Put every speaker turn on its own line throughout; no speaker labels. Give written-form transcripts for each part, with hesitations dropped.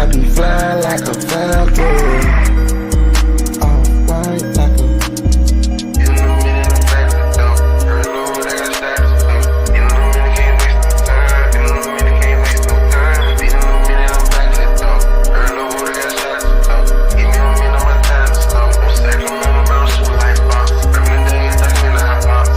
I be flying like a falcon. All white like a. In a minute, I'm back to the door. Her Lord, I got status up. In a minute, can't waste no time. In a minute, can't waste no time. In a minute, I'm back to the door. Her Lord, I got status up. Give me a minute, my time is slow. I'm Sacramento, I'm shooting like box. Every day, it's like in the hot box.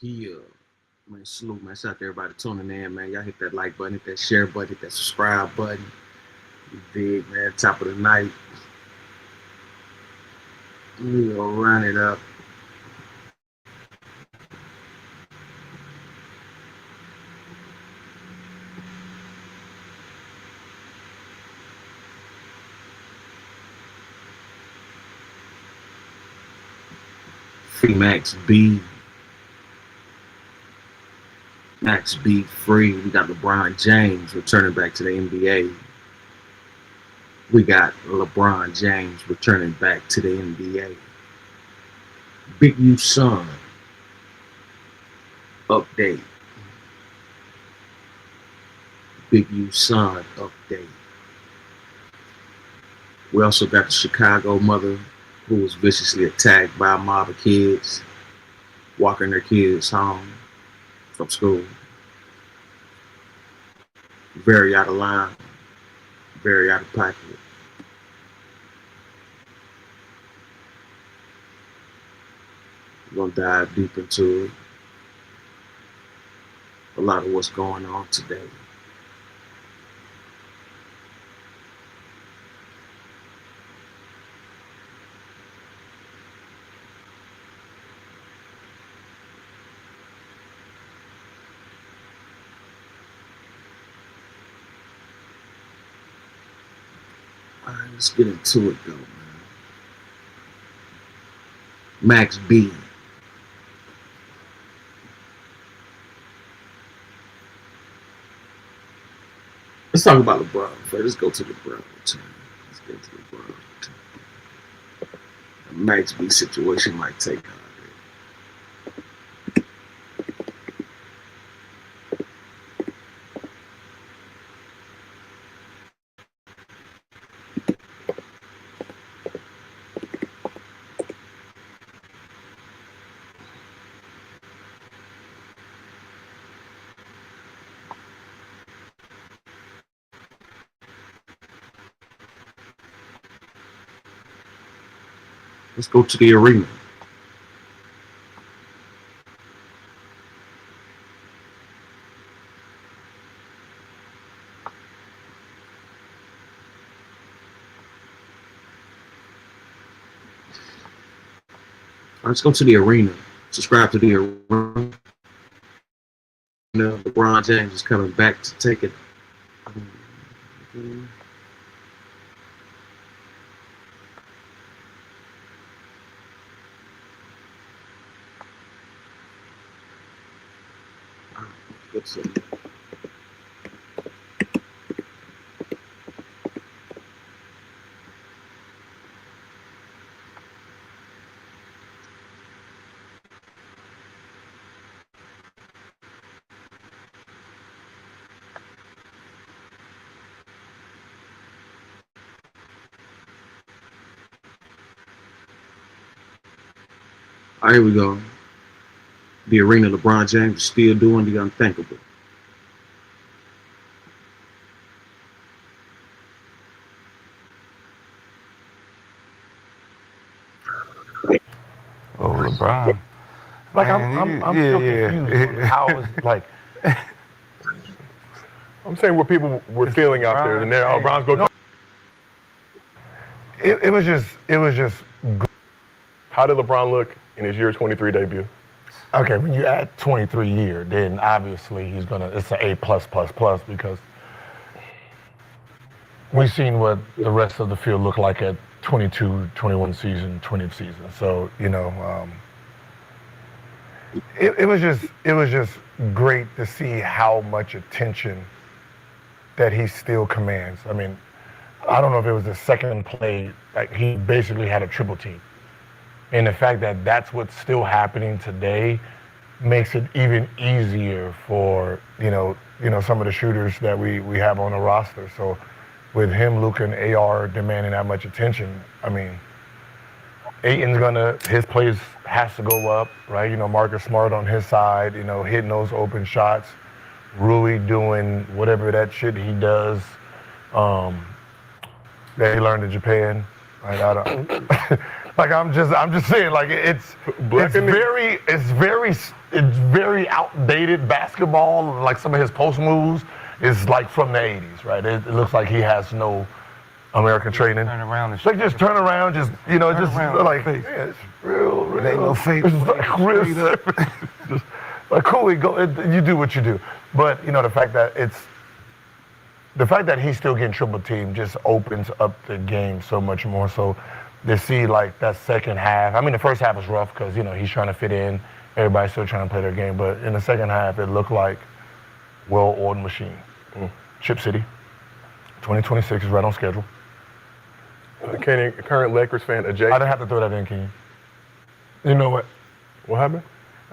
Yeah. Man, salute, man. Shout out to everybody tuning in, man. Y'all hit that like button, hit that share button, hit that subscribe button. You dig, man. Top of the night. We gonna run it up. Free Max B. Max B free. We got LeBron James returning back to the NBA. We got LeBron James returning back to the NBA. Big U Son update. Big U Son update. We also got the Chicago mother who was viciously attacked by a mob of kids walking their kids home from school. Very out of line, very out of pocket. We're gonna dive deep into it. A lot of what's going on today. All right, let's get into it though, man. Max B. Let's talk about LeBron first. Let's go to LeBron return. Let's get to LeBron return. The Max B situation might take on Let's go to the arena. Let's go to the arena. Subscribe to the arena. LeBron James is coming back to take it. Let's see. All right, here we go. The arena, LeBron James is still doing the unthinkable.
Oh, LeBron.
Like
Man,
I'm still confused on how it was like. I'm saying what people were feeling out there, and then LeBron's going. It was just. How did LeBron look in his year 23 debut?
Okay, when you add 23 year, then obviously it's an A plus because we've seen what the rest of the field looked like at 22, 21 season, 20th season. So, it was just great to see how much attention that he still commands. I mean, I don't know if it was the second play, like he basically had a triple team. And the fact that that's what's still happening today makes it even easier for, some of the shooters that we have on the roster. So with him, Luka, and AR demanding that much attention, I mean, his plays has to go up, right? Marcus Smart on his side, hitting those open shots. Rui doing whatever that shit he does that he learned in Japan. Right? Like I'm just saying, like it's very outdated basketball. Like some of his post moves is like from the '80s, right? It looks like he has no American training.
Turn around and
Like just turn around, just like it's real.
It ain't no fake.
It's like real. Just, like cool, you do what you do. But the fact that he's still getting triple teamed just opens up the game so much more. So to see like that second half, I mean the first half was rough because he's trying to fit in. Everybody's still trying to play their game. But in the second half, it looked like well-oiled machine. Chip City, 2026 is right on schedule.
Kenny, current Lakers fan,
I
adjacent.
didn't have to throw that in, King. You know what?
What happened?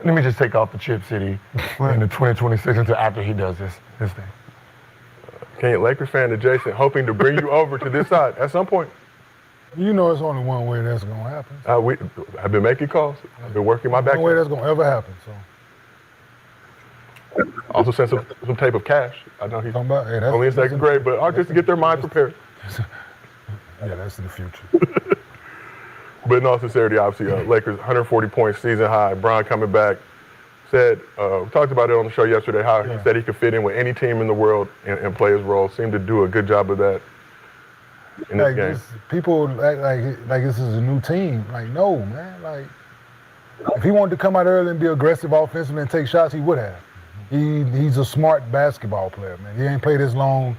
Let me just take off the Chip City in the 2026 until after he does his thing.
Kenny, Lakers fan adjacent, hoping to bring you over to this side at some point.
You know it's only one way that's going to happen.
I've been making calls. I've been working my back.
One way that's going to ever happen. So
Also sent some tape of cash. I know he's
talking about, hey, that's
only in second grade, but just to get their mind prepared.
Yeah, that's in the future.
But in all sincerity, obviously, Lakers 140 points, season high. Bron coming back. Said, we talked about it on the show yesterday, how he said he could fit in with any team in the world and play his role. Seemed to do a good job of that in this game.
People act like this is a new team. Like, no, man. Like, if he wanted to come out early and be aggressive offensively and take shots, he would have. He's a smart basketball player, man. He ain't played this long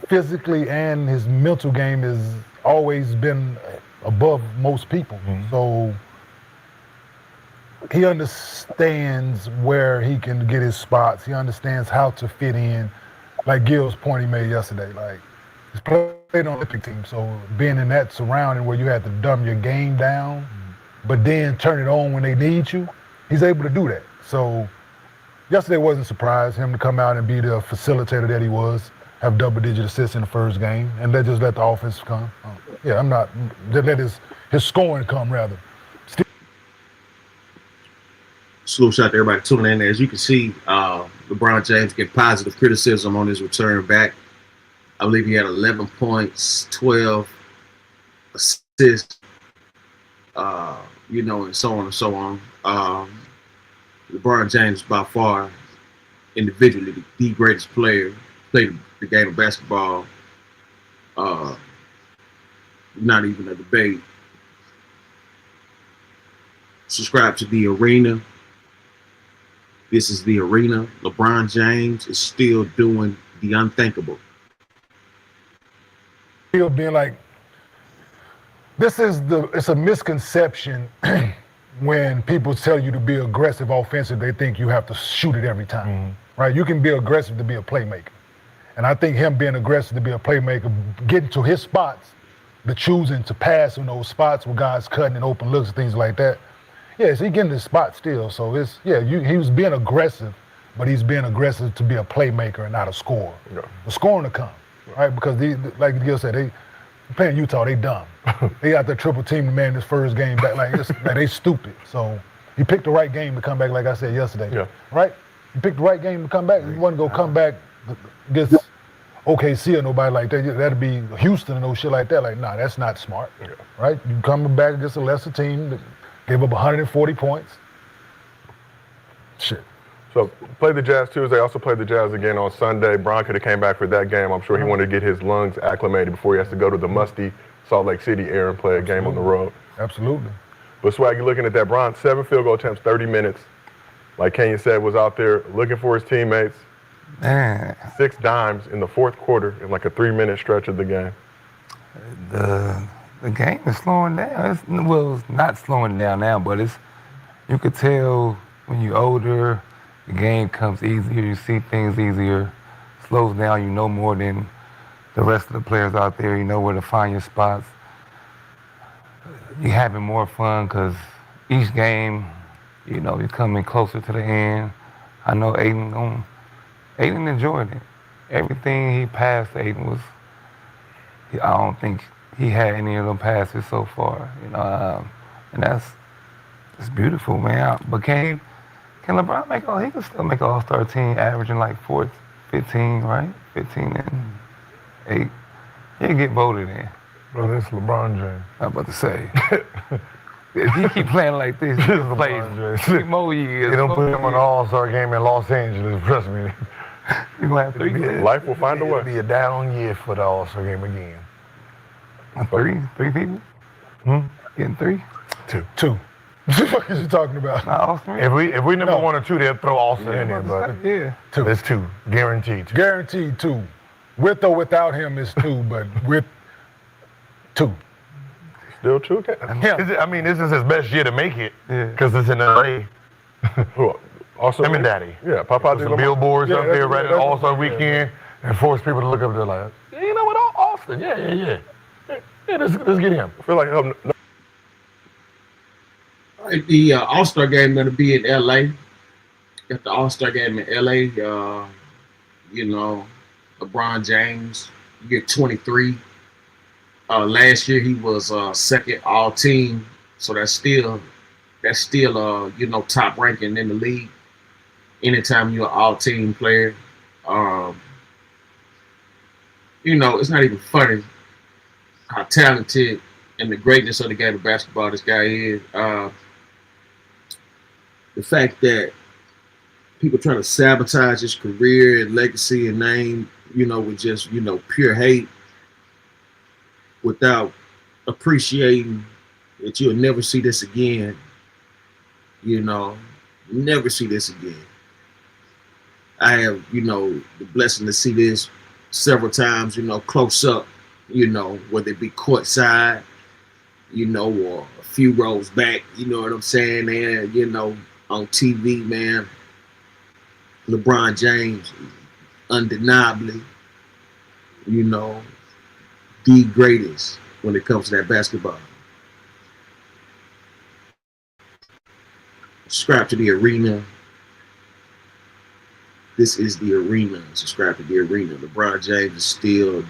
physically, and his mental game has always been above most people. So he understands where he can get his spots. He understands how to fit in. Like Gil's point he made yesterday, like he's played on the Olympic team, so being in that surrounding where you have to dumb your game down, but then turn it on when they need you, he's able to do that. So yesterday wasn't a surprise him to come out and be the facilitator that he was, have double-digit assists in the first game, and let the offense come. Just let his scoring come, rather.
Salute shout to everybody tuning in. As you can see, LeBron James get positive criticism on his return back. I believe he had 11 points, 12 assists, and so on and so on. LeBron James, by far, individually, the greatest player, played the game of basketball. Not even a debate. Subscribe to The Arena. This is The Arena. LeBron James is still doing the unthinkable.
Still being like, it's a misconception when people tell you to be aggressive offensive, they think you have to shoot it every time, right? You can be aggressive to be a playmaker. And I think him being aggressive to be a playmaker, getting to his spots, the choosing to pass in those spots with guys cutting and open looks and things like that. Yeah, so he getting his spot still. So he was being aggressive, but he's being aggressive to be a playmaker and not a scorer. Yeah. The scoring to come, right? Because like Gil said, they playing Utah, they dumb. They got their triple team to man this first game back. Like they stupid. So he picked the right game to come back, like I said yesterday. Yeah. Right? He picked the right game to come back. He wasn't gonna come back against OKC or nobody like that. That'd be Houston and no shit like that. Like, nah, that's not smart. Yeah. Right? You coming back against a lesser team that gave up 140 points. Shit.
So played the Jazz Tuesday, also played the Jazz again on Sunday. Bron could have came back for that game. I'm sure he wanted to get his lungs acclimated before he has to go to the musty Salt Lake City area and play a game on the road.
Absolutely.
But Swag, you're looking at that. Bron, 7 field goal attempts, 30 minutes. Like Kenyon said, was out there looking for his teammates.
Man.
6 dimes in the fourth quarter in like a 3-minute stretch of the game.
The game is slowing down. It's not slowing down now, but you could tell when you're older, the game comes easier, you see things easier, slows down, you know more than the rest of the players out there, you know where to find your spots. You're having more fun because each game, you're coming closer to the end. I know Aiden enjoyed it. Everything he passed to Aiden was, I don't think he had any of them passes so far, and it's beautiful, man. But can LeBron he can still make an All-Star team averaging like 15, right? 15 and 8. He'll get voted in.
Well, it's LeBron James.
I'm about to say. If he keep playing like this, he'll play
James.
3 more years.
They don't put him on the All-Star game in Los Angeles, trust me.
You're going to have 3 years.
Life will find a
It'll
way.
be a down year for the All-Star game again.
3 people? Getting 3?
Two. What the fuck is you talking about?
Austin?
If we number
No.
1 or 2, they'll throw Austin in there, but
Yeah.
it's 2, guaranteed. 2.
Guaranteed 2. With or without him is 2, but with 2.
Still true.
This is his best year to make it
Yeah.
because it's in LA.
Who? Also,
Him and Daddy.
Yeah, Papa
Some billboards up there right at
that's-
All-Star weekend and force people to look up there like, yeah, you know what, Austin, yeah, let's get him.
I feel like
The All-Star game going to be in L.A. Got the All-Star game in L.A. LeBron James, you get 23. Last year he was second all-team, so that's still top ranking in the league. Anytime you're an all-team player, it's not even funny how talented and the greatness of the game of basketball this guy is. The fact that people trying to sabotage his career and legacy and name, with just, pure hate without appreciating that you'll never see this again. Never see this again. I have, the blessing to see this several times, close up, whether it be courtside, or a few rows back, you know what I'm saying? And, on TV, man, LeBron James, undeniably, the greatest when it comes to that basketball. Subscribe to the arena. This is the arena. Subscribe to the arena. LeBron James is still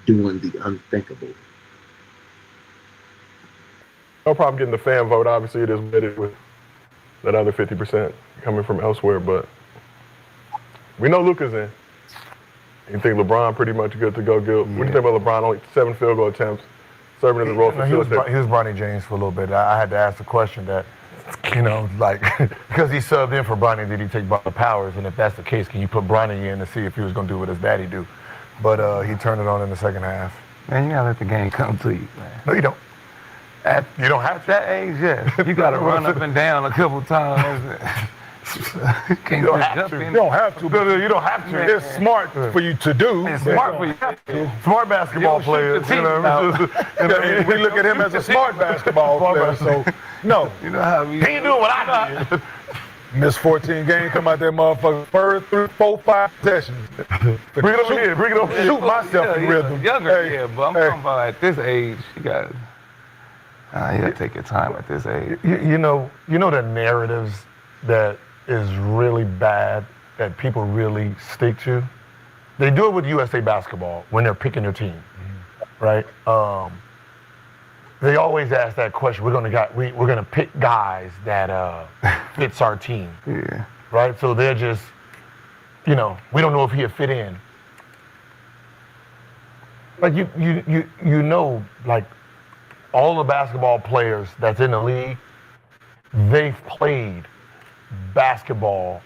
doing the unthinkable.
no problem getting the fan vote. Obviously, it is what it is with that other 50% coming from elsewhere, but we know Luka's in. You think LeBron pretty much good to go? Good. What do you think about LeBron? Only 7 field goal attempts, serving as a role
He was
facilitator.
Bronny James for a little bit. I had to ask the question that, because he subbed in for Bronny, did he take Bronny powers? And if that's the case, can you put Bronny in to see if he was going to do what his daddy do? But he turned it on in the second half.
Man, you gotta let the game come to you, man.
No, you don't. You don't have
At that age, yes. You gotta run up and down a couple times. Can't
don't
just
have
jump
to.
in.
You don't have to.
No, you don't have to.
It's smart for you to do.
It's
but-
smart for you.
Smart basketball
You don't shoot
players.
the
You know,
team out.
it's just-
And we look at him as a smart basketball player. So, no.
You know how we.
He ain't doing what I did.
Missed 14 games, come out there, motherfucker. First 3, 4, 5 sessions.
Bring it over here. Bring it over here.
Shoot myself in rhythm.
Younger,
Hey,
yeah, but I'm
hey.
talking about at this age, you gotta take your time at this age.
You know the narratives that is really bad that people really stick to. They do it with USA basketball when they're picking their team, right? They always ask that question. We're gonna pick guys that fits our team,
Yeah.
right? So they're just, we don't know if he'll fit in. Like like all the basketball players that's in the league, they've played basketball,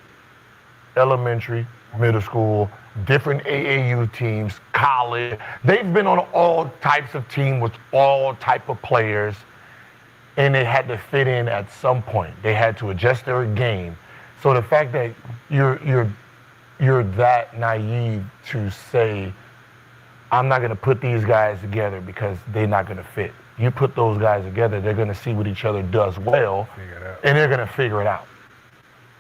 elementary, middle school, different AAU teams, college. They've been on all types of teams with all type of players, and they had to fit in at some point. They had to adjust their game. So the fact that you're that naive to say, I'm not gonna put these guys together because they're not gonna fit. You put those guys together, they're gonna see what each other does well, and they're gonna figure it out.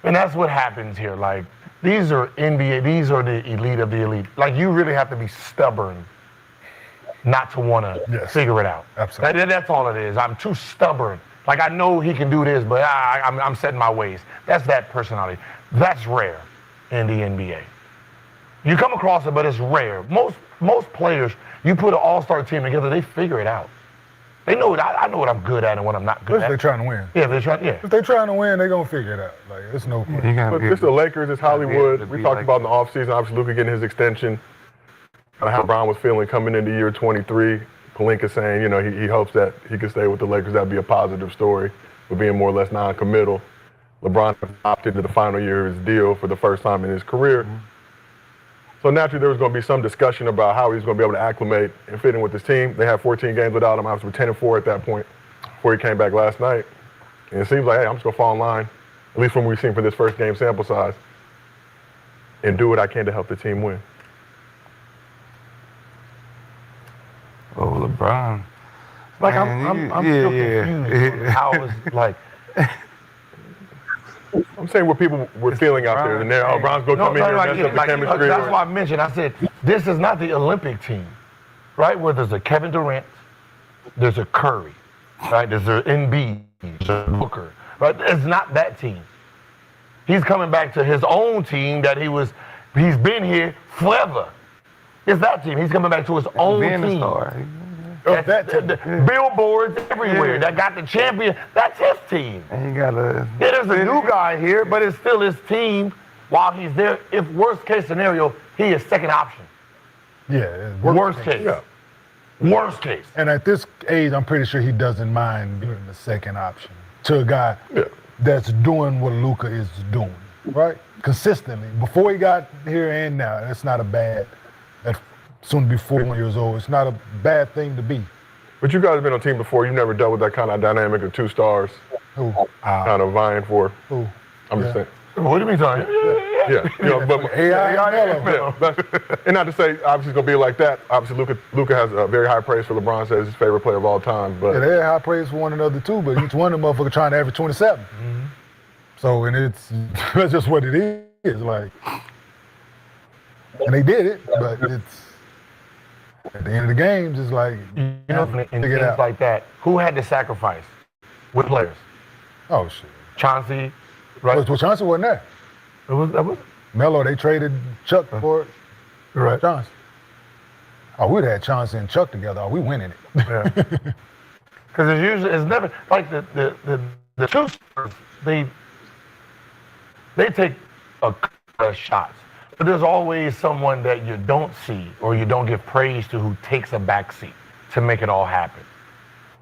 And that's what happens here. Like, these are NBA, these are the elite of the elite. Like, you really have to be stubborn not to want to
Yes.
figure it out.
Absolutely.
That's all it is. I'm too stubborn. Like, I know he can do this, but I'm set in my ways. That's that personality. That's rare in the NBA. You come across it, but it's rare. Most players, you put an all-star team together, they figure it out. They know I know what I'm good at and what I'm not good
If they're
at.
trying to win.
Yeah, they're trying. Yeah.
If they're trying to win, they're going to figure it out. Like, it's no point.
You gotta
But
be
it's the Lakers, it's Hollywood.
to
We
be
talked
like
about in the offseason, obviously Luka getting his extension, how Brown was feeling coming into year 23. Pelinka saying, you know, he hopes that he can stay with the Lakers. That'd be a positive story, but being more or less non-committal. LeBron opted into the final year of his deal for the first time in his career. So naturally, there was going to be some discussion about how he's going to be able to acclimate and fit in with his team. They had 14 games without him. Obviously, 10-4 at that point before he came back last night. And it seems like, hey, I'm just going to fall in line, at least from what we've seen for this first game sample size, and do what I can to help the team win.
Oh, LeBron.
Like
Man,
I'm still confused. How it's like.
I'm saying what people were feeling out there. And then, oh, LeBron's going to come in here and mess up the chemistry.
That's why I mentioned, I said, this is not the Olympic team, right? Where there's a Kevin Durant, there's a Curry, right? There's an Embiid, there's a Booker, right? It's not that team. He's coming back to his own team that he's been here forever. It's that team. He's coming back to his own team. Billboards everywhere that got the champion. That's his team.
And you gotta.
Yeah, there's a new guy here, but it's still his team while he's there. If worst case scenario, he is second option.
Yeah.
Worst case.
Yeah.
Worst case.
And at this age, I'm pretty sure he doesn't mind being the second option to a guy that's doing what Luka is doing, right? Consistently. Before he got here and now, that's not a bad. At soon to be 41 years old, it's not a bad thing to be.
But you guys have been on a team before. You've never dealt with that kind of dynamic of two stars kind of vying for. I'm just saying.
What do you mean, Tony?
Yeah. You know, but and not to say obviously it's gonna be like that. Obviously, Luka has a very high praise for LeBron. Says his favorite player of all time. But
they had high praise for one another too. But each one of them motherfuckers trying to average 27. So and that's just what it is. Like, and they did it, but it's. At the end of the games, it's like,
in things like that, who had to sacrifice with players?
Oh, shit.
Chauncey, right?
Well, Chauncey wasn't there.
That was
Melo, they traded Chuck for it.
Right.
Chauncey. Oh, we'd had Chauncey and Chuck together. Oh, we winning it.
Yeah. Because it's never, like the two stars, they take a couple of shots. But there's always someone that you don't see or you don't give praise to who takes a backseat to make it all happen.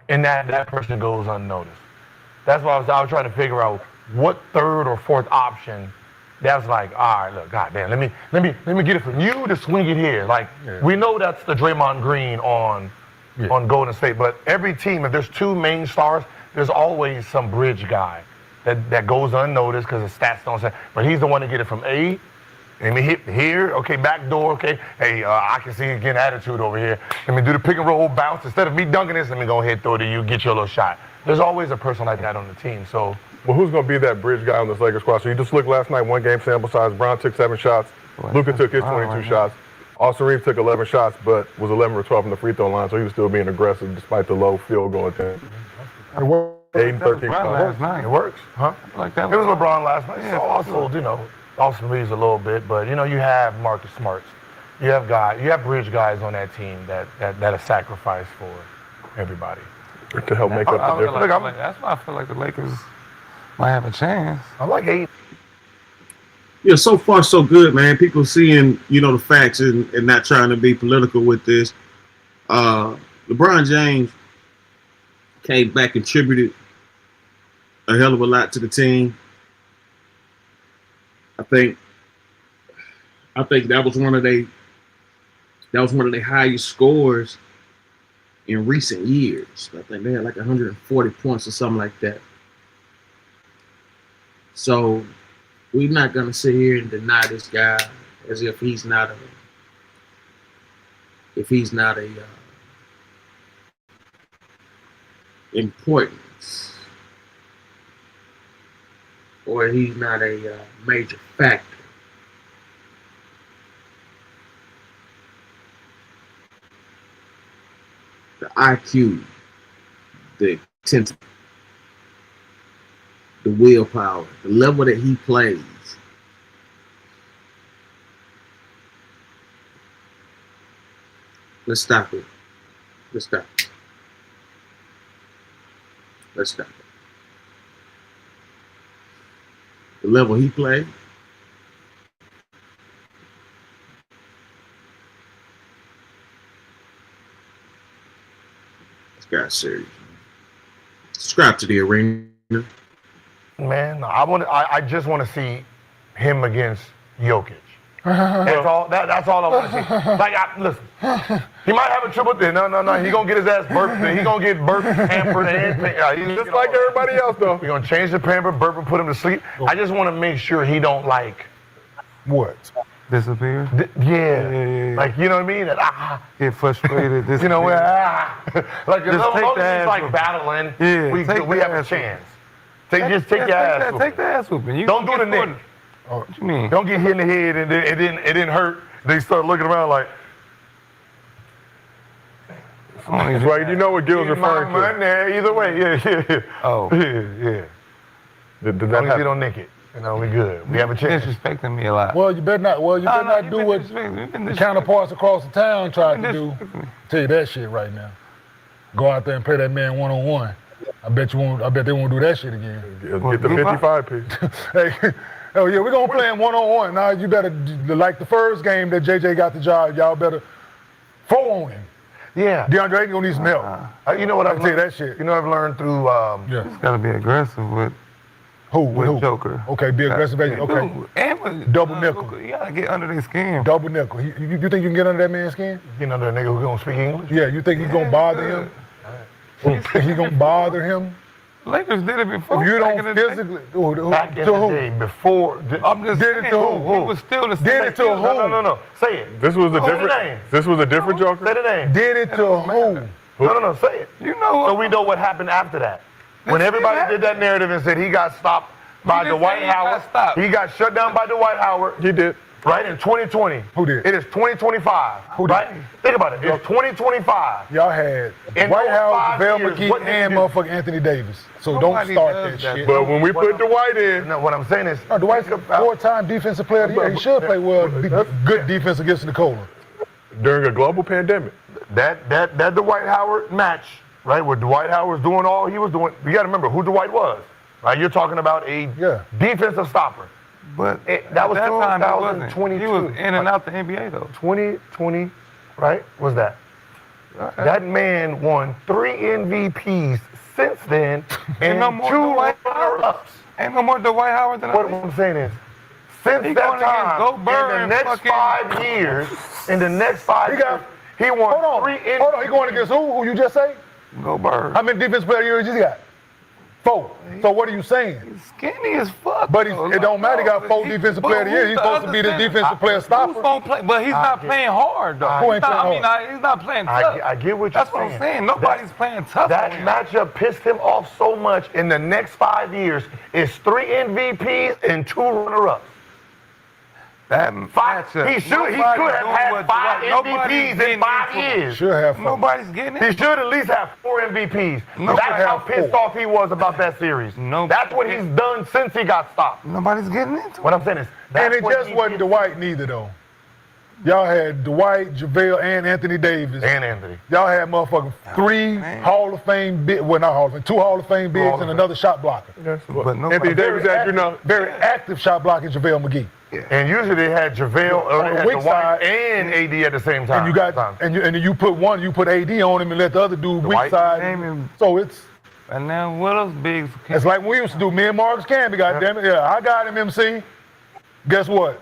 And that person goes unnoticed. That's why I was trying to figure out what third or fourth option that's like, all right, look, goddamn, let me get it from you to swing it here. Like, we know that's the Draymond Green on Golden State, but every team, if there's two main stars, there's always some bridge guy that goes unnoticed because the stats don't say, but he's the one to get it from A. Let me hit here, okay, back door, okay. Hey, I can see you getting attitude over here. Let me do the pick and roll bounce. Instead of me dunking this, let me go ahead throw it to you, get your little shot. There's always a person like that on the team, so.
Well, who's going to be that bridge guy on this Lakers squad? So you just looked last night, one game sample size. Brown took 7 shots. Luka took his 22 shots. Austin Reeves took 11 shots, but was 11 or 12 from the free throw line, so he was still being aggressive despite the low field goal attempt. 8 and 13
last night.
It works, huh?
Like that
it was LeBron last night. Yeah, also, you know, Austin Reeves a little bit, but you know, you have Marcus Smarts. You have bridge guys on that team that are sacrifice for everybody.
To help make up the difference.
That's why I feel like the Lakers might have a chance.
I like 8.
Yeah, so far so good, man. People seeing, the facts and not trying to be political with this. LeBron James came back, contributed a hell of a lot to the team. I think that was one of their highest scores in recent years. I think they had like 140 points or something like that. So we're not gonna sit here and deny this guy as if he's not a importance or he's not a major factor. The IQ, the intensity, the willpower, the level that he plays. Let's stop it. Let's stop it. Let's stop it. The level he played. got serious. Subscribe to the arena.
Man, I just want to see him against Jokic. That's all. That's all I want to see. Like, listen, he might have a triple. No. He gonna get his ass burped. He gonna get burped, pampered, and
Just like everybody else, though.
We're gonna change the pamper, burp, and put him to sleep. I just want to make sure he don't like
What?
Disappear.
Yeah. Like, you know what I mean?
Get frustrated.
You know, like
Just
as
take
long
the
as
ass
he's like
whooping.
battling,
Yeah,
we
take
have
the
a
ass
chance. Just take your ass whooping.
Take the ass whooping. You
Don't do the
get
neck.
What you mean?
Don't get hit in the head and it didn't hurt. They start looking around like,
Right, you know what Gil's referring to.
Either way, yeah.
Oh.
Yeah.
Did
As
that
long as you
happen?
don't nick it. You know, we good. We have a chance.
Disrespecting me a lot.
Well, you better not. Well, you better not do what the counterparts across the town tried to do. Tell you that shit right now. Go out there and play that man one-on-one. I bet they won't do that shit again.
Get the 55 piece.
Hey, oh yeah, we're gonna play him one-on-one. Now you better, like the first game that JJ got the job, y'all better throw on him.
Yeah.
DeAndre Ayton gonna need some help.
You know what I've
tell you
learned?
that shit.
You know I've learned through
It's gotta be aggressive with
Who?
Joker.
Okay, be aggressive. Okay.
Dude, and with,
Double nickel.
You gotta get under their skin.
Double nickel. You think you can get under that man's skin?
you know, the nigga who gonna speak English.
Yeah, you think he's gonna bother him? You think he's gonna bother him?
Lakers did it before.
If you
back
don't
in the day.
physically,
Back in
to
the
who?
day, before.
I'm just
Did it
saying,
to who?
He was still the same.
Did it to who?
No. Say it.
This was a
Say the
different.
name.
This was a different Joker.
Say the name.
Did it to who?
No. Say it.
You know what?
So we know what happened after that. When everybody did that narrative and said he got stopped by
didn't
Dwight
say he got
Howard.
stopped.
He got shut down by Dwight Howard.
He did.
Right in 2020.
Who did?
It is 2025.
Who did?
Right? Think about it. It's 2025.
Y'all had
In
White
those
House,
5
JaVale
years,
McGee,
what did
and
you do?
motherfucking Anthony Davis. So
Nobody
don't start
does
that
that.
shit.
But when we put Dwight in,
No, what I'm saying is,
No, Dwight's a four-time defensive player of the year. He should play well, good defense against Nicola.
during a global pandemic,
that Dwight Howard match, right, where Dwight Howard was doing all he was doing. You got to remember who Dwight was, right? You're talking about a defensive stopper.
But
That was
at that time, he wasn't.
2022.
He was in and out the NBA though.
2020, right? Was that? That man won 3 MVPs since then, and
no more
2
Dwight Howard.
runner-ups.
Ain't no more Dwight Howard than
What I'm saying is, since
He
that
going against
time,
Gobert
in the
and
next
fucking-
5 years, he won
Hold
3
on.
MVPs.
Hold on. He going against who? Who you just say?
Go Bird.
How many defense player years he got? 4. So what are you saying?
He's skinny as fuck.
But
though.
it don't matter. He got 4 defensive player of the year. He's supposed to be the defensive player
Who's
stopper.
gonna play? But he's not playing hard though.
Who ain't playing
He's not playing tough.
I get what you're
That's
saying.
what I'm saying. Nobody's playing tough.
That
on him.
matchup pissed him off so much. In the next 5 years, it's 3 MVPs and 2 runner-ups.
That
He
matchup.
could have had 5 MVPs in 5 years.
Should have 4.
Nobody's getting
He
it.
should at least have 4 MVPs.
Nobody
That's how
have
pissed
4.
off he was about that series. That's what he's done since he got stopped.
Nobody's getting into it.
What I'm saying is,
And it just wasn't Dwight neither, though. Y'all had Dwight, JaVale, and Anthony Davis.
And Anthony.
Y'all had motherfucking 3 Hall of Fame bigs, well, not Hall of Fame, 2 Hall of Fame bigs and another shot blocker.
But nobody-
Anthony Davis, as you know,
Very active shot blocker, JaVale McGee.
And usually they had JaVale,
On the
had
weak
Dwight
side.
and AD at the same time.
And you got and you put one, you put AD on him and let the other dude weak
Dwight
side.
name him.
So it's
And now what else bigs?
it's like when we used to do me and Marcus Camby, goddammit. Yeah, I got him, MC. Guess what?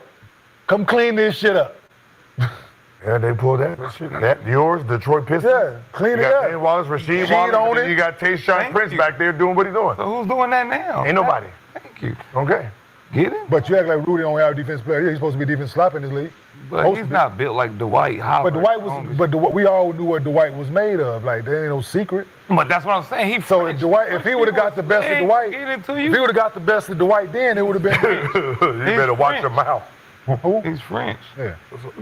Come clean this shit up.
Yeah, they pulled that. That yours, Detroit Pistons.
Yeah, clean
You
it
got
up.
Ken Wallace, Rasheed
Cheat
Wallace,
on
and then
it.
you got Tayshaun
Thank
Prince
you.
back there doing what he's doing.
So who's doing that now?
Ain't nobody.
Thank you.
Okay.
Get it?
But you act like Rudy don't have a defense player. Yeah, he's supposed to be defense slap in this league.
But he's not built like Dwight Howard.
But Dwight was, we all knew what Dwight was made of. Like there ain't no secret.
But that's what I'm saying. He
So
French.
if Dwight, if he would have got the best of
Hey,
Dwight,
get it to
if
you.
he would have got the best of Dwight, then it would have been.
You better watch your mouth.
Who?
He's French.
Yeah.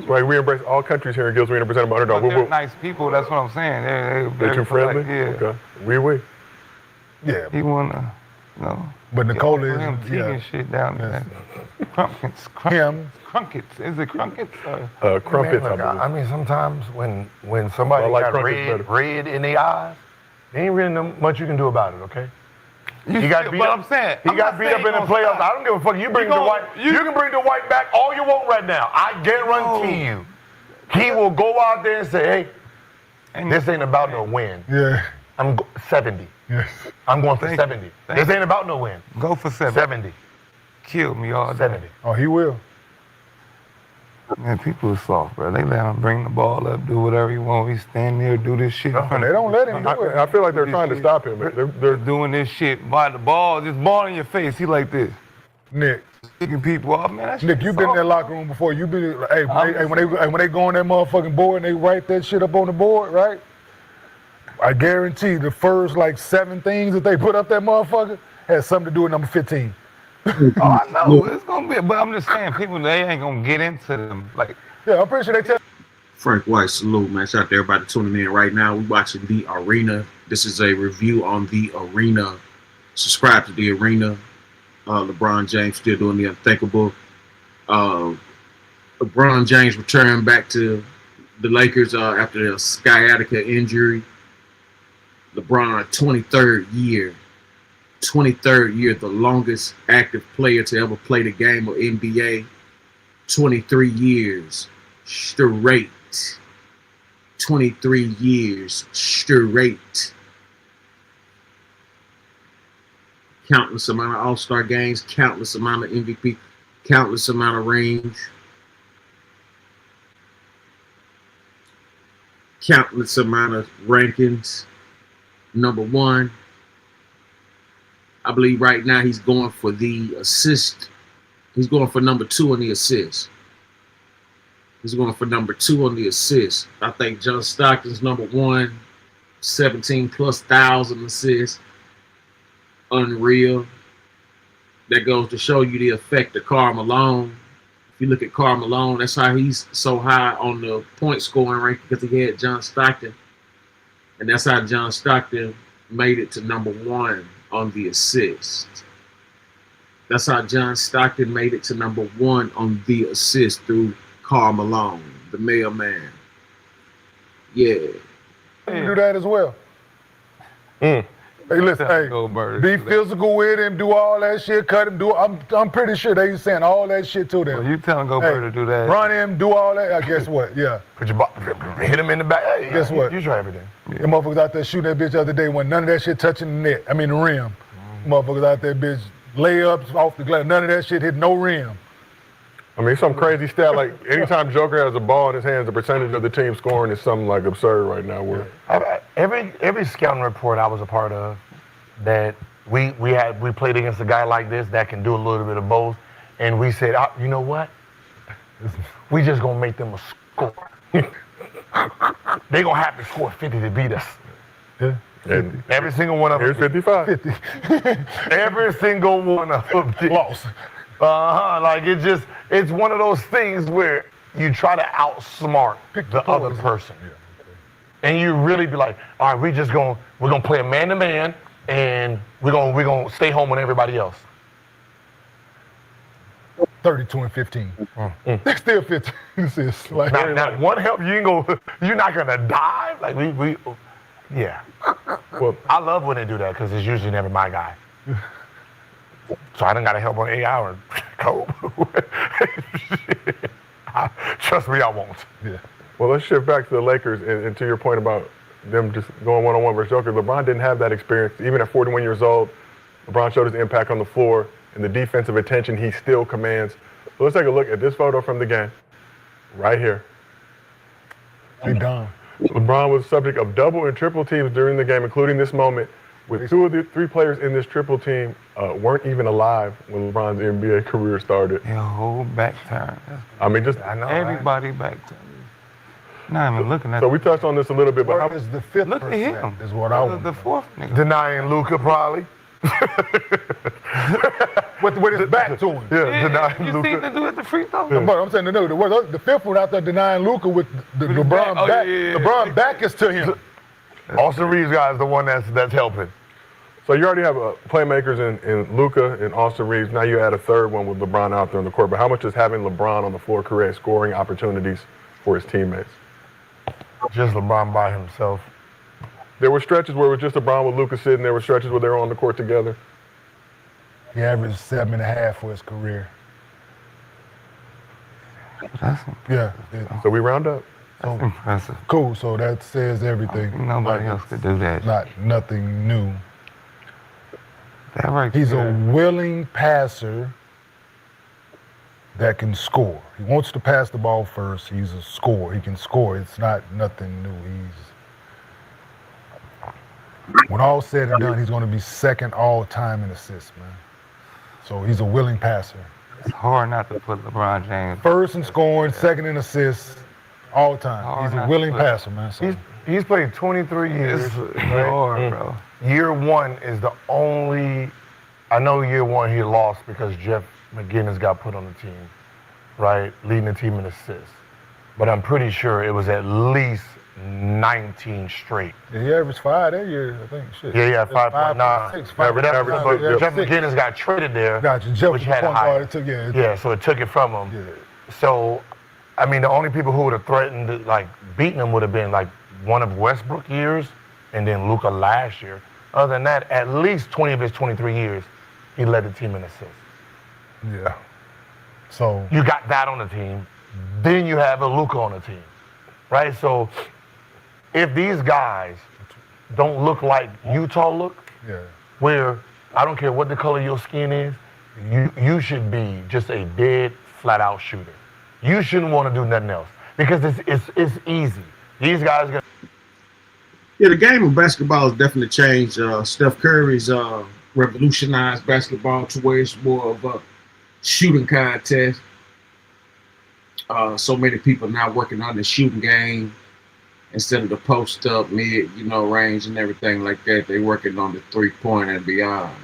right? We embrace all countries here in Gills. We represent them
But
underdog.
they're nice people. That's what I'm saying. They're
They're too friendly.
Yeah.
Okay. We.
Yeah.
He wanna,
But Nicola
for him
is
taking shit down there. Crunkets.
him.
Crunkets. Is it crunkets?
Crumpets.
Man, look,
I believe.
I mean, sometimes when somebody
I like
got
crumpets
red in the eyes, there ain't really much you can do about it, okay? He got beat
but
up.
I'm saying,
He
I'm
got
not
beat
saying
up in the
he gonna
playoffs.
stop.
I don't give a fuck. You bring
You gonna-
Dwight.
you-
You can bring Dwight back all you want right now. I guarantee you, he will go out there and say, "Hey,
And
this ain't about no win.
Yeah.
I'm 70.
Yes.
I'm going for
Thank
70.
you. Thank
This ain't about no win.
Go for
70.
Kill me all day.
70.
Oh, he will.
Man, people are soft, bro. They let him bring the ball up, do whatever he want. He stand there, do this shit in front
They
of
don't let him do it.
I feel like they're trying to stop him. They're
They're doing this shit by the ball, just ball in your face. He like this.
Nick,
Kicking people off, man. That shit
Nick, you been in that
soft.
locker room before. You been, hey, when they go on that motherfucking board and they write that shit up on the board, right? I guarantee the first like 7 things that they put up that motherfucker has something to do with number 15.
Oh, I know. It's going to be, but I'm just saying, people, they ain't going to get into them. Like,
Yeah, I'm pretty sure they tell.
Frank White, salute, man. Shout out to everybody tuning in right now. We watching The Arena. This is a review on The Arena. Subscribe to The Arena. LeBron James still doing the unthinkable. LeBron James returning back to the Lakers after a sciatica injury. LeBron, 23rd year. 23rd year, the longest active player to ever play the game of NBA. 23 years straight. 23 years straight. Countless amount of All-Star games, countless amount of MVP, countless amount of rings, countless amount of rankings. Number 1. I believe right now he's going for the assist. He's going for number 2 on the assist. He's going for number 2 on the assist. I think John Stockton's number 1, 17,000+ assists. Unreal. That goes to show you the effect of Karl Malone. If you look at Karl Malone, that's how he's so high on the point scoring ranking, because he had John Stockton. And that's how John Stockton made it to number 1 on the assist. That's how John Stockton made it to number 1 on the assist through Karl Malone, the mailman. Yeah.
You do that as well. Hey, listen, hey,
Go Bird.
be physical with him, do all that shit, cut him, do. I'm pretty sure they saying all that shit to them.
Well, you tell him Go
Hey,
Bird to do that.
Run him, do all that. Guess what? Yeah.
Put your hit him in the back. Hey,
Guess what?
You try everything.
Them motherfuckers out there shooting that bitch the other day when none of that shit touching the net. I mean the rim. Motherfuckers out there, bitch, layups off the glass. None of that shit hit no rim.
I mean, some crazy stat, like anytime Joker has a ball in his hands, the percentage of the team scoring is something like absurd right now. Where
Every scouting report I was a part of, that we played against a guy like this that can do a little bit of both, and we said, you know what? We just gonna make them a score. They gonna have to score 50 to beat us.
Yeah.
and
Every single one of them.
here's 55.
Every single one of them did.
Lost.
Like it's one of those things where you try to outsmart the other person. And you really be like, all right, we're gonna play a man-to-man, and we're gonna stay home with everybody else.
32 and 15. That's still 15 assists. Like,
Now one help, you're not gonna die. Like we yeah.
Well,
I love when they do that because it's usually never my guy. So I done got to help on 8 hours. Cope. Trust me, I won't.
yeah.
well, let's shift back to the Lakers and to your point about them just going one-on-one versus Joker. LeBron didn't have that experience. Even at 41 years old, LeBron showed his impact on the floor and the defensive attention he still commands. So let's take a look at this photo from the game right here.
He done.
LeBron was subject of double and triple teams during the game, including this moment, with 2 of the 3 players in this triple team weren't even alive when LeBron's NBA career started.
Your whole back turn.
I mean, just
I know.
Everybody back turn. Not even looking at
so we touched on this a little bit, but
Where
how,
is the 5th
Look at him.
is what I want.
The 4th nigga.
Denying Luka probably.
With his back to him.
Yeah, denying
You
Luka.
see the dude at the free throw?
But I'm saying, no, the 5th one out there denying Luka with the LeBron
back.
back.
Oh, yeah.
LeBron back is to him.
Austin Reeves guy is the one that's helping.
so you already have playmakers in Luka and Austin Reeves. Now you add a third one with LeBron out there on the court. But how much does having LeBron on the floor create scoring opportunities for his teammates?
Just LeBron by himself.
There were stretches where it was just LeBron with Luka sitting. There were stretches where they were on the court together.
He averaged 7.5 for his career.
That's
Yeah.
So we round up.
That's impressive.
Cool. So that says everything.
Nobody else could do that.
Not nothing new.
That right
He's
there.
a willing passer that can score. He wants to pass the ball first. He's a scorer. He can score. It's not nothing new. When all said and done, he's going to be second all time in assists, man. So he's a willing passer.
It's hard not to put LeBron James.
First in scoring, second in assists, all time.
Hard
He's
not
a
to
willing
put-
passer, man. So
He's played 23 years.
It's hard, bro.
Year one is the only. I know year one he lost because Jeff McGinnis got put on the team, right? Leading the team in assists. But I'm pretty sure it was at least 19 straight.
yeah, he averaged 5 that year, I think. Shit.
Yeah, 5.9.
6,
But Jeff
6.
McGinnis got traded there.
Gotcha. Jeff
which
was the
had a
point
higher.
guard. It took, yeah.
Yeah, so it took it from him.
Yeah.
So, I mean, the only people who would have threatened, like, beating him would have been, like, one of Westbrook years and then Luka last year. Other than that, at least 20 of his 23 years, he led the team in assists.
Yeah. So
You got that on the team. Then you have a Luka on the team, right? So if these guys don't look like Utah look,
yeah.
where I don't care what the color of your skin is, you should be just a dead, flat-out shooter. You shouldn't want to do nothing else because it's easy. These guys got.
Yeah, the game of basketball has definitely changed. Steph Curry's revolutionized basketball to where it's more of a shooting contest. So many people now working on the shooting game instead of the post up, mid, range and everything like that. They're working on the 3-point and beyond.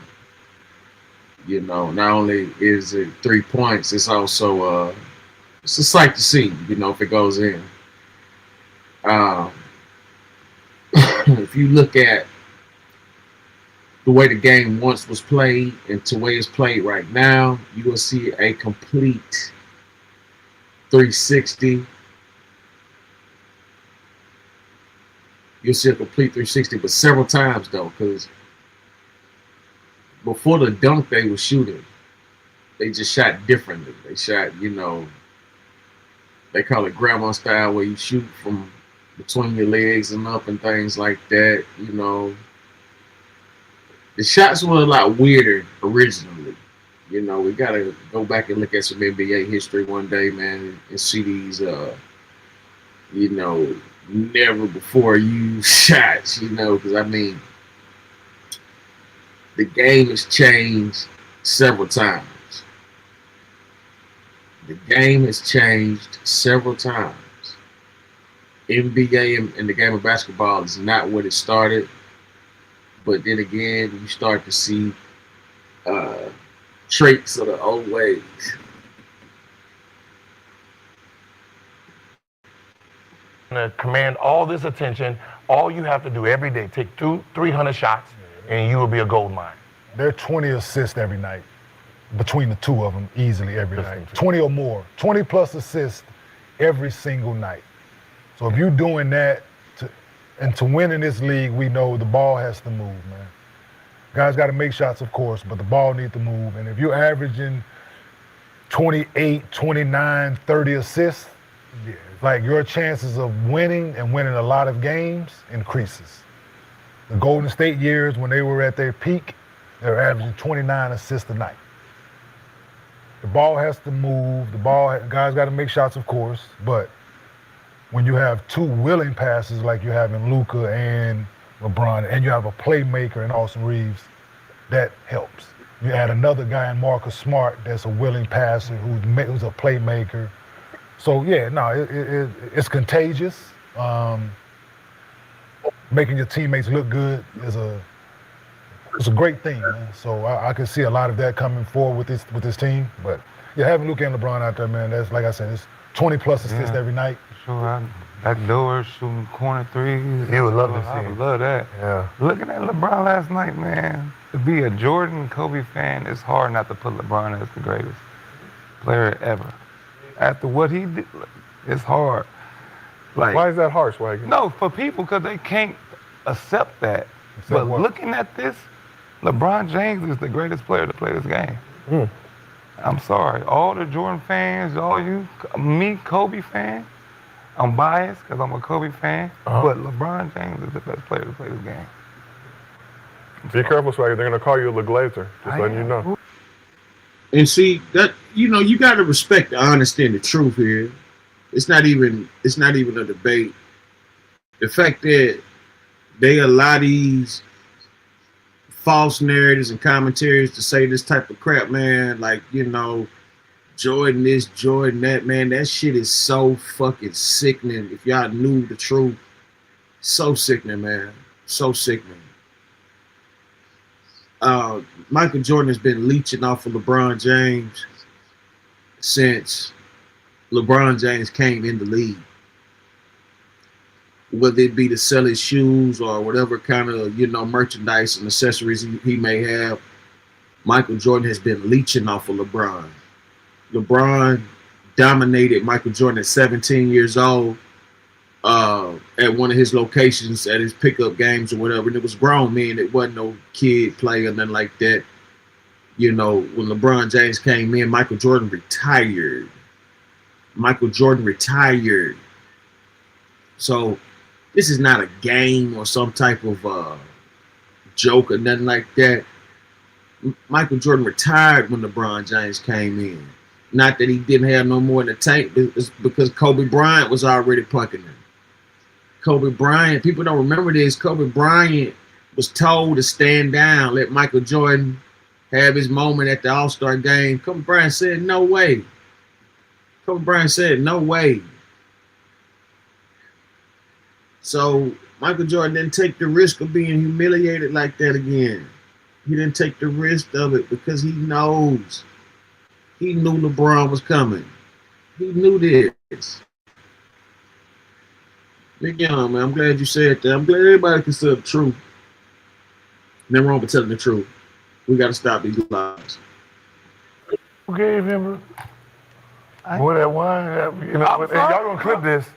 Not only is it 3 points, it's also it's a sight to see. If it goes in. If you look at the way the game once was played and to the way it's played right now, you will see a complete 360. You'll see a complete 360, but several times though, because before the dunk they were shooting, they just shot differently. They shot, they call it grandma style, where you shoot from between your legs and up and things like that. The shots were a lot weirder originally. We gotta go back and look at some NBA history one day, man, and see these never before used shots, because the game has changed several times. The game has changed several times. NBA and the game of basketball is not what it started, but then again, you start to see traits of the old ways.
To command all this attention, all you have to do every day, take 300 shots, and you will be a gold mine.
They're 20 assists every night between the two of them, easily every night. 20 or more, 20 plus assists every single night. So if you're doing that, to win in this league, we know the ball has to move, man. Guys got to make shots, of course, but the ball needs to move. And if you're averaging 28, 29, 30 assists, like your chances of winning and winning a lot of games increases. The Golden State years, when they were at their peak, they were averaging 29 assists a night. The ball has to move. Guys got to make shots, of course, but when you have two willing passes like you have in Luka and LeBron, and you have a playmaker in Austin Reeves, that helps. You add another guy in Marcus Smart that's a willing passer who's a playmaker. So yeah, no, it's contagious. Making your teammates look good is a great thing, man. So I can see a lot of that coming forward with this team. But yeah, having Luka and LeBron out there, man, that's like I said, it's 20 plus assists every night.
Sure, back doors, shooting corner threes.
You would love to see
I would
it.
love that.
Yeah.
Looking at LeBron last night, man, to be a Jordan Kobe fan, it's hard not to put LeBron as the greatest player ever. After what he did, it's hard. Like,
Why is that harsh, Wagon?
no, for people, because they can't accept that. But
what?
looking at this, LeBron James is the greatest player to play this game. I'm sorry. All the Jordan fans, all you, me, Kobe fan, I'm biased because I'm a Kobe fan, but LeBron James is the best player to play this game.
Be careful, Swagger. They're gonna call you a Glazer. Just letting you know.
And see that you got to respect the honesty and the truth here. It's not even a debate. The fact that they allow these false narratives and commentaries to say this type of crap, man, like, Jordan this, Jordan that, man, that shit is so fucking sickening. If y'all knew the truth, so sickening, man, so sickening. Michael Jordan has been leeching off of LeBron James since LeBron James came in the league. Whether it be to sell his shoes or whatever kind of, merchandise and accessories he may have, Michael Jordan has been leeching off of LeBron. LeBron dominated Michael Jordan at 17 years old at one of his locations at his pickup games or whatever. And it was grown men. It wasn't no kid play or nothing like that. When LeBron James came in, Michael Jordan retired. So this is not a game or some type of joke or nothing like that. Michael Jordan retired when LeBron James came in. Not that he didn't have no more in the tank, it's because Kobe Bryant was already punking him. Kobe Bryant, people don't remember this. Kobe Bryant was told to stand down, let Michael Jordan have his moment at the All-Star game. Kobe Bryant said, no way. Kobe Bryant said, no way. So Michael Jordan didn't take the risk of being humiliated like that again. He didn't take the risk of it because he knows. He knew LeBron was coming. He knew this. Nick Young, man, I'm glad you said that. I'm glad everybody can say the truth. Nothing wrong with telling the truth. We got to stop these lies.
Who gave him boy that one? Y'all gonna clip this?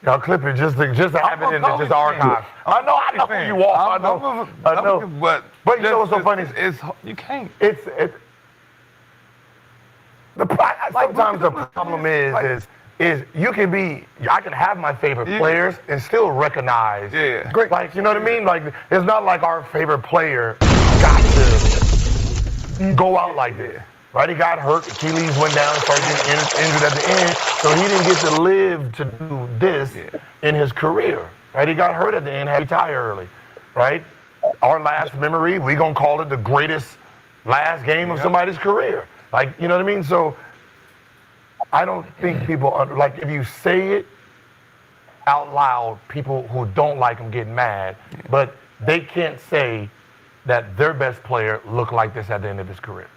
Y'all clip it just to have it in just archive. I know who you are. I know. But you know what's so funny?
It's you can't.
Sometimes the problem is you can be. I can have my favorite players and still recognize.
Yeah.
Great. Like, you know what I mean? Like, it's not like our favorite player got to go out like this. Right? He got hurt. Achilles went down, started getting injured at the end, so he didn't get to live to do this in his career. Right? He got hurt at the end, had to retire early. Right? Our last memory, we gonna call it the greatest last game of somebody's career. Like, you know what I mean? So I don't think people like if you say it out loud, people who don't like him get mad, but they can't say that their best player looked like this at the end of his career.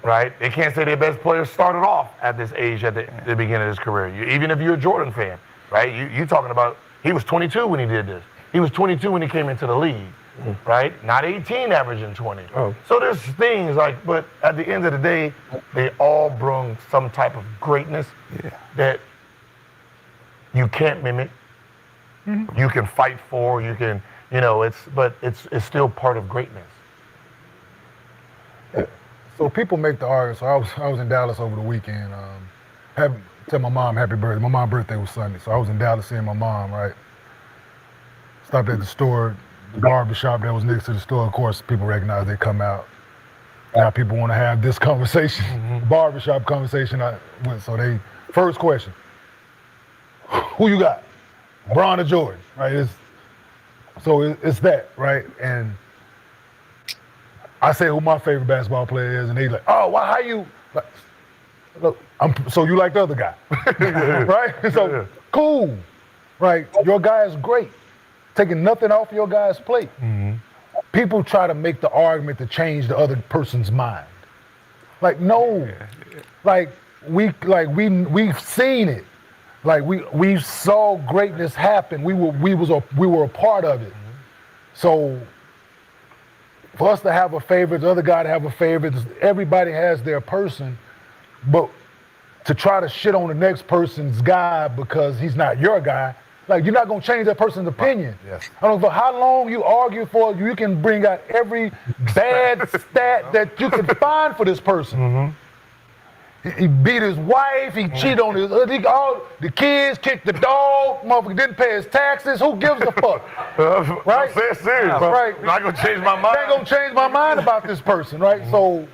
Right? They can't say their best player started off at this age at the beginning of his career. Even if you're a Jordan fan, right? You talking about he was 22 when he did this. He was 22 when he came into the league, right? Not 18 averaging 20.
Oh.
So there's things like, but at the end of the day, they all bring some type of greatness that you can't mimic. You can fight for, you can, but it's still part of greatness.
So people make the argument. So I was in Dallas over the weekend. Tell my mom happy birthday. My mom's birthday was Sunday, so I was in Dallas seeing my mom. Right. Stopped at the store, the barbershop that was next to the store. Of course, people recognize they come out. Now people want to have this conversation, barbershop conversation. So first question: who you got, Bron or Jordan? Right. It's that, right? And I say who my favorite basketball player is, and they like, oh, well, how you? Like, look, so you like the other guy, right? So cool, right? Your guy is great, taking nothing off your guy's plate. People try to make the argument to change the other person's mind. Like no, like we've seen it. Like we saw greatness happen. We were a part of it. So. For us to have a favorite, the other guy to have a favorite, everybody has their person, but to try to shit on the next person's guy because he's not your guy, like you're not gonna change that person's opinion.
Yes.
I don't know how long you argue for, you can bring out every bad stat that you can find for this person. He beat his wife. He cheated on all the kids, kicked the dog. Motherfucker didn't pay his taxes. Who gives a fuck? Right?
I'm saying serious, bro.
Right.
I'm not gonna change my mind.
I ain't gonna change my mind about this person, right? So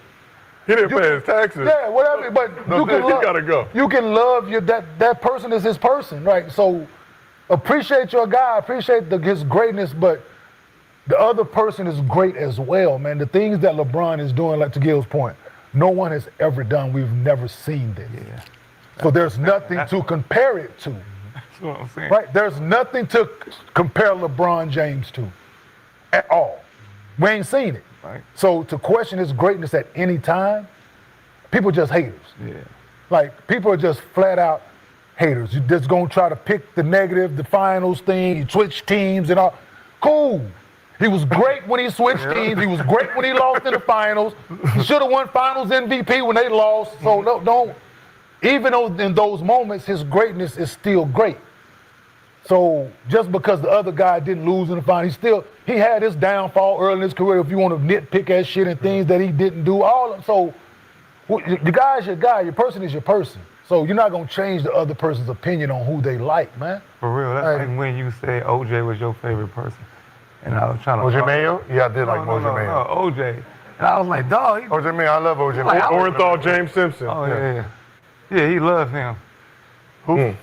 He didn't pay his taxes.
yeah, whatever. But you can
he
love.
gotta go.
You can love that person is his person, right? So appreciate your guy, appreciate his greatness, but the other person is great as well, man. The things that LeBron is doing, like to Gil's point, no one has ever done. We've never seen this.
Yeah.
So there's nothing to compare it to.
That's what I'm saying.
Right? There's nothing to compare LeBron James to at all. We ain't seen it.
Right.
So to question his greatness at any time, people just haters.
Yeah.
Like, people are just flat out haters. You just gonna try to pick the negative, the finals thing, you switch teams and all. Cool. He was great when he switched teams. He was great when he lost in the finals. He should have won finals MVP when they lost. So don't even though in those moments, his greatness is still great. So just because the other guy didn't lose in the final, he had his downfall early in his career. If you want to nitpick at shit and things that he didn't do, so the guy's your guy. Your person is your person. So you're not gonna change the other person's opinion on who they like, man.
For real, that's like when you said OJ was your favorite person. And I was trying to...
OJ Mayo? Yeah, I did like OJ Mayo.
No, OJ. And I was like, dog.
OJ Mayo, I love OJ
Like,
Mayo.
Orenthal James Simpson.
Oh, yeah. Yeah, he loves him.
Who?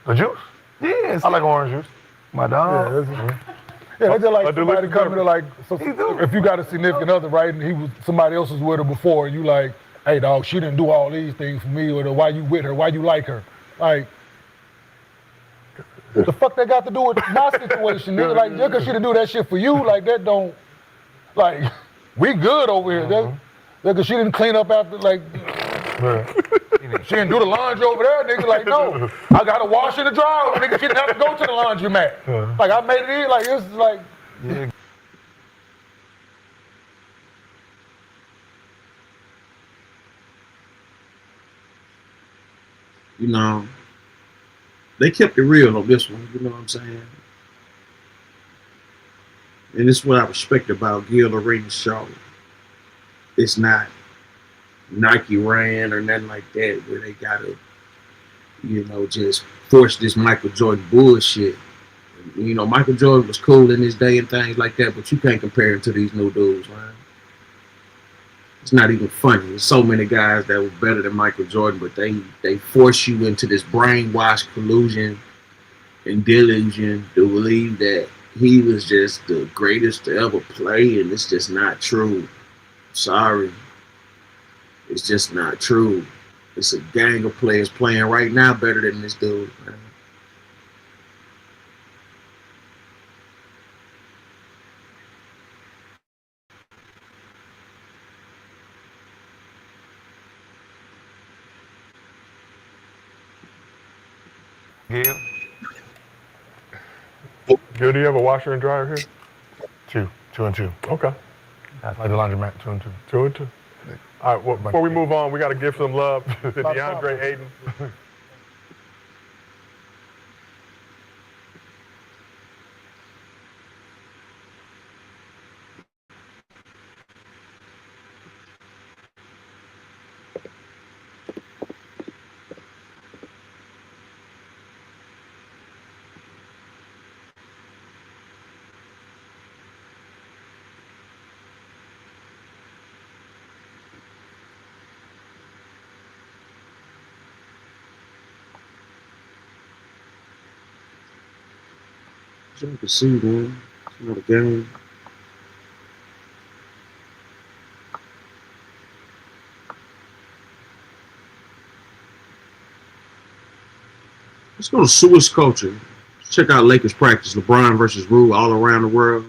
The juice?
Yes.
I like orange juice.
My dog.
Yeah, they just like
I do
somebody
listen
coming
to
to like, so if you got a significant other, right, and somebody else was with her before, and you like, hey dog, she didn't do all these things for me, or why you with her, why you like her, like, the fuck that got to do with my situation, nigga? Like, just cause she didn't do that shit for you, like that don't, like, we good over here. That cause she didn't clean up after, like, she didn't do the laundry over there, nigga. Like, no, I gotta wash in the dryer, nigga. She didn't have to go to the laundromat. Like, I made it in, like, it's like.
Yeah.
You know, they kept it real on this one, you know what I'm saying? And this is what I respect about Gil Arena's show. It's not Nike ran or nothing like that, where they gotta, you know, just force this Michael Jordan bullshit. You know, Michael Jordan was cool in his day and things like that, but you can't compare him to these new dudes, man. It's not even funny. There's so many guys that were better than Michael Jordan, but they force you into this brainwashed collusion and delusion to believe that he was just the greatest to ever play, and it's just not true. Sorry. It's just not true. It's a gang of players playing right now better than this dude, man.
Gil?
Gil, do you have a washer and dryer here?
Two and two.
Okay.
Like the laundromat, 2 and 2.
2 and 2. All right, well, before we move on, we got to give some love to DeAndre Ayton.
You can see, man. It's not a game. Let's go to Swiss culture. Let's check out Lakers practice. LeBron versus Rue all around the world.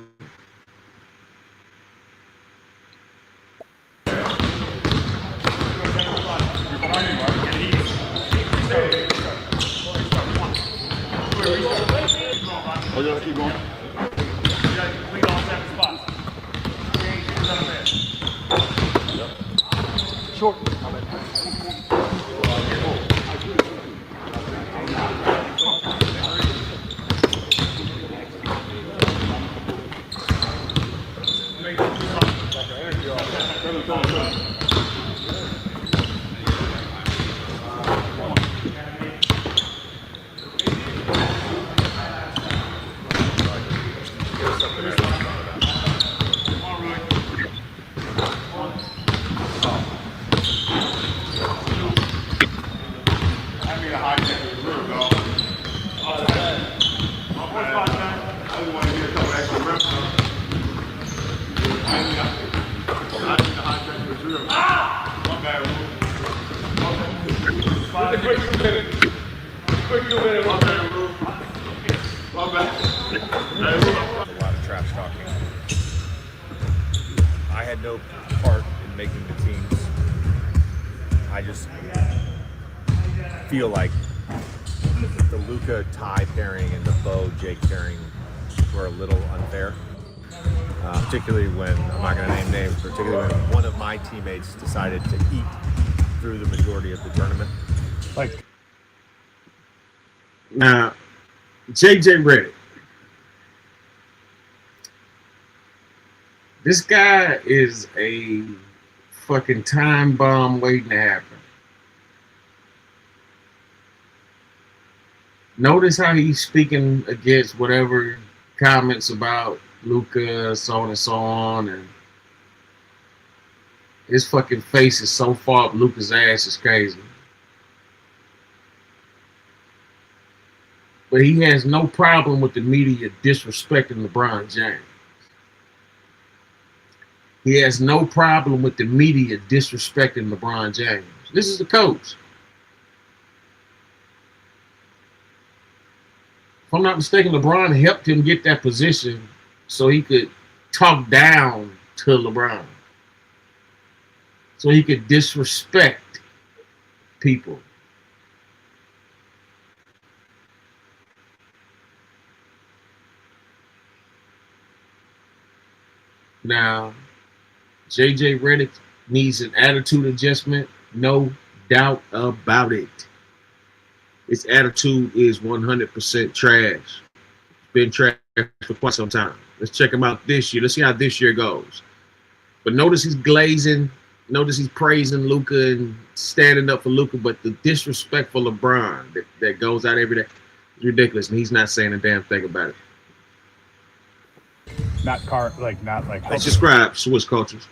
A lot of trash talking. I had no part in making the teams. I just feel like the Luka Ty pairing and the Bo Jake pairing were a little unfair. Particularly when, I'm not going to name names, particularly when one of my teammates decided to eat through the majority of the tournament.
Like,
Now, JJ Redick. This guy is a fucking time bomb waiting to happen. Notice how he's speaking against whatever comments about Luka, so on and so on, and his fucking face is so far up Luka's ass is crazy. But he has no problem with the media disrespecting LeBron James. He has no problem with the media disrespecting LeBron James. This is the coach. If I'm not mistaken, LeBron helped him get that position so he could talk down to LeBron. So he could disrespect people. Now, JJ Redick needs an attitude adjustment, no doubt about it. His attitude is 100% trash. It's been trash for quite some time. Let's check him out this year. Let's see how this year goes. But notice he's glazing. Notice he's praising Luka and standing up for Luka. But the disrespect for LeBron that goes out every day is ridiculous. And he's not saying a damn thing about it.
Not like.
Let's describe Swiss cultures.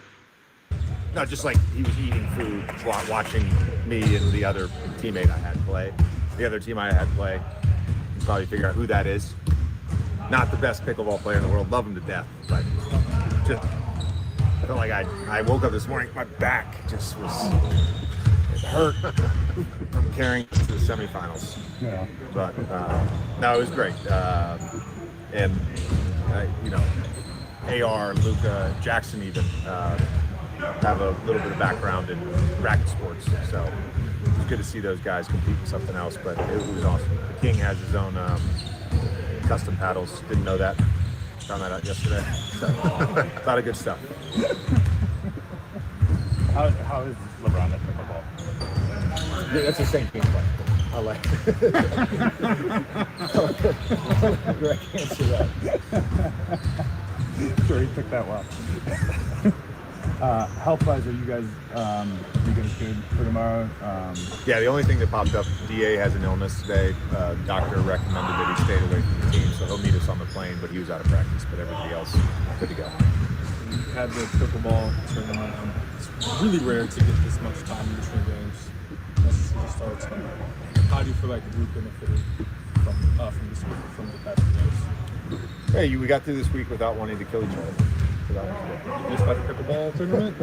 No, just like he was eating food, watching me and the other teammate I had play. The other team I had play. You can probably figure out who that is. Not the best pickleball player in the world. Love him to death. But just, I felt like I woke up this morning, my back just was, it hurt from carrying it to the semifinals.
Yeah.
But no, it was great. And, you know, AR, Luka, Jackson even have a little bit of background in racket sports. So it was good to see those guys compete in something else, but it was awesome. The King has his own custom paddles. Didn't know that. Found that out yesterday. So, a lot of good stuff.
How is LeBron at pickleball?
Yeah, that's the same team play. I like it. I can't answer that.
Sure, he took that well. Health-wise, are you guys good for tomorrow?
Yeah, the only thing that popped up, DA has an illness today. Doctor recommended that he stayed away from the team, so he'll meet us on the plane, but he was out of practice, but everybody else good to go.
You had the pickleball tournament. It's really rare to get this much time in between games. Once the season starts. How do you feel like the group benefited from this week, from the past few days?
Hey, we got through this week without wanting to kill each other. So that was good.
Just like a pickleball tournament?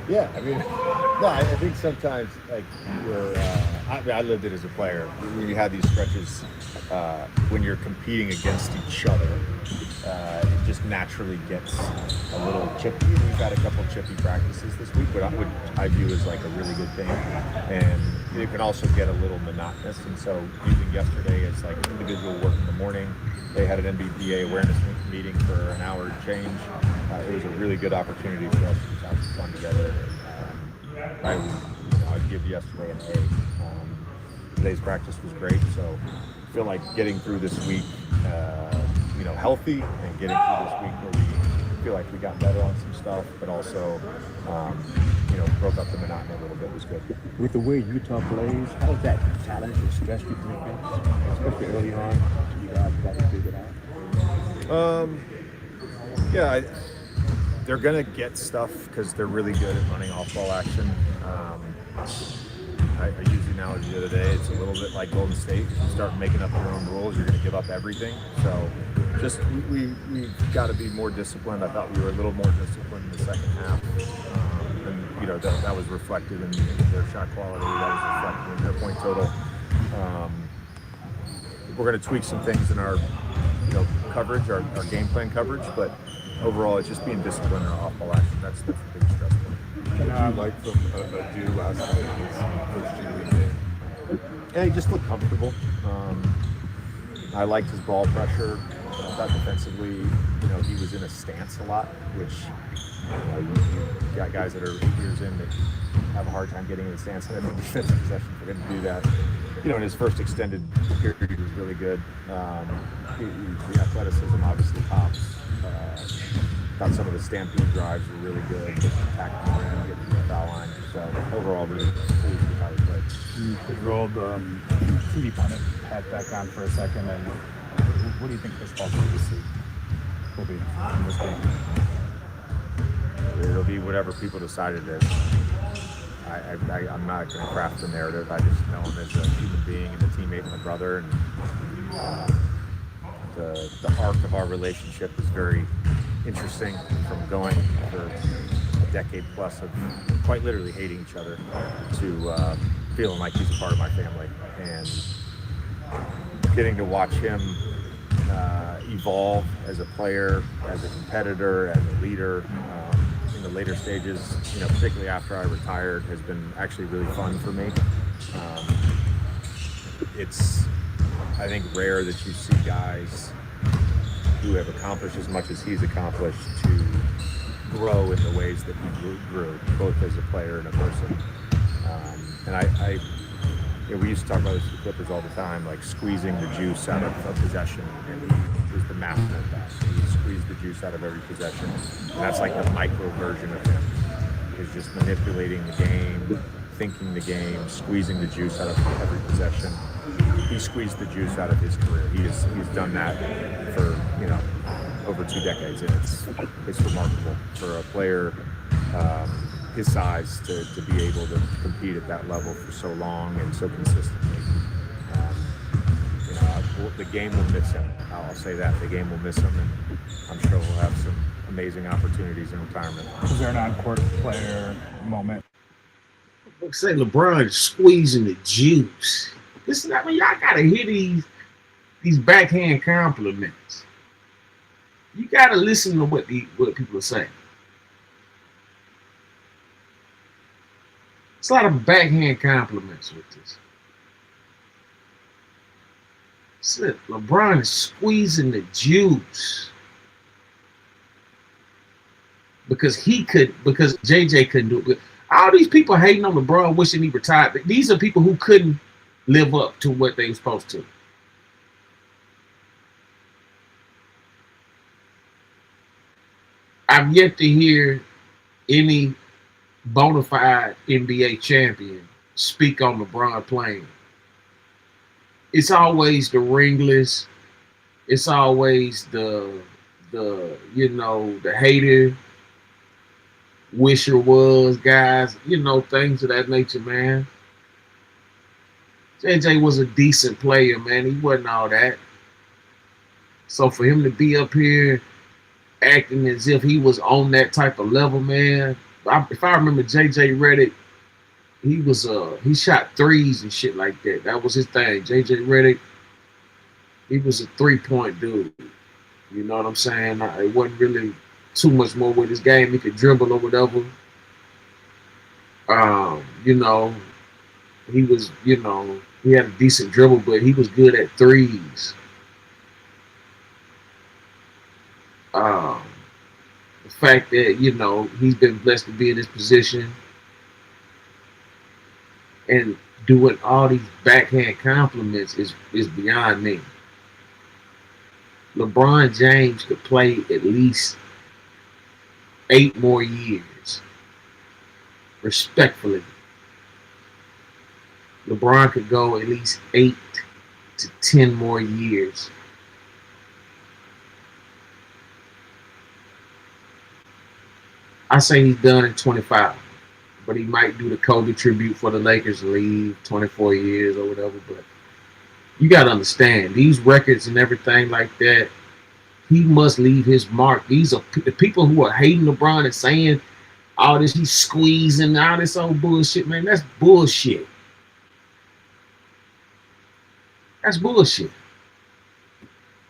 Yeah, I mean, no, I think sometimes, like, I lived it as a player. When you have these stretches, when you're competing against each other, it just naturally gets a little chippy. We've had a couple chippy practices this week, which I view as like a really good thing. And it can also get a little monotonous. And so using yesterday as like individual work in the morning, they had an NBPA awareness meeting for an hour change. It was a really good opportunity for us to just have some fun together. I'd give yesterday an A. Today's practice was great, so I feel like getting through this week, healthy, and getting through this week where we feel like we got better on some stuff, but also, broke up the monotony a little bit was good.
With the way Utah plays, how does that challenge or stress you think, especially early on? You guys got to figure it out.
They're gonna get stuff because they're really good at running off-ball action. I used the analogy the other day. It's a little bit like Golden State. If you start making up your own rules, you're gonna give up everything. So, just we've got to be more disciplined. I thought we were a little more disciplined in the second half. that was reflected in their shot quality. That was reflected in their point total. We're going to tweak some things in our coverage, our game plan coverage, but overall, it's just being disciplined in our off-ball action. That's the biggest stress point.
Did you like from Adu last night in his first G League game?
Yeah, he just looked comfortable. I liked his ball pressure. I thought defensively, he was in a stance a lot, which you got guys that are 8 years in that have a hard time getting in the stance. And I think defensive possession for him to do that, in his first extended period, he was really good. The athleticism obviously tops. Thought some of the stampede drives were really good. Just attacking and getting to the foul line. So overall, really pleased with how he played.
You rolled TV pundit hat back on for a second, and what do you think Chris Paul's legacy will be in this game?
It'll be whatever people decide it is. I'm not going to craft the narrative. I just know him as a human being and a teammate and a brother. And the arc of our relationship is very interesting, from going for a decade plus of quite literally hating each other to feeling like he's a part of my family, and getting to watch him evolve as a player, as a competitor, as a leader in the later stages, particularly after I retired, has been actually really fun for me. It's, I think, rare that you see guys who have accomplished as much as he's accomplished to grow in the ways that he grew, both as a player and a person. And we used to talk about this with the Clippers all the time, like squeezing the juice out of a possession, and he was the master of that. He squeezed the juice out of every possession, and that's like the micro version of him. Is just manipulating the game, thinking the game, squeezing the juice out of every possession. He squeezed the juice out of his career. He's done that for over 2 decades, and it's remarkable for a player his size to be able to compete at that level for so long and so consistently. The game will miss him. I'll say that. The game will miss him, and I'm sure we'll have some amazing opportunities in retirement.
Was there an on-court player moment?
Say LeBron squeezing the juice. Listen, y'all gotta hear these backhand compliments. You gotta listen to what people are saying. It's a lot of backhand compliments with this. LeBron is squeezing the juice because JJ couldn't do it. All these people hating on LeBron, wishing he retired. These are people who couldn't live up to what they were supposed to. I've yet to hear any bona fide NBA champion speak on LeBron playing. It's always the ringless. It's always the hater, wisher was guys, things of that nature, man. JJ was a decent player, man. He wasn't all that. So for him to be up here acting as if he was on that type of level, man. If I remember JJ Redick, he shot threes and shit like that. That was his thing. JJ Redick, he was a 3-point dude. You know what I'm saying? It wasn't really too much more with his game. He could dribble or whatever. He was, he had a decent dribble, but he was good at threes. The fact that, he's been blessed to be in this position and doing all these backhand compliments is beyond me. LeBron James could play at least 8 more years. Respectfully. LeBron could go at least 8 to 10 more years. I say he's done at 25, but he might do the Kobe tribute for the Lakers and leave 24 years or whatever. But you got to understand, these records and everything like that, he must leave his mark. These are the people who are hating LeBron and saying All this, he's squeezing, all this old bullshit, man. That's bullshit. That's bullshit.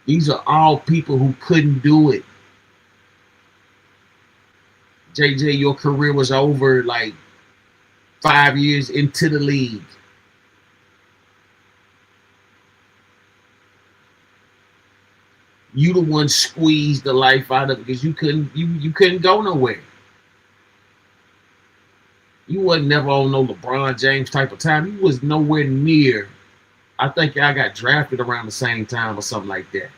These are all people who couldn't do it. JJ, your career was over like 5 years into the league. You the one squeezed the life out of it because you couldn't go nowhere. You wasn't never on no LeBron James type of time. You was nowhere near. I think y'all got drafted around the same time or something like that.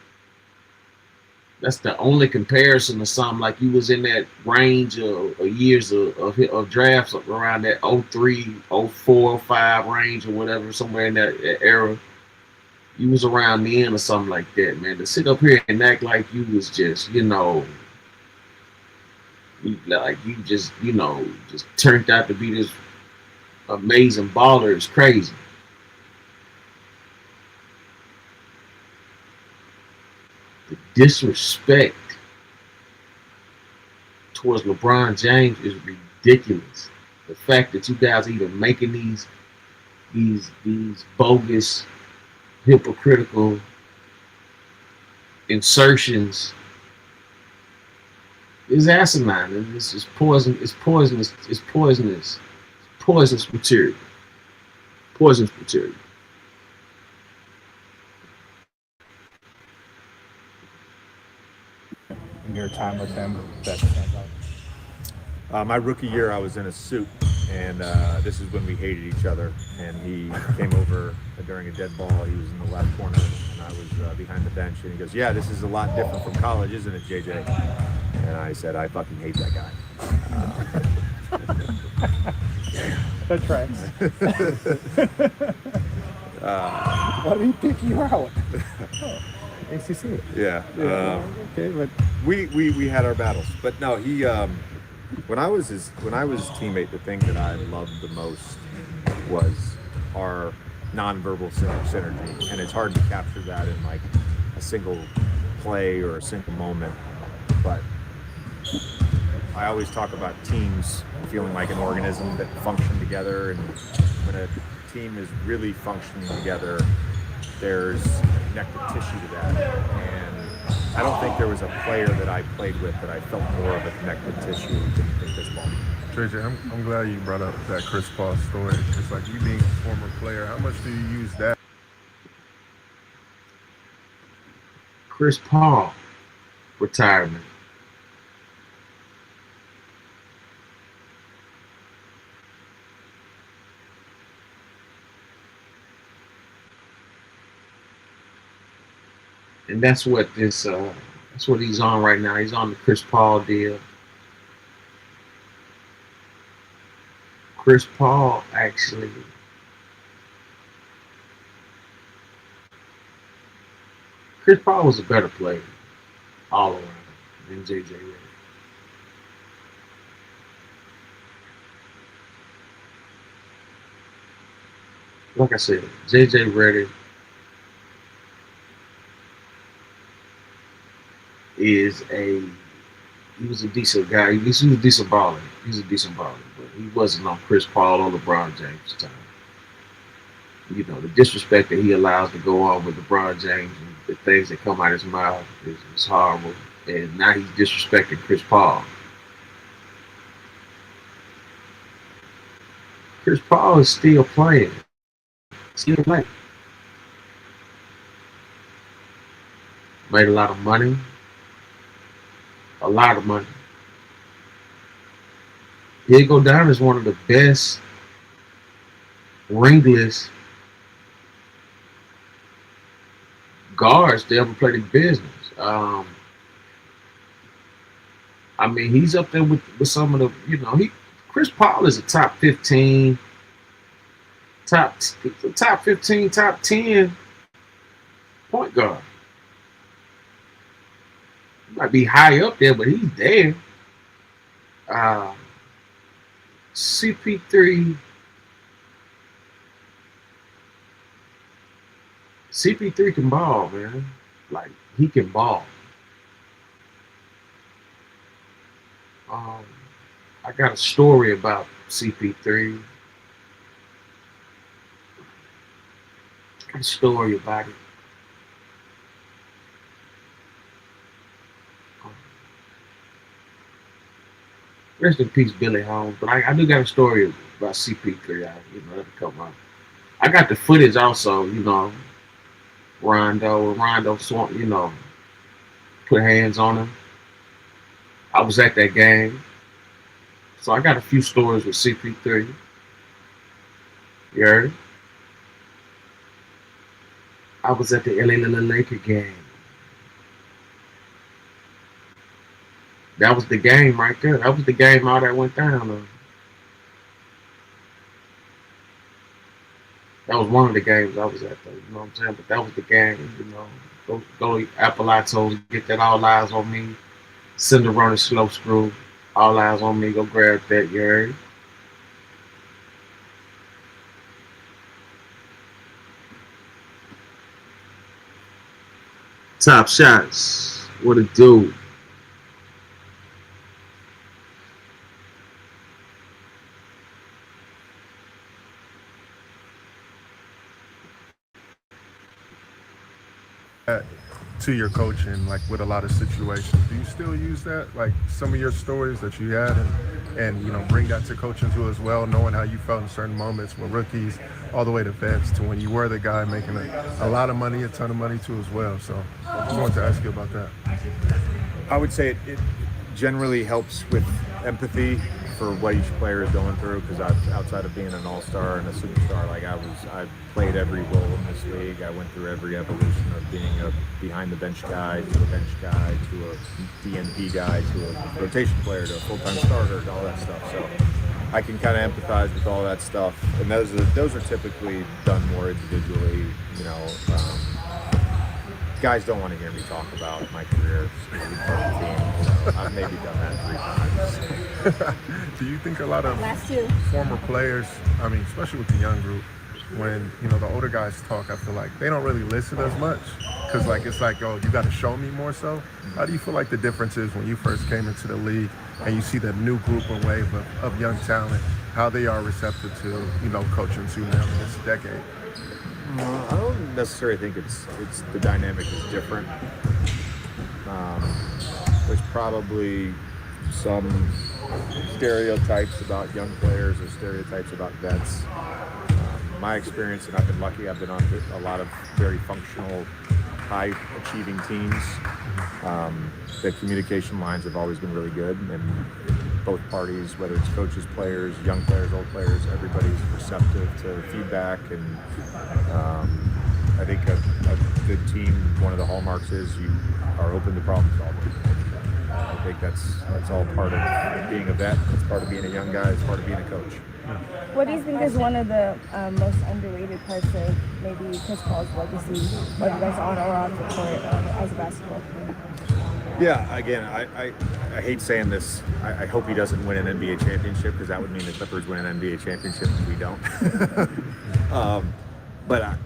That's the only comparison to something like you was in that range of years of drafts around that 03, 04, 05 range or whatever, somewhere in that era. You was around then or something like that, man. To sit up here and act like you was just, like you just, just turned out to be this amazing baller is crazy. The disrespect towards LeBron James is ridiculous. The fact that you guys are even making these bogus, hypocritical insertions is asinine, and this is poison. It's poisonous. It's poisonous. It's poisonous material. Poisonous material.
In your time with him, that stands out.
My rookie year, I was in a suit, and this is when we hated each other. And he came over during a dead ball. He was in the left corner, and I was behind the bench. And he goes, "Yeah, this is a lot different from college, isn't it, JJ?" And I said, "I fucking hate that guy."
That tracks. Why did he pick you out? ACC.
Yeah.
Okay, but
We had our battles, but no, he when I was his teammate, the thing that I loved the most was our nonverbal synergy, and it's hard to capture that in like a single play or a single moment. But I always talk about teams feeling like an organism that function together, and when a team is really functioning together, there's connective tissue to that. And I don't think there was a player that I played with that I felt more of a connective tissue than Chris Paul.
Tracy, I'm glad you brought up that Chris Paul story. It's like you being a former player, how much do you use that?
Chris Paul, retirement. And that's what he's on right now. He's on the Chris Paul deal. Chris Paul was a better player all around than JJ Redick. Like I said, JJ Redick he was a decent guy. He was a decent baller. He's a decent baller, but he wasn't on Chris Paul or LeBron James' time. The disrespect that he allows to go on with LeBron James and the things that come out of his mouth is horrible. And now he's disrespecting Chris Paul. Chris Paul is still playing. Still playing. Made a lot of money. A lot of money. He'll go down as one of the best ringless guards to ever play the business. He's up there with some of the, Chris Paul is a top 15, top 15, top 10 point guard. Might be high up there, but he's there. CP3 can ball, man. Like, he can ball. I got a story about CP3. I got a story about it. Rest in peace, Billy Holmes. But I do got a story about CP3. That'll come out. I got the footage also. Rondo swung, put hands on him. I was at that game, so I got a few stories with CP3. You heard? I was at the LA Laker game. That was the game right there. That was the game all that went down. That was one of the games I was at, though. You know what I'm saying? But that was the game. Go to Appalachian, get that All Eyes on Me. SendaRoni slow screw. All Eyes on Me. Go grab that. You heard? Top shots. What it do?
To your coaching, like with a lot of situations, do you still use that, like some of your stories that you had, and bring that to coaching too as well, knowing how you felt in certain moments with rookies, all the way to vets, to when you were the guy making a lot of money, a ton of money too as well. So I just wanted to ask you about that.
I would say it generally helps with empathy for what each player is going through, because outside of being an all-star and a superstar, like I played every role in this league. I went through every evolution of being a behind-the-bench guy to a bench guy to a DNP guy to a rotation player to a full-time starter to all that stuff. So I can kind of empathize with all that stuff, and those are typically done more individually. Guys don't want to hear me talk about my career as a part of the team, so I've maybe done that 3 times.
Do you think a lot of former players, especially with the young group, when the older guys talk, I feel like they don't really listen as much, because it's like, oh, you got to show me more so? How do you feel like the difference is when you first came into the league and you see the new group and wave of young talent, how they are receptive to coaching to now in this decade?
I don't necessarily think it's the dynamic is different. There's probably some stereotypes about young players or stereotypes about vets. My experience, and I've been lucky, I've been on a lot of very functional, high-achieving teams. The communication lines have always been really good, and both parties, whether it's coaches, players, young players, old players, everybody's receptive to feedback. And I think a good team, one of the hallmarks is you are open to problem solving. I think that's all part of being a vet. It's part of being a young guy. It's part of being a coach.
What do you think is one of the most underrated parts of maybe Chris Paul's legacy, whether that's on or off the court as a basketball player?
Yeah, again, I hate saying this. I hope he doesn't win an NBA championship, because that would mean the Clippers win an NBA championship and we don't. But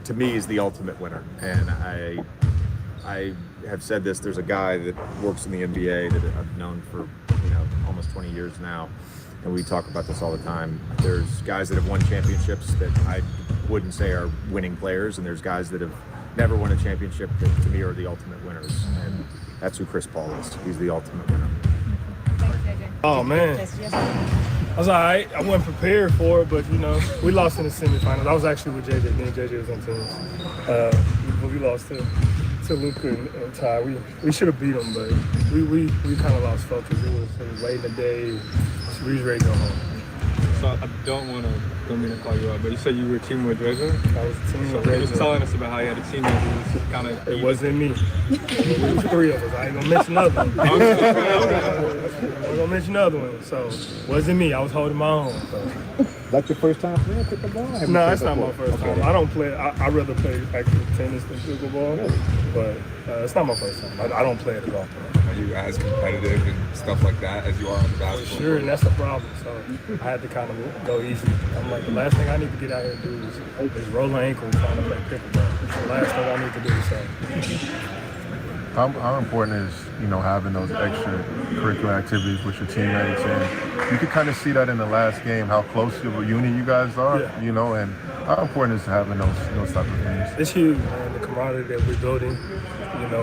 to me, he's the ultimate winner. And I have said this. There's a guy that works in the NBA that I've known for almost 20 years now, and we talk about this all the time. There's guys that have won championships that I wouldn't say are winning players, and there's guys that have never won a championship that to me are the ultimate winners, and that's who Chris Paul is. He's the ultimate winner.
Oh man, I was all right. I wasn't prepared for it, but we lost in the semifinals. I was actually with JJ. Me and JJ was on teams. We lost to Luka and Ty. We should have beat them, but we kind of lost focus. It was late in the day. So we was ready to go home. So I don't mean to call you out, but you said you were teaming with Dredger? I was teaming with Dredger. You was telling us about how you had a teammate who was kind of... It wasn't me. It was 3 of us. I ain't going to mention another one. I'm going to mention another one. So, it wasn't me. I was holding my own. So.
That's your first time playing pickleball?
No, it's not my first time. I don't play... I rather play actual tennis than pickleball. Really? But it's not my first time. I don't play it at all.
Are you as competitive and stuff like that as you are on the basketball?
Sure, and that's the problem. So I had to kind of go easy. I'm like, the last thing I need to get out here and do is roll an ankle trying to play pickleball. It's the last thing I need to do. So
How important is, having those extracurricular activities with your teammates? And you could kind of see that in the last game, how close of a unit you guys are, and how important is having those type of things?
It's huge, man. The camaraderie that we're building,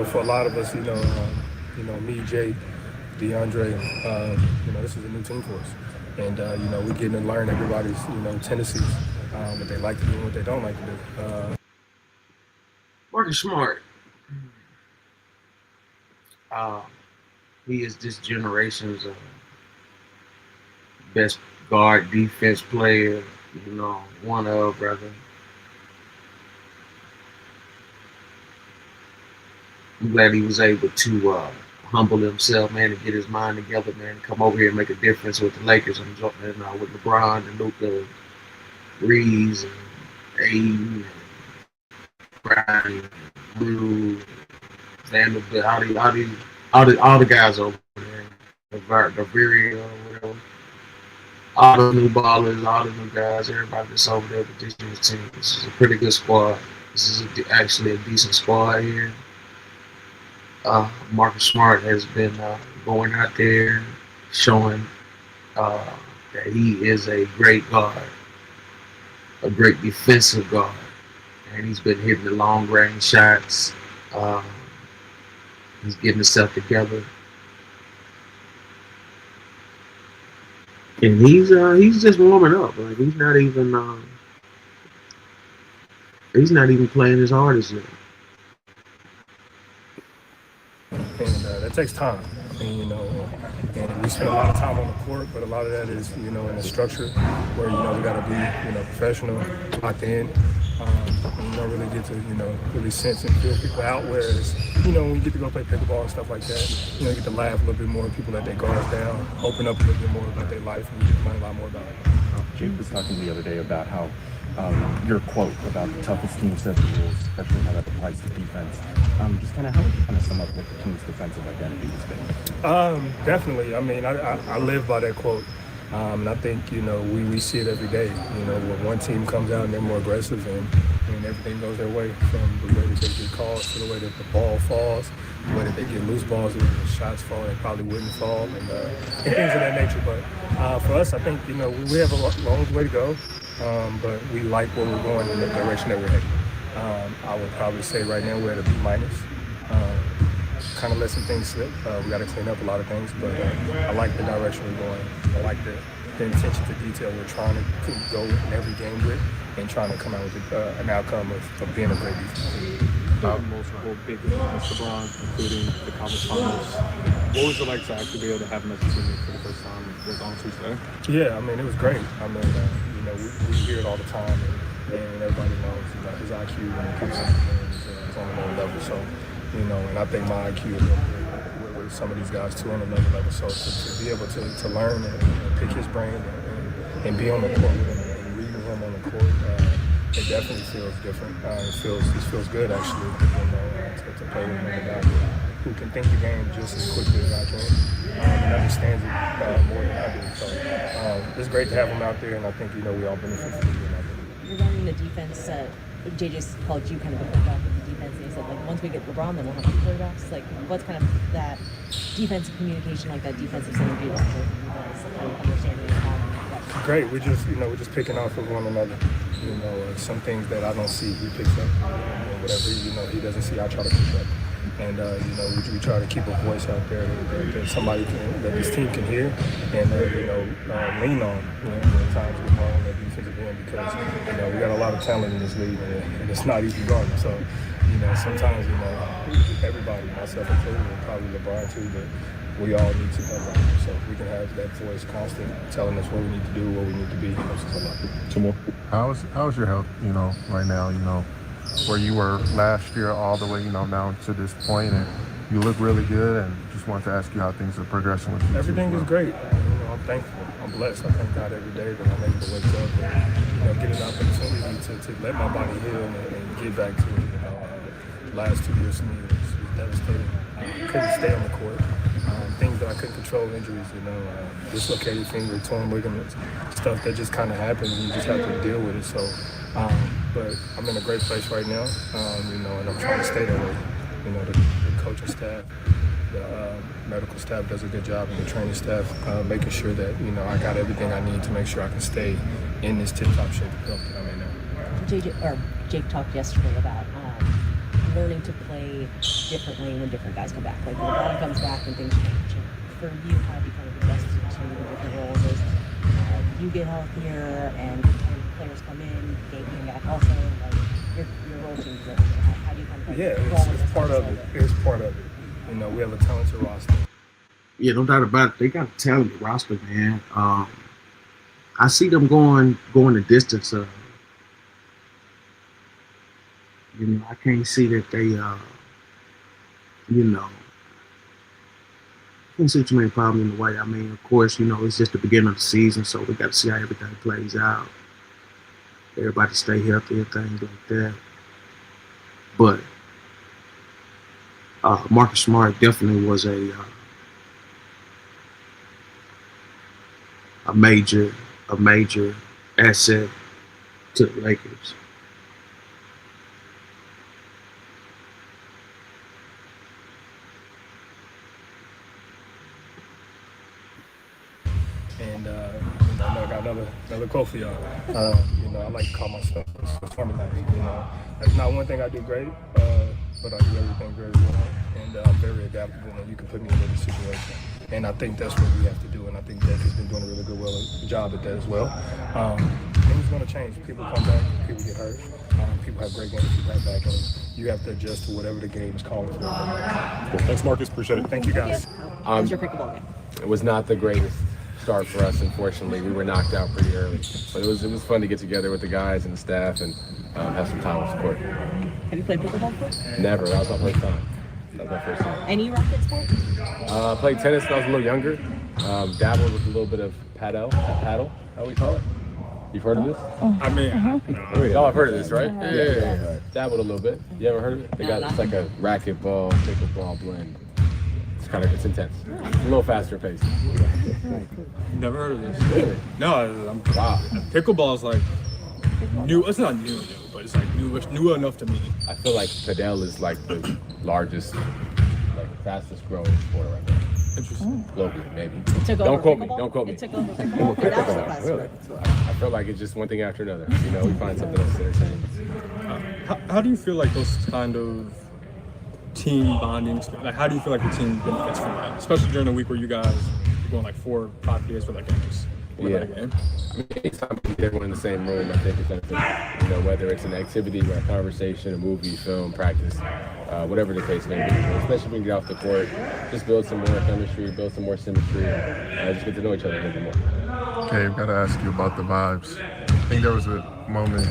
for a lot of us, me, Jake, DeAndre, this is a new team for us. And, we're getting to learn everybody's, tendencies, what they like to do and what they don't like to do.
Marcus Smart. He is this generation's best guard defense player, one of, brother. I'm glad he was able to humble himself, man, and get his mind together, man, and come over here and make a difference with the Lakers and with LeBron and Luka, Reeves and Aiden and Brian, Blue, Vanderbilt, all the guys over there, the Viria, whatever, all the new ballers, all the new guys, everybody that's over there with this new team. This is a pretty good squad. This is actually a decent squad here. Marcus Smart has been going out there showing that he is a great guard, a great defensive guard, and he's been hitting the long range shots. He's getting himself together, and he's just warming up. Like he's not even playing as hard as yet.
And that takes time. And we spend a lot of time on the court, but a lot of that is, in the structure where, we got to be, professional, locked in. You don't really get to, really sense and feel people out. Whereas, when you get to go play pickleball and stuff like that, you get to laugh a little bit more, people let their guards down, open up a little bit more about their life, and you get to learn a lot more about it.
Jake was talking the other day about how your quote about the toughest team set the rules, especially how that applies to defense. Just kind of how would you kind of sum up what the team's defensive identity has been?
Definitely. I mean, I live by that quote. And I think, we see it every day, when one team comes out and they're more aggressive and everything goes their way, from the way that they get calls to the way that the ball falls, the way that they get loose balls and the shots fall that probably wouldn't fall, and things of that nature. But for us, I think, we have a long way to go, but we like where we're going in the direction that we're heading. I would probably say right now we're at a B-. Kind of let some things slip. We got to clean up a lot of things, but I like the direction we're going. I like the attention to detail we're trying to go in every game with, and trying to come out with an outcome of being a great defense.
Multiple big games, LeBron, including the conference finals. What was it like to actually be able to have him as a teammate for the first time on Tuesday?
Yeah, I mean, it was great. I mean, we hear it all the time, and everybody knows, his IQ when it comes to games is on another level. So, and I think my IQ with some of these guys too on another level. So to be able to learn and pick his brain and be on the court with him and reading him on the court, it definitely feels different. It feels good actually, to play with another guy who can think the game just as quickly as I can and understands it more than I do. So it's great to have him out there, and I think we all benefit from being out there.
Regarding the defense, Jay just called you kind of a quarterback of the defense, and he said, like, once we get LeBron, then we'll have two quarterbacks. Like, what's kind of that defensive communication, like that defensive synergy like for you guys, kind of understanding and having that?
Great. We're just picking off of one another. Some things that I don't see, he picks up. Whatever he doesn't see, I try to pick up. And we try to keep a voice out there that somebody that this team can hear and lean on. At times we're wrong on that defensive end because we got a lot of talent in this league and it's not easy guarding. So sometimes everybody, myself included, and probably LeBron too, but we all need to have that. So if we can have that voice constant telling us what we need to do, what we need to be, helps us a lot.
Two more. How's your health? Right now, where you were last year all the way, now to this point, and you look really good, and just wanted to ask you how things are progressing with you.
Everything is great. I'm thankful. I'm blessed. I thank God every day that I'm able to wake up and get an opportunity to let my body heal and get back to the last 2 years for me was devastating. Couldn't stay on the court. Things that I couldn't control, injuries, dislocated finger, torn ligaments, stuff that just kind of happens and you just have to deal with it. So, but I'm in a great place right now, and I'm trying to stay that way. The coaching staff, the medical staff does a good job, and the training staff making sure that I got everything I need to make sure I can stay in this tip-top shape of health that I'm in now.
Jake talked yesterday about learning to play differently when different guys come back. Like when LeBron comes back and things change. For you, how have you kind of adjusted to the different roles as you get healthier and players come in, they came back also, like your role changes. How do you kind of
it's part of it. It's part of it. We have a talented roster.
Yeah, no doubt about it. They got a talented roster, man. I see them going the distance. I can't see that they, can't see too many problems in the way. I mean, of course, it's just the beginning of the season, so we got to see how everything plays out. Everybody stay healthy and things like that. But Marcus Smart definitely was a major asset to the Lakers.
And I got another quote for y'all. I like to call myself a Terminator. That's not one thing I do great, but I do everything very well, and I'm very adaptable, and you can put me in any situation. And I think that's what we have to do, and I think Deck has been doing a really good job at that as well. Things are going to change. People come back, people get hurt, people have great games, people have bad games. You have to adjust to whatever the game is calling for.
Cool. Thanks, Marcus. Appreciate it.
Thank you, guys.
How was your pickleball game?
It was not the greatest start for us, unfortunately. We were knocked out pretty early, but it was fun to get together with the guys and the staff and have some time with the court.
Have you played pickleball before?
Never. That was my first time.
Any racket sport?
I played tennis when I was a little younger. Dabbled with a little bit of paddle, how we call it. You've heard of this?
I mean,
Oh, I've heard of this, right? Yeah. Dabbled a little bit. You ever heard of it? It's like a racquetball, pickleball blend. It's intense. It's a little faster pace.
Never heard of this.
Really?
No,
Wow.
Pickleball is like new. It's not new, but it's like new enough to me.
I feel like padel is like the largest, fastest growing sport right now.
Interesting.
Globally, maybe.
Don't
quote me. Don't quote me.
It took over pickleball.
Really? I feel like it's just one thing after another. We find something else entertaining.
How do you feel like those kind of team bonding? Like, how do you feel like the team benefits from that, especially during a week where you guys are going like 4 or 5 days for like games?
Yeah. I mean, anytime we get everyone in the same room, I think it's beneficial. Whether it's an activity, or a conversation, a movie, film, practice, whatever the case may be. Especially when we get off the court, just build some more chemistry, build some more symmetry, and just get to know each other a little bit more.
Okay, I've got to ask you about the vibes. I think there was a moment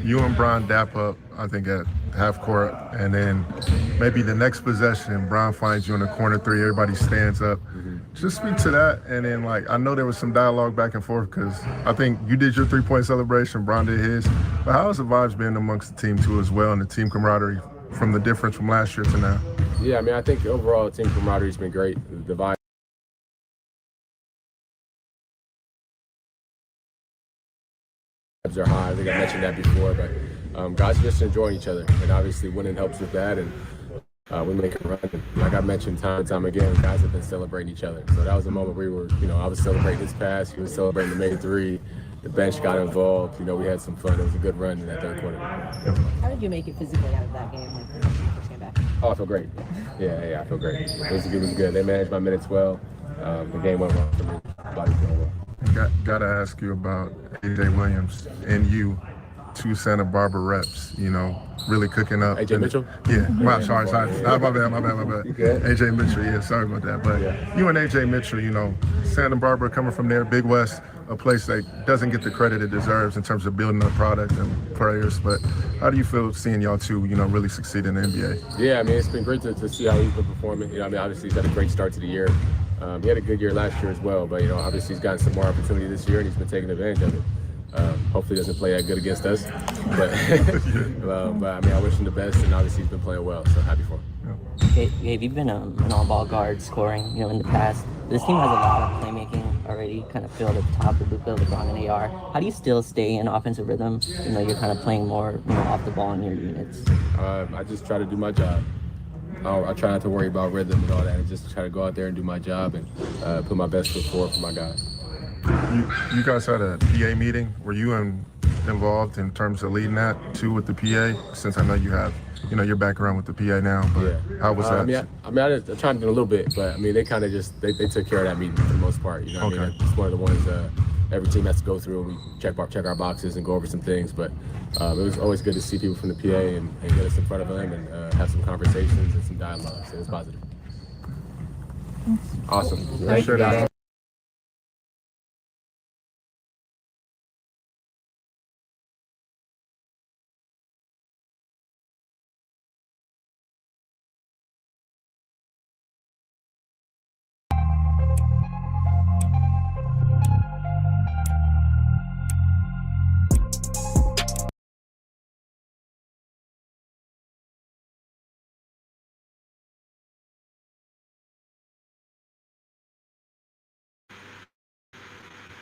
you and Bron dap up, I think at half court, and then maybe the next possession, Bron finds you in the corner 3, everybody stands up. Just speak to that, and then I know there was some dialogue back and forth because I think you did your 3-point celebration, Bron did his, but how has the vibes been amongst the team too as well, and the team camaraderie from the difference from last year to now?
Yeah, I mean, I think overall the team camaraderie's been great. The vibe are high. I think I mentioned that before, but guys are just enjoying each other, and obviously winning helps with that, and we make a run. And like I mentioned time and time again, guys have been celebrating each other. So that was a moment where we were, I was celebrating his pass, he was celebrating the main 3, the bench got involved, we had some fun. It was a good run in that third quarter.
How did you make it physically out of that game, like when you first came back?
Oh, I feel great. Yeah, I feel great. It was good. They managed my minutes well. The game went well for me. Body's going well.
Gotta ask you about AJ Williams and you, 2 Santa Barbara reps, really cooking up.
AJ Mitchell?
Yeah, sorry. My bad.
You good?
AJ Mitchell, yeah, sorry about that. But you and AJ Mitchell, Santa Barbara coming from there, Big West, a place that doesn't get the credit it deserves in terms of building a product and players. But how do you feel seeing y'all two, really succeed in the NBA?
Yeah, I mean, it's been great to see how he's been performing. Obviously he's had a great start to the year. He had a good year last year as well, but obviously he's gotten some more opportunity this year and he's been taking advantage of it. Hopefully he doesn't play that good against us, but I mean, I wish him the best, and obviously he's been playing well, so happy for him.
Gabe, you've been an all-ball guard scoring, in the past. This team has a lot of playmaking already, kind of filled at the top with Luka, LeBron, and AR. How do you still stay in offensive rhythm? You're kind of playing more, off the ball in your units.
I just try to do my job. I try not to worry about rhythm and all that, and just try to go out there and do my job and put my best foot forward for my guys.
You guys had a PA meeting. Were you involved in terms of leading that too with the PA? Since I know you have, your background with the PA now, but how was that?
I tried to do a little bit, but they kind of just they took care of that meeting for the most part. You know what I mean? It's one of the ones every team has to go through. We check our boxes and go over some things, but it was always good to see people from the PA and get us in front of them and have some conversations and some dialogue. So it was positive. Awesome.
Thank you, guys.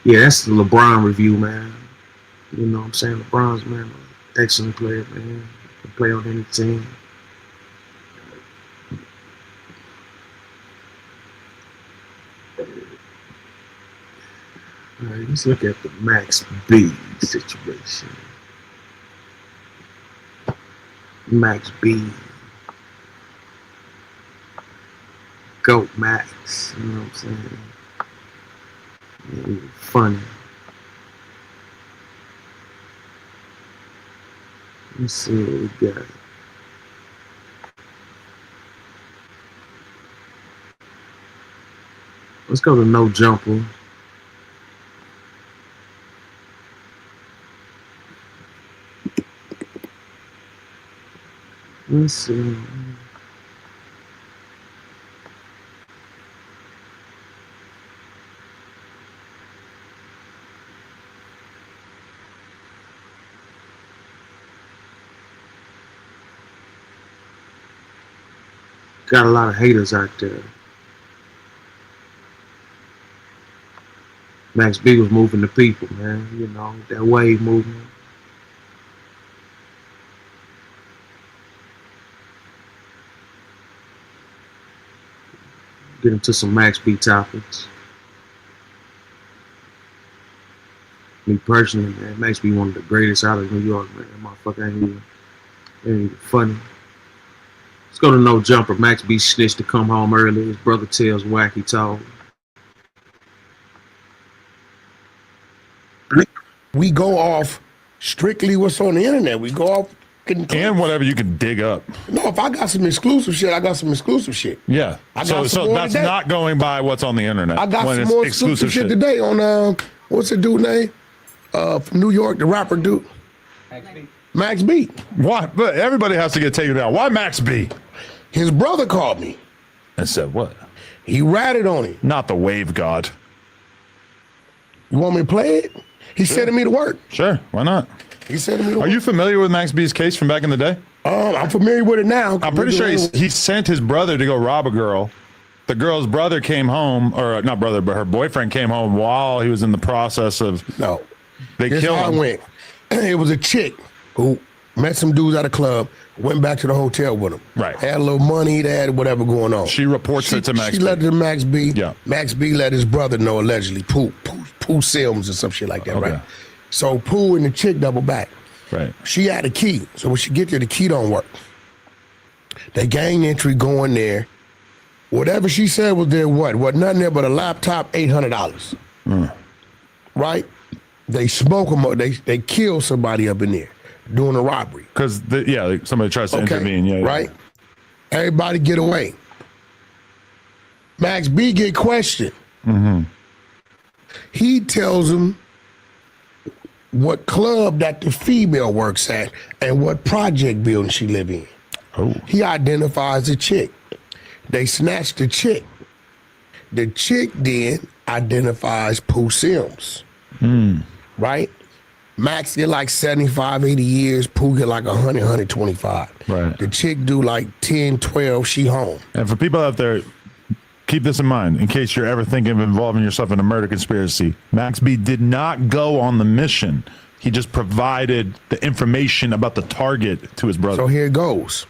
Yeah, that's the LeBron review, man. You know what I'm saying? LeBron's, man, excellent player, man. Can play on any team. All right, let's look at the Max B situation. Max B. Goat Max. You know what I'm saying? Yeah, funny. Let's see what we got. Let's go to No Jumper. Let's see. Got a lot of haters out there. Max B was moving the people, man. You know, that wave movement. Get into some Max B topics. Me personally, man, Max B one of the greatest out of New York, man. That motherfucker ain't even funny. Let's go to No Jumper. Max B snitched to come home early. His brother tells wacky talk.
We go off strictly what's on the internet. We go off
and whatever you can dig up.
No, if I got some exclusive shit, I got some exclusive shit.
Yeah. So that's
today.
not going by what's on the internet.
I got some more exclusive shit today on what's the dude name? From New York, the rapper dude. Max B.
Why? But everybody has to get taken down. Why Max B?
His brother called me
and said what?
He ratted on him.
Not the wave god.
You want me to play it? He's sending me to work.
Sure, why not?
He's sending me to work.
Are you familiar with Max B's case from back in the day?
I'm familiar with it now.
I'm pretty sure he sent his brother to go rob a girl. The girl's brother came home, or not brother, but her boyfriend came home while he was in the process of.
No.
They
Here's
killed
how
him.
it went. It was a chick who met some dudes at a club, went back to the hotel with him.
Right.
Had a little money, they had whatever going on.
She reports it to Max
She
B.
let it to Max B.
Yeah.
Max B let his brother know, allegedly, Pooh Sims or some shit like that, right? So Pooh and the chick double back.
Right.
She had a key. So when she get there, the key don't work. They gang entry going there. Whatever she said was there, what nothing there but a laptop, $800. Right? They smoke them up. They kill somebody up in there doing a robbery.
Because somebody tries to intervene. Yeah.
Right? Everybody get away. Max B get questioned.
Mm-hmm.
He tells him what club that the female works at and what project building she live in.
Oh.
He identifies the chick. They snatch the chick. The chick then identifies Pooh Sims. Right? Max get like 75, 80 years. Pooh get like 100, 125.
Right.
The chick do like 10, 12. She home.
And for people out there, keep this in mind in case you're ever thinking of involving yourself in a murder conspiracy. Max B did not go on the mission. He just provided the information about the target to his brother.
So here it goes.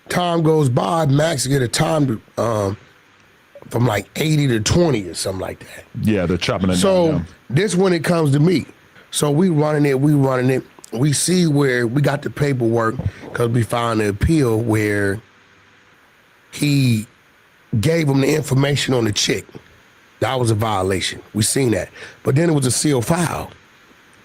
Time goes by, Max get a time to, from like 80 to 20 or something like that.
Yeah, they're chopping it
So
down.
this when it comes to me. So we running it. We see where we got the paperwork because we found the appeal where he gave him the information on the chick. That was a violation. We seen that. But then it was a sealed file,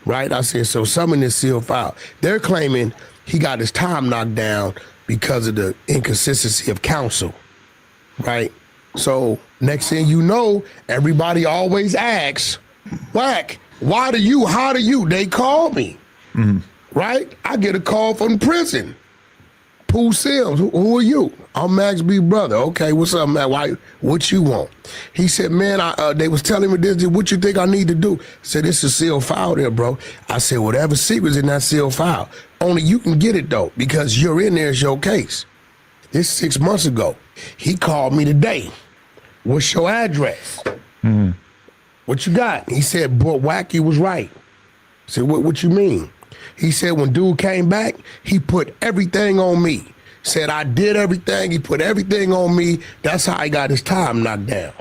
right? I said, so some in this sealed file. They're claiming he got his time knocked down because of the inconsistency of counsel, right? So next thing you know, everybody always asks, Wack, how do you? They call me, right? I get a call from prison. Pooh Sims, who are you? I'm Max B. brother. Okay, what's up, man? What you want? He said, man, they was telling me this. What you think I need to do? I said, this is a sealed file there, bro. I said, whatever secret's in that sealed file, only you can get it, though, because you're in there, it's your case. This 6 months ago. He called me today. What's your address? What you got? He said, boy, Wacky was right. I said, what you mean? He said, when dude came back, he put everything on me. Said, I did everything. He put everything on me. That's how he got his time knocked down.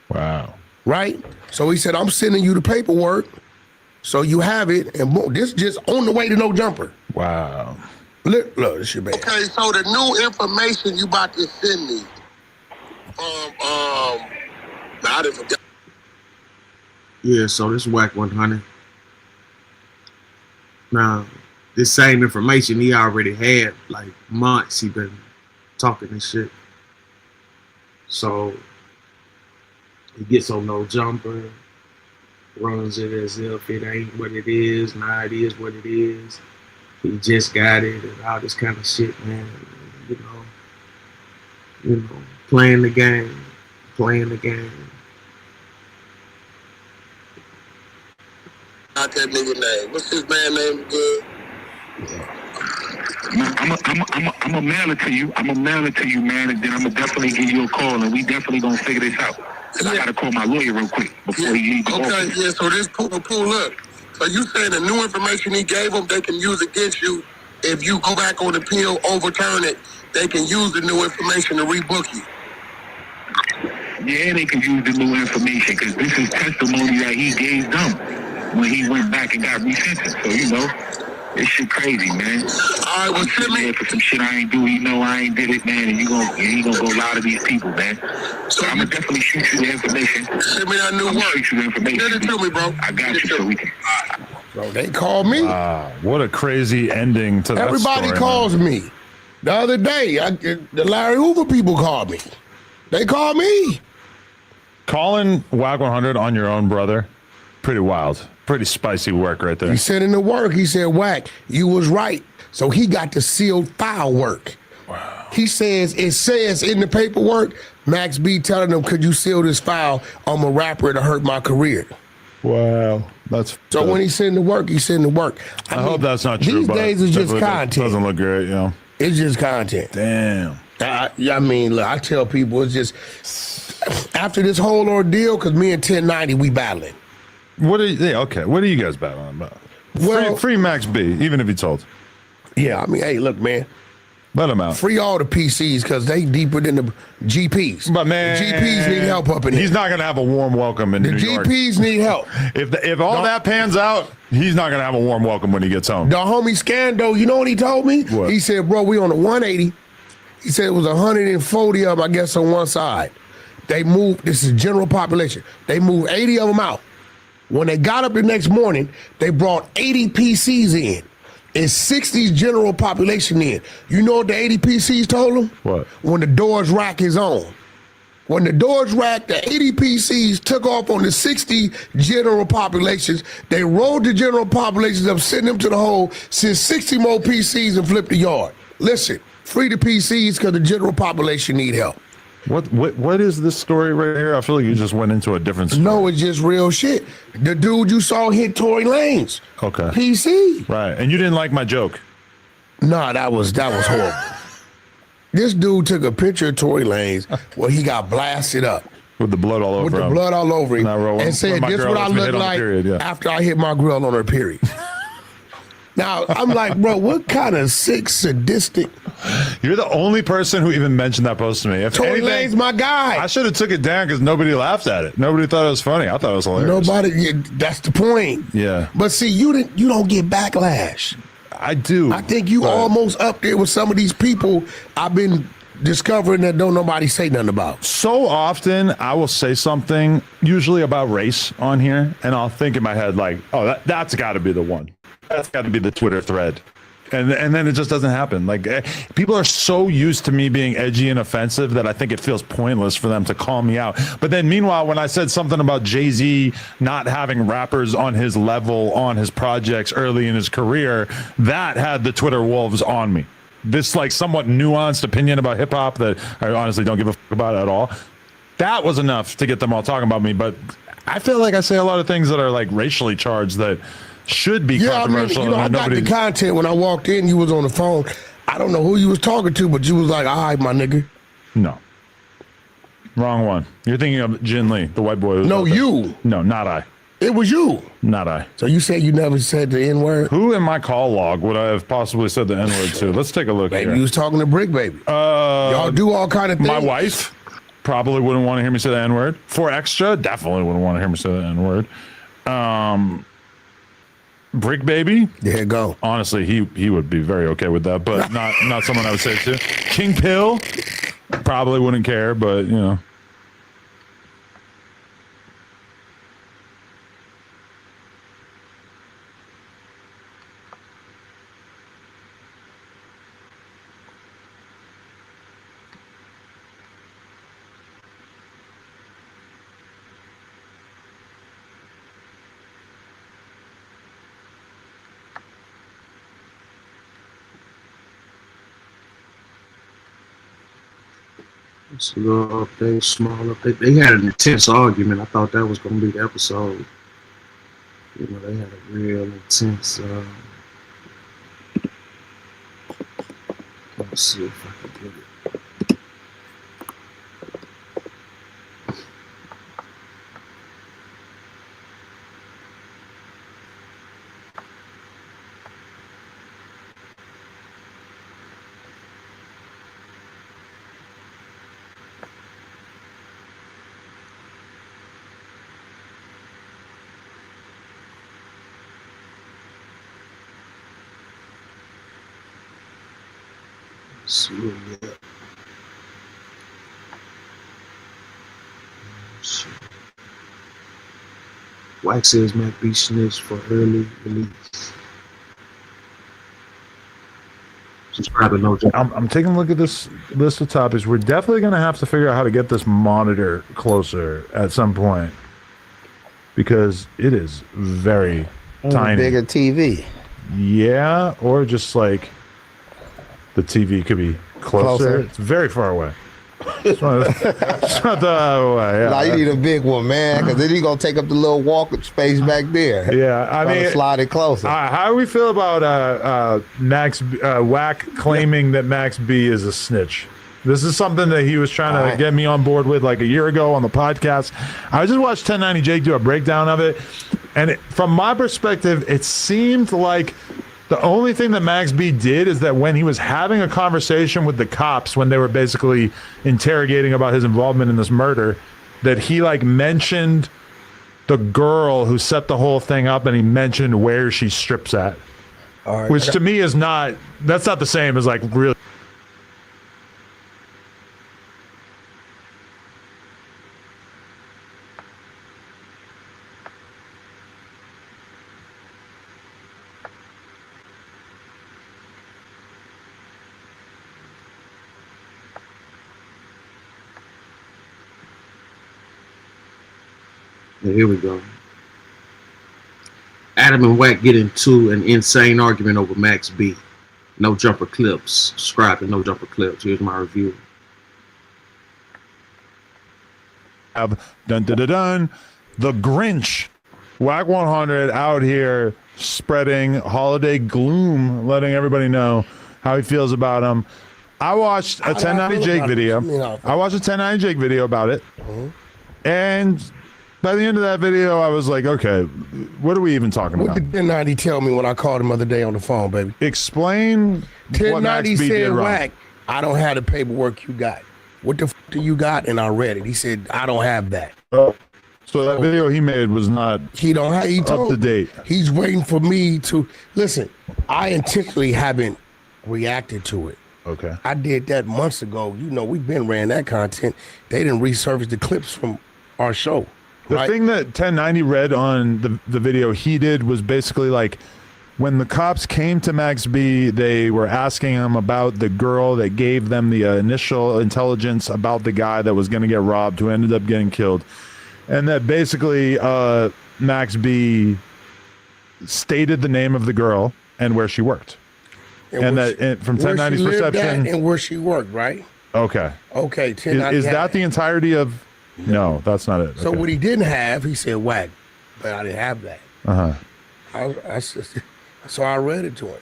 Wow.
Right? So he said, I'm sending you the paperwork so you have it. And boom, this just on the way to no jumper.
Wow.
Look, this your bad. Okay, so the new information you about to send me I didn't forget.
Yeah, so this Whack 100. Now, this same information he already had, like months he been talking this shit. So he gets on no jumper, runs it as if it ain't what it is, now it is what it is. He just got it and all this kind of shit, man. You know, playing the game.
Not that nigga name. What's his man name again?
I'm gonna mail it to you. I'm gonna mail it to you, man, and then I'm gonna definitely give you a call, and we definitely gonna figure this out. Cause I gotta call my lawyer real quick before he leaves.
Okay, yeah. So this pull up. So you saying the new information he gave them, they can use against you if you go back on appeal, overturn it. They can use the new information to rebook you.
Yeah, they can use the new information because this is testimony that he gave them when he went back and got resentenced. So, you know, this shit crazy, man. All right, well, send me for some shit I ain't do. You know I ain't did it, man, and he gonna go lie to these people, man. So I'm gonna definitely shoot you the information.
Send me that new work.
Shoot you the information.
Send it to me, bro.
I got you, so we can.
Bro, they called me.
Wow, what a crazy ending to that
Everybody
story,
calls me. The other day, the Larry Hoover people called me. They called me.
Calling Whack 100 on your own brother, pretty wild. Pretty spicy work right there.
He said in the work, he said, Whack, you was right. So he got the sealed file work. Wow. He says, it says in the paperwork, Max B telling them, could you seal this file? I'm a rapper to hurt my career.
Wow. That's
so when he send the work, he send the work.
I mean, hope that's not true.
These days it's just content.
Doesn't look great, you know.
It's just content.
Damn.
I mean, look, I tell people it's just after this whole ordeal, because me and 1090, we battling.
What are you guys battling about?
Well,
free Max B, even if he told.
Yeah, I mean, hey, look, man.
Let him out.
Free all the PCs because they deeper than the GPs.
But man,
the GPs need help up in here.
He's not going to have a warm welcome in New York.
The GPs need help.
If all that pans out, he's not going to have a warm welcome when he gets home.
The homie Scando, you know what he told me?
What?
He said, bro, we on the 180. He said it was 140 of them, I guess, on one side. They moved, this is general population. They moved 80 of them out. When they got up the next morning, they brought 80 PCs in. And 60 general population in. You know what the 80 PCs told them?
What?
When the doors rack is on. When the doors rack, the 80 PCs took off on the 60 general populations. They rolled the general populations up, sent them to the hole, sent 60 more PCs and flipped the yard. Listen, free the PCs because the general population need help.
What is this story right here? I feel like you just went into a different story.
No, it's just real shit. The dude you saw hit Tory Lanez.
Okay.
PC.
Right. And you didn't like my joke.
Nah, that was horrible. This dude took a picture of Tory Lanez where he got blasted up.
With the blood all over him.
With the blood all over him. And said, this what I look like after I hit my girl on her period. Now, I'm like, bro, what kind of sick, sadistic?
You're the only person who even mentioned that post to me. If
Tory Lane's my guy.
I should have took it down because nobody laughed at it. Nobody thought it was funny. I thought it was hilarious.
Nobody. That's the point.
Yeah.
But see, you don't get backlash.
I do.
I think you almost up there with some of these people I've been discovering that don't nobody say nothing about.
So often I will say something, usually about race on here, and I'll think in my head like, oh, that's got to be the one. That's got to be the Twitter thread. And then it just doesn't happen. Like people are so used to me being edgy and offensive that I think it feels pointless for them to call me out. But then meanwhile, when I said something about Jay-Z not having rappers on his level on his projects early in his career, that had the Twitter wolves on me. This like somewhat nuanced opinion about hip hop that I honestly don't give a fuck about at all. That was enough to get them all talking about me. But I feel like I say a lot of things that are like racially charged that should be controversial.
I mean, I got the content when I walked in. You was on the phone. I don't know who you was talking to, but you was like, all right, my nigga.
No. Wrong one. You're thinking of Jin Lee, the white boy.
No, you.
No, not I.
It was you.
Not I.
So you said you never said the N-word?
Who in my call log would I have possibly said the N-word to? Let's take a look here.
Maybe you was talking to Brick Baby. Y'all do all kind of things.
My wife probably wouldn't want to hear me say the N-word. For Extra, definitely wouldn't want to hear me say the N-word. Brick Baby,
there you go.
Honestly, he would be very okay with that, but not someone I would say it to. King Pill probably wouldn't care, but you know.
It's a little update, small update. They had an intense argument. I thought that was going to be the episode. You know, they had a real intense. Let's see if I can get it. See what we got. Wax says Mac B snitched for early release. Subscribe to No Joke.
I'm taking a look at this list of topics. We're definitely going to have to figure out how to get this monitor closer at some point because it is very tiny.
Bigger TV.
Yeah, or just like the TV could be closer. It's very far away. It's not the way. Yeah.
Nah, you need a big one, man, because then you're going to take up the little walking space back there.
Yeah, I mean,
slide it closer.
How do we feel about Max Wack claiming that Max B is a snitch? This is something that he was trying to get me on board with like a year ago on the podcast. I just watched 1090 Jake do a breakdown of it, and from my perspective, it seemed like the only thing that Max B did is that when he was having a conversation with the cops, when they were basically interrogating about his involvement in this murder, that he like mentioned the girl who set the whole thing up, and he mentioned where she strips at, which to me is that's not the same as like really.
Here we go. Adam and Wack get into an insane argument over Max B. No Jumper Clips. Subscribe to No Jumper Clips. Here's my review.
Dun dun dun dun. The Grinch. Wack 100 out here spreading holiday gloom, letting everybody know how he feels about him. I watched a 1090 Jake video. I watched a 1090 Jake video about it. And by the end of that video, I was like, okay, what are we even talking
What
about?
did 1090 tell me when I called him the other day on the phone, baby?
Explain what Max
1090
B did
said,
wrong.
Wack, I don't have the paperwork you got. What the f do you got? And I read it. He said, I don't have that.
Oh, so that video he made was not
He don't have, he
up to date.
He's waiting for me to listen. I intentionally haven't reacted to it.
Okay.
I did that months ago. You know, we've been ran that content. They didn't resurface the clips from our show.
The thing that 1090 read on the video he did was basically like, when the cops came to Max B, they were asking him about the girl that gave them the initial intelligence about the guy that was going to get robbed, who ended up getting killed. And that basically Max B stated the name of the girl and where she worked. And from 1090's perception.
And where she worked, right?
Okay.
Okay. 1090
Is that the entirety of? No, that's not it.
So what he didn't have, he said, Wack, but I didn't have that. So I read it to him.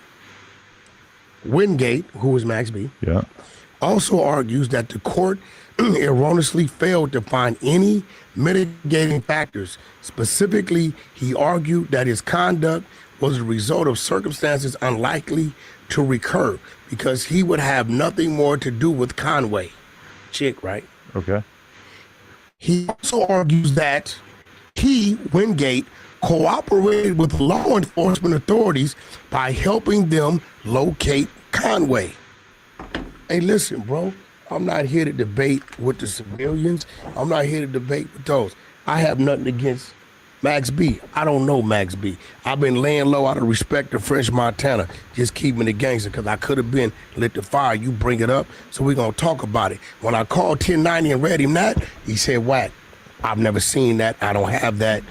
Wingate, who was Max B, also argues that the court erroneously failed to find any mitigating factors. Specifically, he argued that his conduct was a result of circumstances unlikely to recur because he would have nothing more to do with Conway. Chick, right?
Okay.
He also argues that he, Wingate, cooperated with law enforcement authorities by helping them locate Conway. Hey, listen, bro, I'm not here to debate with the civilians. I'm not here to debate with those. I have nothing against Max B. I don't know Max B. I've been laying low out of respect to French Montana, just keeping the gangster, because I could have been lit the fire. You bring it up, so we're going to talk about it. When I called 1090 and read him that, he said, Wack, I've never seen that. I don't have that.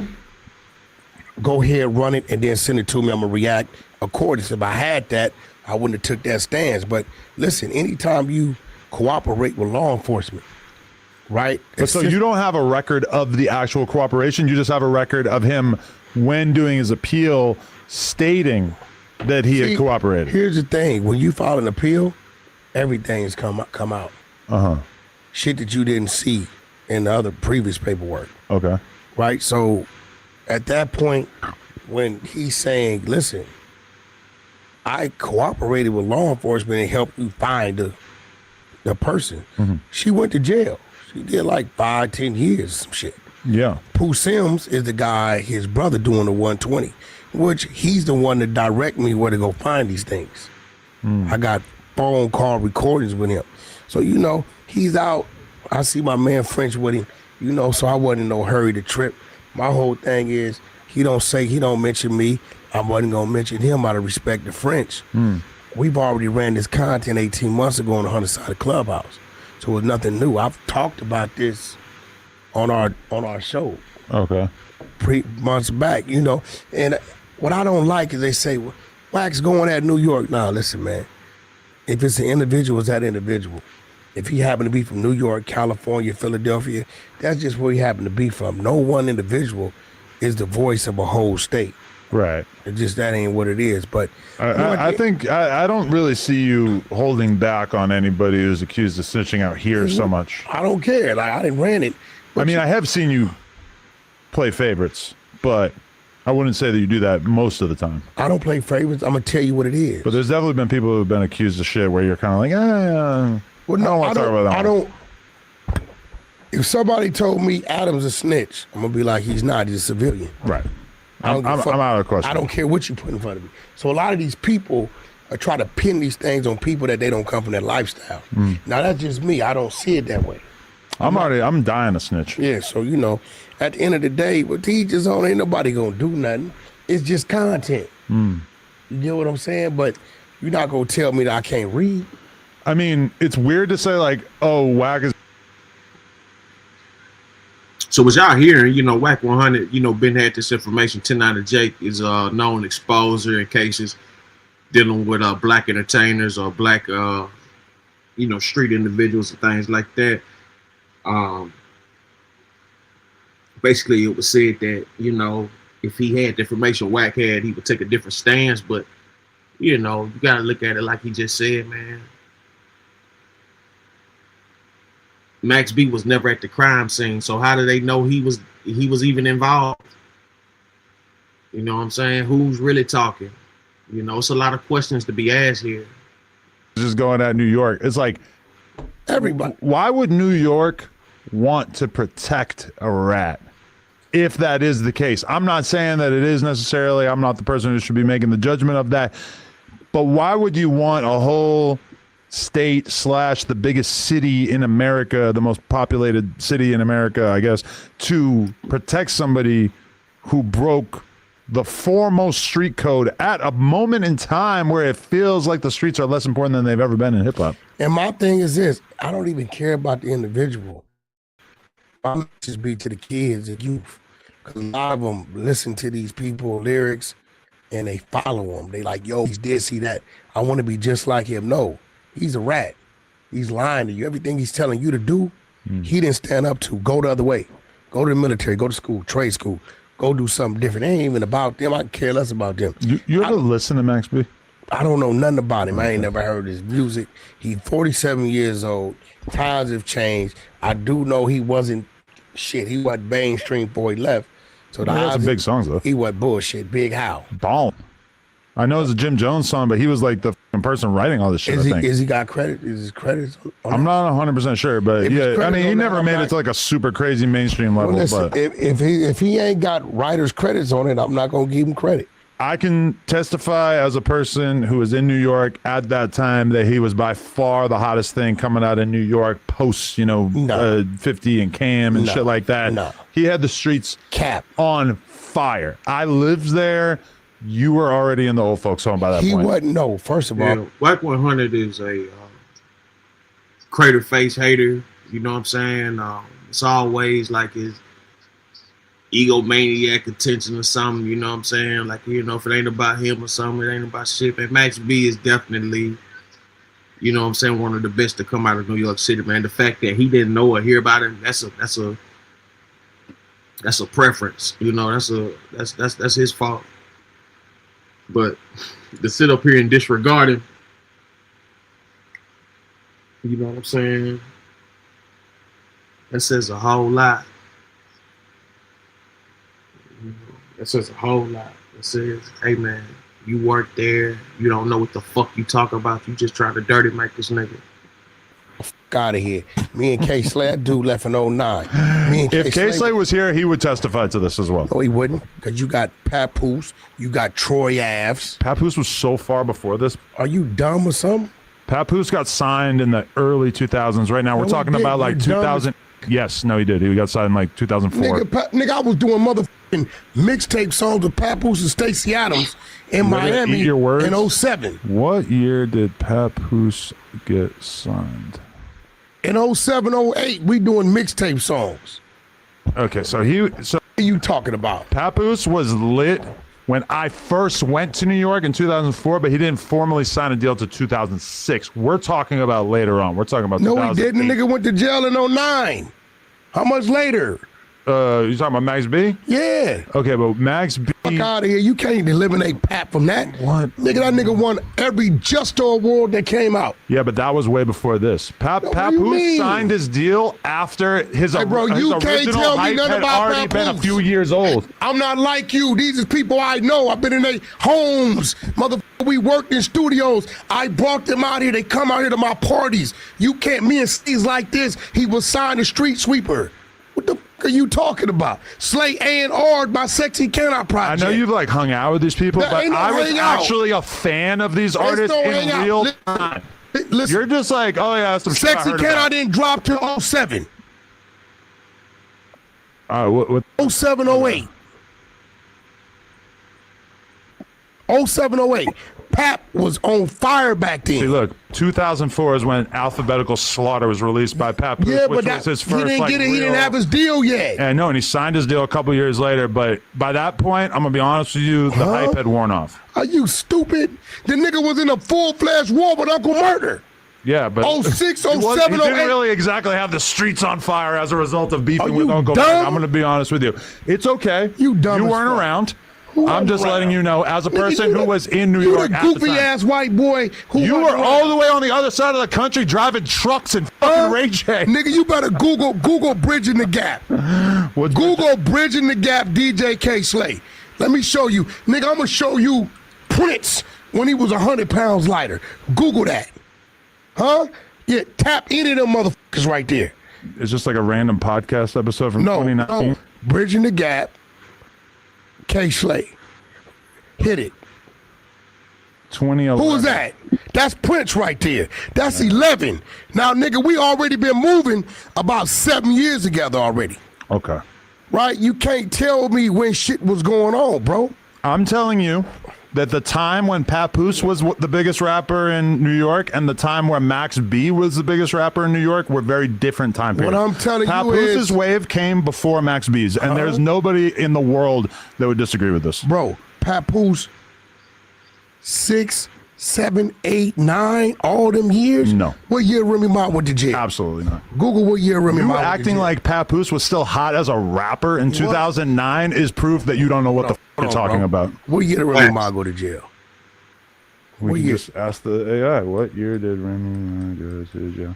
Go ahead, run it, and then send it to me. I'm going to react accordingly. If I had that, I wouldn't have took that stance. But listen, anytime you cooperate with law enforcement, right?
But so you don't have a record of the actual cooperation. You just have a record of him when doing his appeal stating that he had cooperated.
Here's the thing. When you file an appeal, everything's come out. Shit that you didn't see in the other previous paperwork.
Okay.
Right? So at that point, when he's saying, listen, I cooperated with law enforcement and helped you find the person. She went to jail. She did like 5-10 years, some shit.
Yeah.
Pooh Sims is the guy, his brother doing the 120, which he's the one that direct me where to go find these things. I got phone call recordings with him. So, you know, he's out. I see my man French with him, you know, so I wasn't in no hurry to trip. My whole thing is he don't mention me. I wasn't going to mention him out of respect to French. We've already ran this content 18 months ago on the 100-sided Clubhouse. So it was nothing new. I've talked about this on our show.
Okay.
Months back, you know. And what I don't like is they say, well, Wax going at New York. Nah, listen, man. If it's an individual, it's that individual. If he happened to be from New York, California, Philadelphia, that's just where he happened to be from. No one individual is the voice of a whole state.
Right.
It just, that ain't what it is. But
I think I don't really see you holding back on anybody who's accused of snitching out here so much.
I don't care. Like, I didn't ran it.
I mean, I have seen you play favorites, but I wouldn't say that you do that most of the time.
I don't play favorites. I'm gonna tell you what it is.
But there's definitely been people who've been accused of shit where you're kind of like,
well, no,
I
don't. If somebody told me Adam's a snitch, I'm gonna be like, he's not. He's a civilian.
Right. I'm out of the question.
I don't care what you put in front of me. So a lot of these people are trying to pin these things on people that they don't come from that lifestyle. Now that's just me. I don't see it that way.
I'm dying to snitch.
Yeah. So you know, at the end of the day, with teachers on, ain't nobody gonna do nothing. It's just content. You get what I'm saying? But you're not gonna tell me that I can't read.
I mean, it's weird to say like, oh, Wack is.
So what y'all hearing, you know, Wack 100, you know, been had this information. 1090 Jake is a known exposer in cases dealing with black entertainers or black, you know, street individuals and things like that. Basically, it was said that, you know, if he had the information Wack had, he would take a different stance. But, you know, you got to look at it like he just said, man. Max B was never at the crime scene. So how do they know he was even involved? You know what I'm saying? Who's really talking? You know, it's a lot of questions to be asked here.
Just going at New York. It's like,
everybody.
Why would New York want to protect a rat if that is the case? I'm not saying that it is necessarily. I'm not the person who should be making the judgment of that. But why would you want a whole state / the biggest city in America, the most populated city in America, I guess, to protect somebody who broke the foremost street code at a moment in time where it feels like the streets are less important than they've ever been in hip hop?
And my thing is this: I don't even care about the individual. My message be to the kids and youth, because a lot of them listen to these people lyrics and they follow them. They like, yo, he's this, he that. I want to be just like him. No, he's a rat. He's lying to you. Everything he's telling you to do, he didn't stand up to. Go the other way. Go to the military. Go to school. Trade school. Go do something different. It ain't even about them. I care less about them.
You ever listen to Max B?
I don't know nothing about him. I ain't never heard his music. He's 47 years old. Times have changed. I do know he wasn't shit. He wasn't mainstream before he left. So
He had some big songs though.
He was bullshit. Big How.
Ball. I know it's a Jim Jones song, but he was like the person writing all this shit.
Is he got credit? Is his credits?
I'm not 100% sure, but
If his
yeah, I
credits
mean, he
on
never
that,
made
I'm
it to like a super crazy mainstream level.
Well, listen,
but
if he ain't got writers' credits on it, I'm not gonna give him credit.
I can testify as a person who was in New York at that time that he was by far the hottest thing coming out of New York post, 50 and Cam and shit like that.
No.
He had the streets on fire. I lived there. You were already in the old folks home by that
He
point.
wasn't. No, first of all,
Whack 100 is a crater face hater. You know what I'm saying? It's always like his egomaniac attention or something. You know what I'm saying? Like, if it ain't about him or something, it ain't about shit. And Max B is definitely, you know what I'm saying, one of the best to come out of New York City, man. The fact that he didn't know or hear about him, that's a preference. That's his fault. But to sit up here and disregard him, you know what I'm saying? That says a whole lot. That says a whole lot. It says, hey man, you work there, you don't know what the fuck you talk about. You just trying to dirty make this nigga.
out of here. Me and K Slay, that dude left in 09.
If K Slay was here, he would testify to this as well.
No, he wouldn't, because you got Papoose, you got Troy Aves.
Papoose was so far before this.
Are you dumb or something?
Papoose got signed in the early 2000s. Right now, we're talking about like 2000. Yes, no, he did. He got signed like 2004.
Nigga, I was doing motherfucking mixtape songs with Papoose and Stacey Adams in Miami in 07.
What year did Papoose get signed?
In 07, 08, we doing mixtape songs.
Okay, so
what are you talking about?
Papoose was lit when I first went to New York in 2004, but he didn't formally sign a deal to 2006. We're talking about later on. We're talking about
No, he didn't. The nigga went to jail in 09. How much later?
You talking about Max B?
Yeah.
Okay, but Max B.
Fuck out of here. You can't eliminate Pap from that.
What?
Nigga, that nigga won every Justo award that came out.
Yeah, but that was way before this. Papoose signed his deal after his,
Hey, bro,
his
you can't
original
tell me
hype
nothing
had
about
already been a
Papoose.
few years old.
I'm not like you. These is people I know. I've been in their homes. Motherfucker, we worked in studios. I brought them out here. They come out here to my parties. You can't, me and Steve's like this. He was signed a street sweeper. What the fuck are you talking about? Slay A&R, my Sexy Cannot project.
I know you've like hung out with these people,
There
but
ain't no
I was
hang out.
actually a fan of these artists
no
in
hang out.
real time.
Listen,
You're just like, oh yeah, some shit I
Sexy
heard
Cannot
about.
didn't drop till 07.
What?
07, 08. 07, 08. Pap was on fire back then.
See, look, 2004 is when Alphabetical Slaughter was released by Papoose,
Yeah,
which
but
was his
he
first
didn't
like,
get it. He didn't
real-
have his deal yet.
Yeah, I know, and he signed his deal a couple years later, but by that point, I'm going to be honest with you, the hype had worn off.
Are you stupid? The nigga was in a full-fledged war with Uncle Murder.
Yeah, but
06,
he
07,
didn't
08.
really exactly have the streets on fire as a result of beefing
Are
with
you
Uncle
dumb?
Murder. I'm going to be honest with you. It's okay.
You dumb
You
as
weren't
fuck.
around. I'm just letting you know, as a person who was in New
You
York
the
at the
goofy
time.
ass white boy who
You
wasn't
were
around.
all the way on the other side of the country driving trucks and fucking Ray J.
Nigga, you better Google Bridging the Gap. Google Bridging the Gap DJ K Slay. Let me show you. Nigga, I'm going to show you Prince when he was 100 pounds lighter. Google that. Huh? Yeah, tap any of them motherfuckers right there.
It's just like a random podcast episode from 2019.
No. Bridging the Gap, K Slay. Hit it.
2011.
Who is that? That's Prince right there. That's 11. Now, nigga, we already been moving about 7 years together already.
Okay.
Right? You can't tell me when shit was going on, bro.
I'm telling you that the time when Papoose was the biggest rapper in New York and the time where Max B was the biggest rapper in New York were very different time periods.
What I'm telling you
Papoose's
is...
wave came before Max B's, and there's nobody in the world that would disagree with this.
Bro, Papoose, 6, 7, 8, 9, all them years?
No.
What year Remy Ma went to jail?
Absolutely not.
Google what year Remy
You
Ma went to
acting
jail.
like Papoose was still hot as a rapper in 2009 is proof that you don't know what the you're talking about.
What year did Remy Ma go to jail?
We can just ask the AI, what year did Remy Ma go to jail?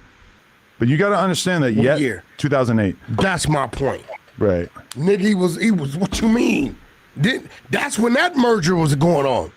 But you got to understand that
What year?
2008.
That's my point.
Right.
Nigga, he was, what you mean? That's when that merger was going on.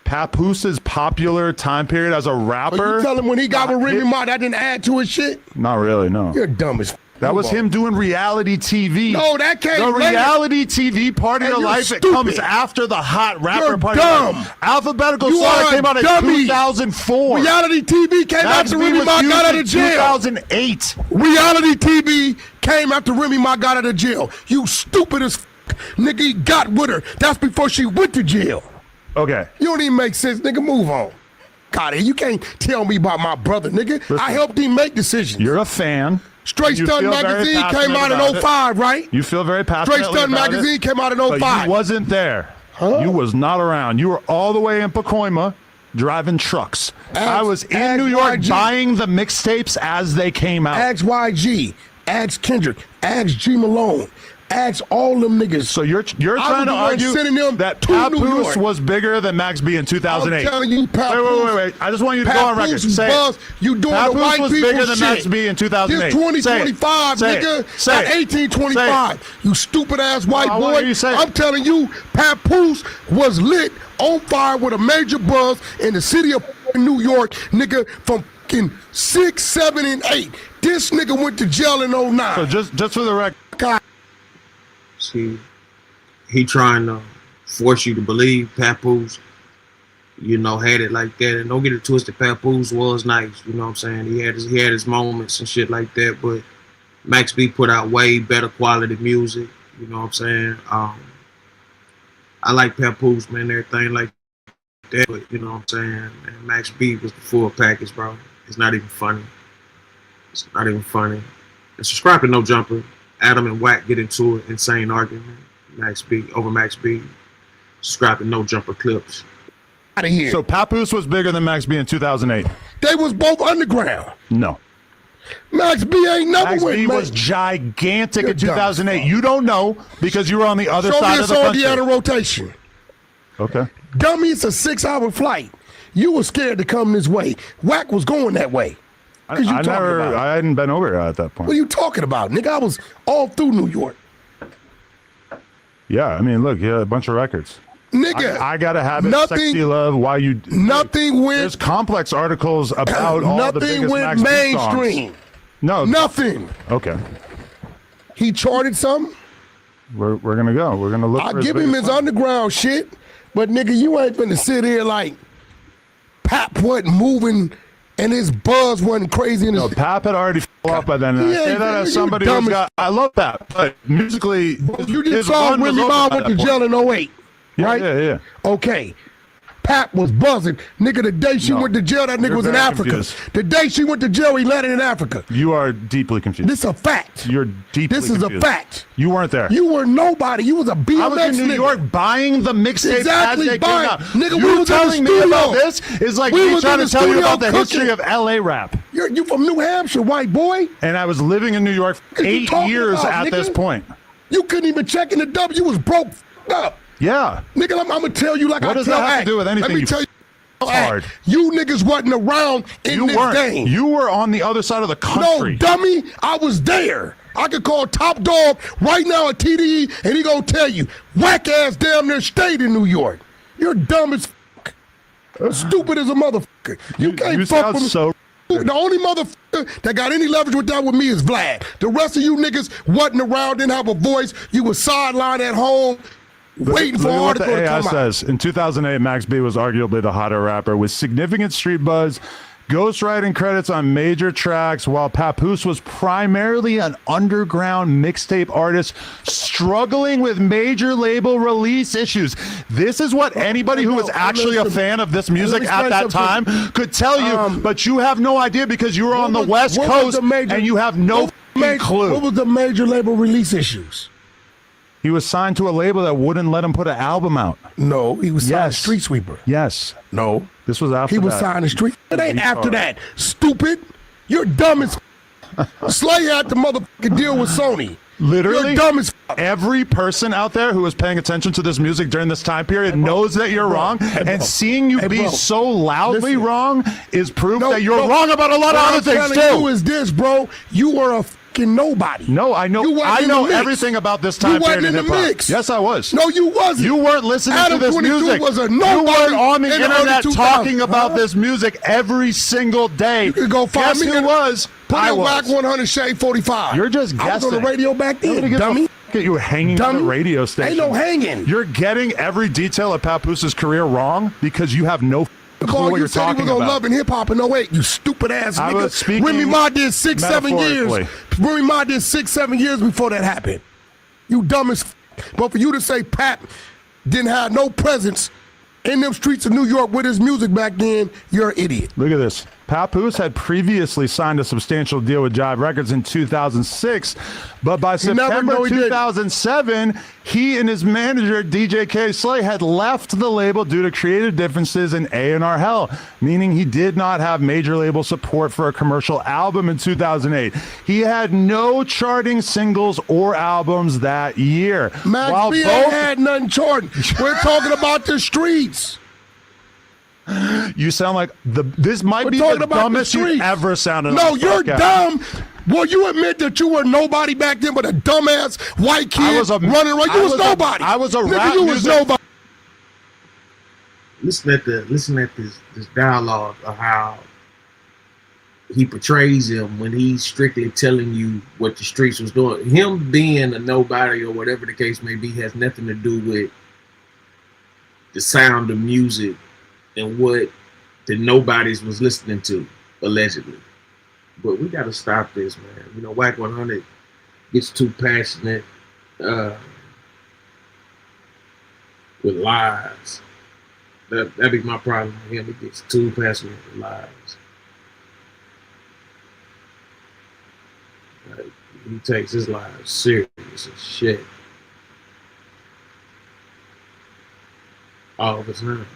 Papoose's popular time period as a rapper.
But you tell him when he got with Remy Ma, that didn't add to his shit?
Not really, no.
You're dumb as f.
That was him doing reality TV.
No, that came
The
later.
reality TV part of
And
your
you're
life,
stupid.
it comes after the hot rapper
You're
part of your
dumb.
life. Alphabetical
You
Song
are
came out in
dummy.
2004.
Reality TV came
Max
after
B
Remy
was
Ma
used
got out
in
of jail.
2008.
Reality TV came after Remy Ma got out of jail. You stupid as f. Nigga, he got with her. That's before she went to jail.
Okay.
You don't even make sense, nigga. Move on. God, you can't tell me about my brother, nigga.
Listen,
I helped him make decisions.
You're a fan.
Straight
You
Stunt
feel very
Magazine
passionate
came out
about
in
it.
05, right?
You feel very passionate.
Straight Stunt Magazine came out in 05.
But you wasn't there. You was not around. You were all the way in Pacoima driving trucks. I was in New York
YG.
buying the mixtapes as they came out.
Ask YG, ask Kendrick, ask G Malone, ask all them niggas.
So you're
I
trying
was
to
the one
argue
sending them
that
to New
Papoose
York.
was bigger than Max B in 2008.
I'm telling you, Papoose.
Wait. I just want you to go on record.
Papoose
Say
buzz, you doing
Papoose
the white
was
people
bigger than
shit.
Max B in 2008.
This 2025,
Say it.
nigga.
Say
Not
it.
1825. You stupid ass white
I want
boy.
you to say it.
I'm telling you, Papoose was lit on fire with a major buzz in the city of New York, nigga, from fucking 6, 7, and 8. This nigga went to jail in 09.
So just for the record.
See, he trying to force you to believe Papoose, had it like that. And don't get it twisted, Papoose was nice, you know what I'm saying? He had his moments and shit like that, but Max B put out way better quality music, you know what I'm saying? I like Papoose, man, everything like that, but you know what I'm saying? And Max B was the full package, bro. It's not even funny. It's not even funny. And subscribe to No Jumper. Adam and Wack get into an insane argument. Max B. Subscribe to No Jumper Clips.
Out of here.
So Papoose was bigger than Max B in 2008.
They was both underground.
No.
Max B ain't never
Max
went.
B
man.
was gigantic
You're
in 2008. You don't know because you were on the other
Show
side
me a
of the
song
country.
he had a rotation.
Okay.
Dummy, it's a 6-hour flight. You were scared to come this way. Wack was going that way.
I
You talking about?
I hadn't been over here at that point.
What are you talking about? Nigga, I was all through New York.
Yeah, I mean, look, a bunch of records.
Nigga.
I Gotta Have It,
nothing-
Sexy Love, Why You...
Nothing went...
There's complex articles about all the
Nothing
biggest
went
Max B songs.
mainstream.
No.
Nothing.
Okay.
He charted something.
We're going to go. We're going to look
I
for
give him
biggest
his underground shit, but nigga, you ain't finna sit here like Pap wasn't moving and his buzz wasn't crazy. And
No, Pap had already fell off by then. And I
Yeah,
say that as
you
somebody
dumb
who's
as-
got... I love Pap, but musically...
You
his
just saw
run was
Remy
over
Ma
by
went
that
to
point.
jail in 08, right?
Yeah.
Okay. Pap was buzzing. Nigga, the day she went to jail, that nigga
You're
was in
very
Africa.
confused.
The day she went to jail, he landed in Africa.
You are deeply confused.
This is a fact.
You're deeply
This is a
confused.
fact.
You weren't there.
You were nobody. You was a BMX
I was in New
nigga.
York buying the mixtapes
Exactly,
as they
buying.
came out.
Nigga, we
you
was in the
telling me about
studio.
this is like
We
me
was
trying
in
to
the
tell you
studio
about the history
cooking.
of LA rap.
You from New Hampshire, white boy.
And I was living in New York for
What you
8
talking
years
about,
at
nigga?
this point.
You couldn't even check in the W. You was broke f***ed up.
Yeah.
Nigga, I'm gonna tell you like
What
I
does
tell
that have to
Act.
do with anything?
Let me tell you.
It's hard.
You niggas wasn't around in this
weren't.
game.
You were on the other side of the country.
No, dummy, I was there. I could call Top Dog right now at TDE, and he gonna tell you, whack ass damn near stayed in New York. You're dumb as fuck. Stupid as a motherfucker. You can't
you
fuck
sound
with me.
so.
The only motherfucker that got any leverage with that with me is Vlad. The rest of you niggas wasn't around, didn't have a voice. You was sidelined at home, waiting for an
Look at
article
what the
to
AI
come out.
says. In 2008, Max B was arguably the hotter rapper with significant street buzz, ghostwriting credits on major tracks, while Papoose was primarily an underground mixtape artist struggling with major label release issues. This is what anybody who was actually a fan of this music at that time could tell you, but you have no idea because you were on the West Coast and you have no clue.
What was the major label release issues?
He was signed to a label that wouldn't let him put an album out.
No, he was signed to Street Sweeper.
Yes.
No.
This was after
He was
that.
signed to Street. It ain't after that. Stupid. You're dumb as Slay had to motherfucking deal with Sony.
Literally,
You're dumb as
every person out there who was paying attention to this music during this time period knows that you're wrong, and seeing you be so loudly wrong is proof that you're wrong about a lot of other things
What I'm telling you
too.
is this, bro. You were a fucking nobody.
No, I know.
You wasn't
I
in
know
the mix.
everything about this time
You wasn't
period
in the
hip-hop.
mix.
Yes, I was.
No, you wasn't.
You weren't listening
Adam
to this
22
music.
was a
You
nobody
weren't on the
in the early
internet
2000s.
talking about
Huh?
this music every single day.
You could go find
Guess
me.
who was?
Put
I
in
was.
Whack 100 Shade 45.
You're just guessing.
I was on the radio back then, dummy.
Get you hanging on the radio station.
Ain't no hanging.
You're getting every detail of Papoose' career wrong because you have no clue
Paul,
what
you
you're
said he
talking
was on
about.
Love and Hip Hop in 08, you stupid ass
I
nigga.
was speaking
Remy Ma did 6-7 years.
metaphorically.
Remy Ma did 6-7 years before that happened. You dumb as But for you to say Pat didn't have no presence in them streets of New York with his music back then, you're an idiot.
Look at this. Papoose had previously signed a substantial deal with Jive Records in 2006, but by September 2007, he and his manager, DJ K. Slay, had left the label due to creative differences in A&R hell, meaning he did not have major label support for a commercial album in 2008. He had no charting singles or albums that year.
Max B ain't had nothing charting. We're talking about the streets.
You sound like this might be
talking
the
about the
dumbest you've
streets.
ever sounded.
No,
on this
you're
podcast.
dumb. Well, you admit that you were nobody back then, but a dumbass white kid running around. You was nobody.
I was a
Nigga,
rap
you was
music.
nobody.
Listen at this dialogue of how he portrays him when he's strictly telling you what the streets was doing. Him being a nobody or whatever the case may be has nothing to do with the sound of music and what the nobodies was listening to, allegedly. But we got to stop this, man. You know, Whack 100 gets too passionate with lies. That'd be my problem with him. He gets too passionate with lies. Like, he takes his lies serious as shit. All the time.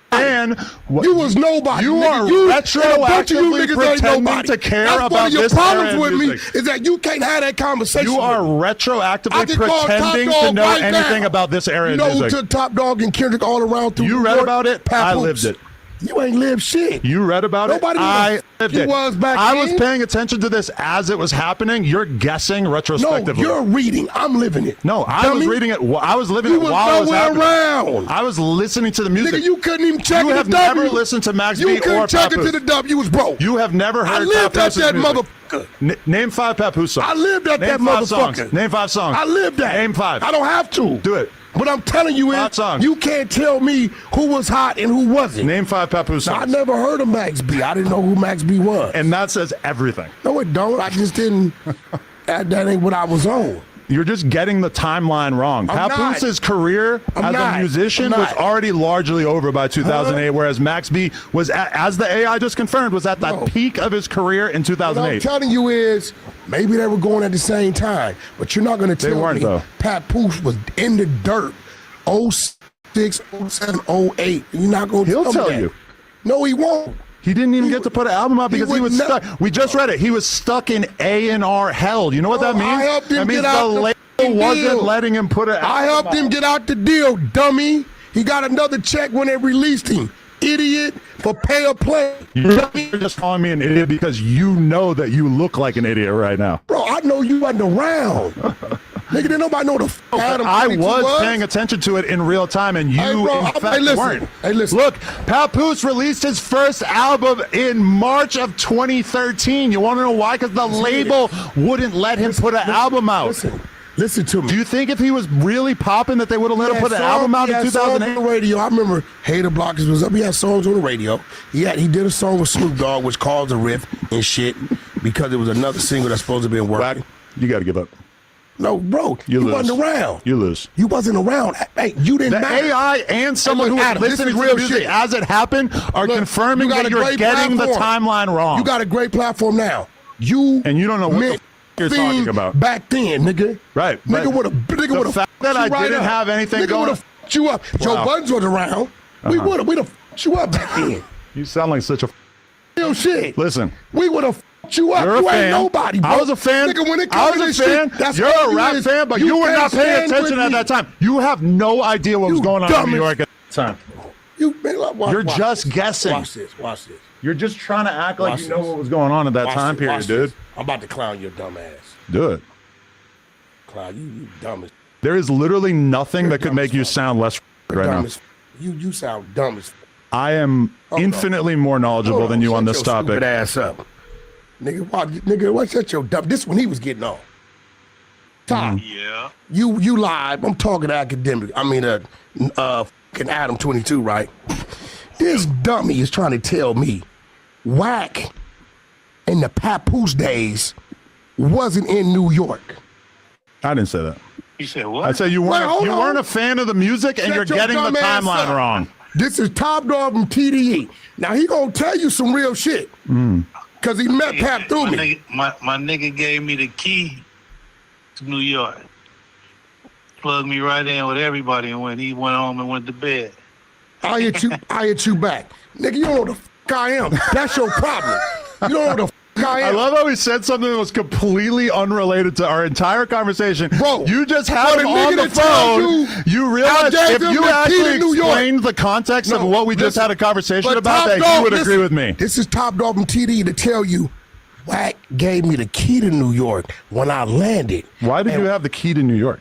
And
you was nobody.
You
nigga.
are
you, and a bunch of you
retroactively
niggas ain't
pretending
nobody.
to care
That's
about
one of your
this
problems
era
with
of
me
music.
is that you can't have that conversation.
You are
with me. I
retroactively
can call
pretending
Top
to
Dog
know
right
anything
now.
about this era
You
of
know who
music.
took Top Dog and Kendrick all around through
You
New
read
York?
about it? I lived it.
You ain't lived shit.
You read about
Nobody
it? I
lived
lived it.
was back
I
then.
was paying attention to this as it was happening. You're guessing
No,
retrospectively.
you're reading. I'm living it.
No, I was
Dummy.
reading it. I was living
You
it
was
while it was
nowhere
happening.
around.
I was listening to the music.
Nigga, you couldn't even check
You
it
have
to W.
never listened to Max
You
B
couldn't
or
check it
Papoose.
to the W. You was broke.
You have never heard
I lived at
Papooses
that
music.
motherfucker.
Name 5 Papoose songs.
I lived at
Name
that
5
motherfucker.
songs. Name 5 songs.
I lived that.
Name 5.
I don't have to.
Do it.
But I'm telling you,
5 songs.
you can't tell me who was hot and who wasn't.
Name 5 Papoose
Now,
songs.
I never heard of Max B. I didn't know who Max B was.
And that says everything.
No, it don't. I just didn't. that ain't what I was on.
You're just getting the timeline wrong.
I'm
Papooses' career
I'm
as
not.
a musician
I'm
was
not.
already largely over by 2008, whereas Max B was, as the AI just confirmed, was at the peak of his career in
What I'm
2008.
telling you is, maybe they were going at the same time, but you're not going to tell
weren't,
me
though.
Papoose was in the dirt 06, 07, 08. You're not going to
He'll tell
that.
you.
No, he won't.
He didn't even get to put an album out because he was
would
stuck. We just read it. He was stuck in A&R hell. You know what that means?
I helped him
that means
get out
the label wasn't letting him put it out.
I helped him get out the deal, dummy. He got another check when they released him. Idiot for pay or play.
You're just calling me an idiot because you know that you look like an idiot right now.
Bro, I know you wasn't around. Nigga, didn't nobody know the f*** Adam
I
22
was paying attention to it in real time, and you, in fact, weren't.
Hey, listen.
Look, Papoose released his first album in March of 2013. You want to know why? Because the label wouldn't let him put an album out.
Listen to me.
Do you think if he was really popping that they would have let him put an album out in 2008?
On the radio. I remember Hater Blockers was up. He had songs on the radio. He did a song with Snoop Dogg, which caused a riff and shit because it was another single that's supposed to be working.
You got to give up.
No, bro, you wasn't around.
You lose.
You wasn't around. Hey, you didn't
The
matter.
AI and someone who was
Adam,
listening to
real
the music
shit.
as it happened are confirming that you're getting the timeline wrong.
You got a great platform now. You
and you don't know what the you're talking about
back then, nigga.
Right.
Nigga would have.
The fact that I didn't have anything
nigga
going.
would have fucked you up. Joe Budden was around. We'd have fucked you up back then.
You sound like such a
real shit.
Listen,
we would have fucked you up.
You're
You
a
ain't
fan.
nobody, bro.
I was a fan.
Nigga, when it
I
comes to
was
this
a fan.
shit, that's
You're
all
a
you
rap
is.
fan, but you were
can't
not paying
stand
attention
with
at
me.
that time. You have no idea what was going on in
dumb
New
as-
York at the time.
You, man, watch
just
this.
guessing.
Watch this. Watch this.
You're just trying to act like
Watch
you know
this.
what was going on at that
Watch
time
this.
period,
Watch
dude.
this. I'm about to clown your dumb ass.
Do it.
Clown, you dumb as
There is literally nothing that could make you sound less right
dumb
now.
as you sound dumb as
I am infinitely more knowledgeable than you on this topic.
Stupid ass up. Nigga, what's that your dumb? This one he was getting on. Tom.
Yeah.
You lied. I'm talking academic. I mean, fucking Adam 22, right? This dummy is trying to tell me Whack in the Papoose days wasn't in New York.
I didn't say that.
You said what?
I said you weren't a fan of the music and
Shut
you're
your
getting the
dumb ass
timeline
up.
wrong.
This is Top Dog from TDE. Now he gonna tell you some real shit. Cause he met Pap through me.
My nigga gave me the key to New York. Plugged me right in with everybody, and when he went home and went to bed.
I hit you back. Nigga, you don't know the fuck I am. That's your problem. You don't know the fuck I
I
am.
love how he said something that was completely unrelated to our entire conversation.
Bro,
you just had
for
him
the
on
nigga
the
to tell
phone. You
I
realize
gave
if
him
you
the key
actually
to New York.
explained the context of what we just
listen,
had a conversation
but
about,
Top
that
Dog,
you would
listen,
agree with me.
This is Top Dog from TDE to tell you Whack gave me the key to New York when I landed.
Why did you have the key to New York?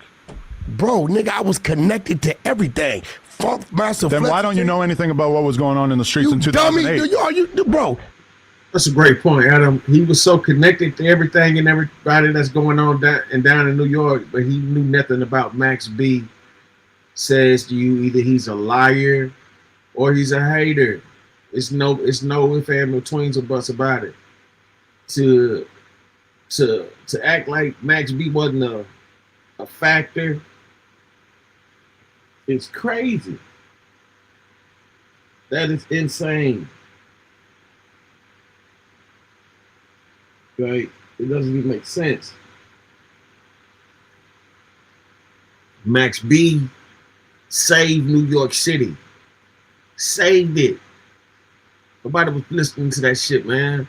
Bro, nigga, I was connected to everything. Funk Master
Then
Flex.
why don't you know anything about what was going on in the streets in
dummy?
2008?
Bro.
That's a great point, Adam. He was so connected to everything and everybody that's going on down in New York, but he knew nothing about Max B. Says to you, either he's a liar or he's a hater. It's no if and no tweens or buts about it. To act like Max B wasn't a factor, it's crazy. That is insane. Right? It doesn't even make sense. Max B saved New York City. Saved it. Nobody was listening to that shit, man.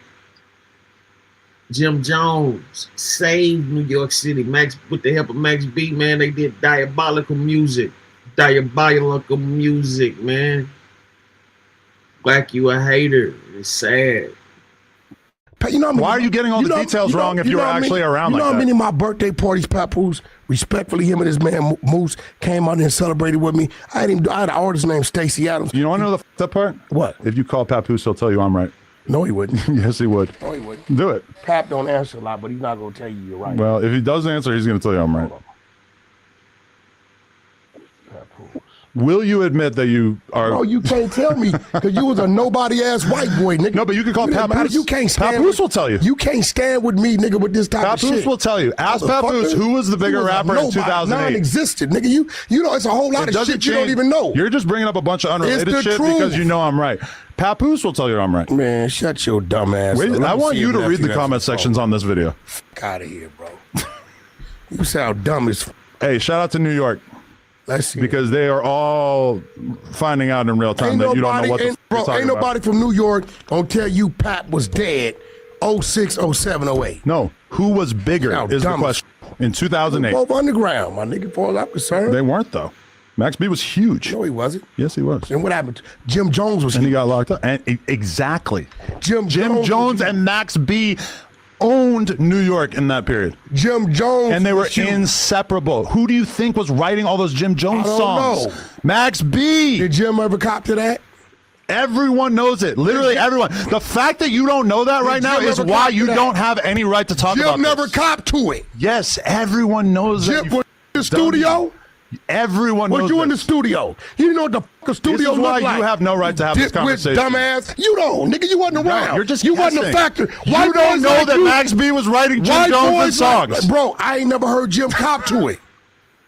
Jim Jones saved New York City. With the help of Max B, man, they did diabolical music. Diabolical music, man. Black, you a hater. It's sad.
You know
Why are you getting all the details wrong if you were actually around like
that? You know how
that?
many of my birthday parties, Papoose, respectfully, him and his man Moose came out and celebrated with me. I had an artist named Stacey Adams.
You want to know the f***ed up part?
What?
If you call Papoose, he'll tell you I'm right.
No, he wouldn't.
Yes, he would.
No, he wouldn't.
Do it.
Pap don't answer a lot, but he's not going to tell you you're right.
Well, if he does answer, he's going to tell you I'm right. Will you admit that you are...
Bro, you can't tell me because you was a nobody-ass white boy, nigga.
No, but you can call Papoose.
You can't stand
Papoose will tell you.
You can't stand with me, nigga, with this type of shit.
Papoose will tell you. Ask Papoose who was the bigger rapper in 2008.
Non-existent, nigga. You know, it's a whole lot of shit you don't even know.
You're just bringing up a bunch of unrelated
It's the
shit
truth.
because you know I'm right. Papoose will tell you I'm right.
Man, shut your dumb ass up.
I want you to read the comment sections on this video.
Fuck out of here, bro. You sound dumb as...
Hey, shout out to New York.
Let's see.
Because they are all finding out in real time that you don't know what the
bro, ain't nobody from New York gonna tell you Pap was dead 06, 07, 08.
No. Who was bigger is the question. In 2008.
Both underground, my nigga, far as I'm concerned.
They weren't, though. Max B was huge.
No, he wasn't.
Yes, he was.
And what happened? Jim Jones was
And he got locked up. And exactly.
Jim
Jones and Max B owned New York in that period.
Jim Jones.
And they were inseparable. Who do you think was writing all those Jim Jones songs?
Know.
Max B.
Did Jim ever cop to that?
Everyone knows it. Literally everyone. The fact that you don't know that right now is why you don't have any right to talk about
Jim never
this.
copped to it.
Yes, everyone knows
Jim,
that.
was in the studio?
Everyone knows
Was you in the
this.
studio? You know what the fuck a studio
This is why
look like?
you have no right to have this conversation.
Dumbass. You don't, nigga. You wasn't around.
You're just
you wasn't a
guessing.
factor.
You
White
don't
boys
know
like
that
you-
Max B was writing Jim
White
Jones
boys
songs.
like- bro, I ain't never heard Jim cop to it.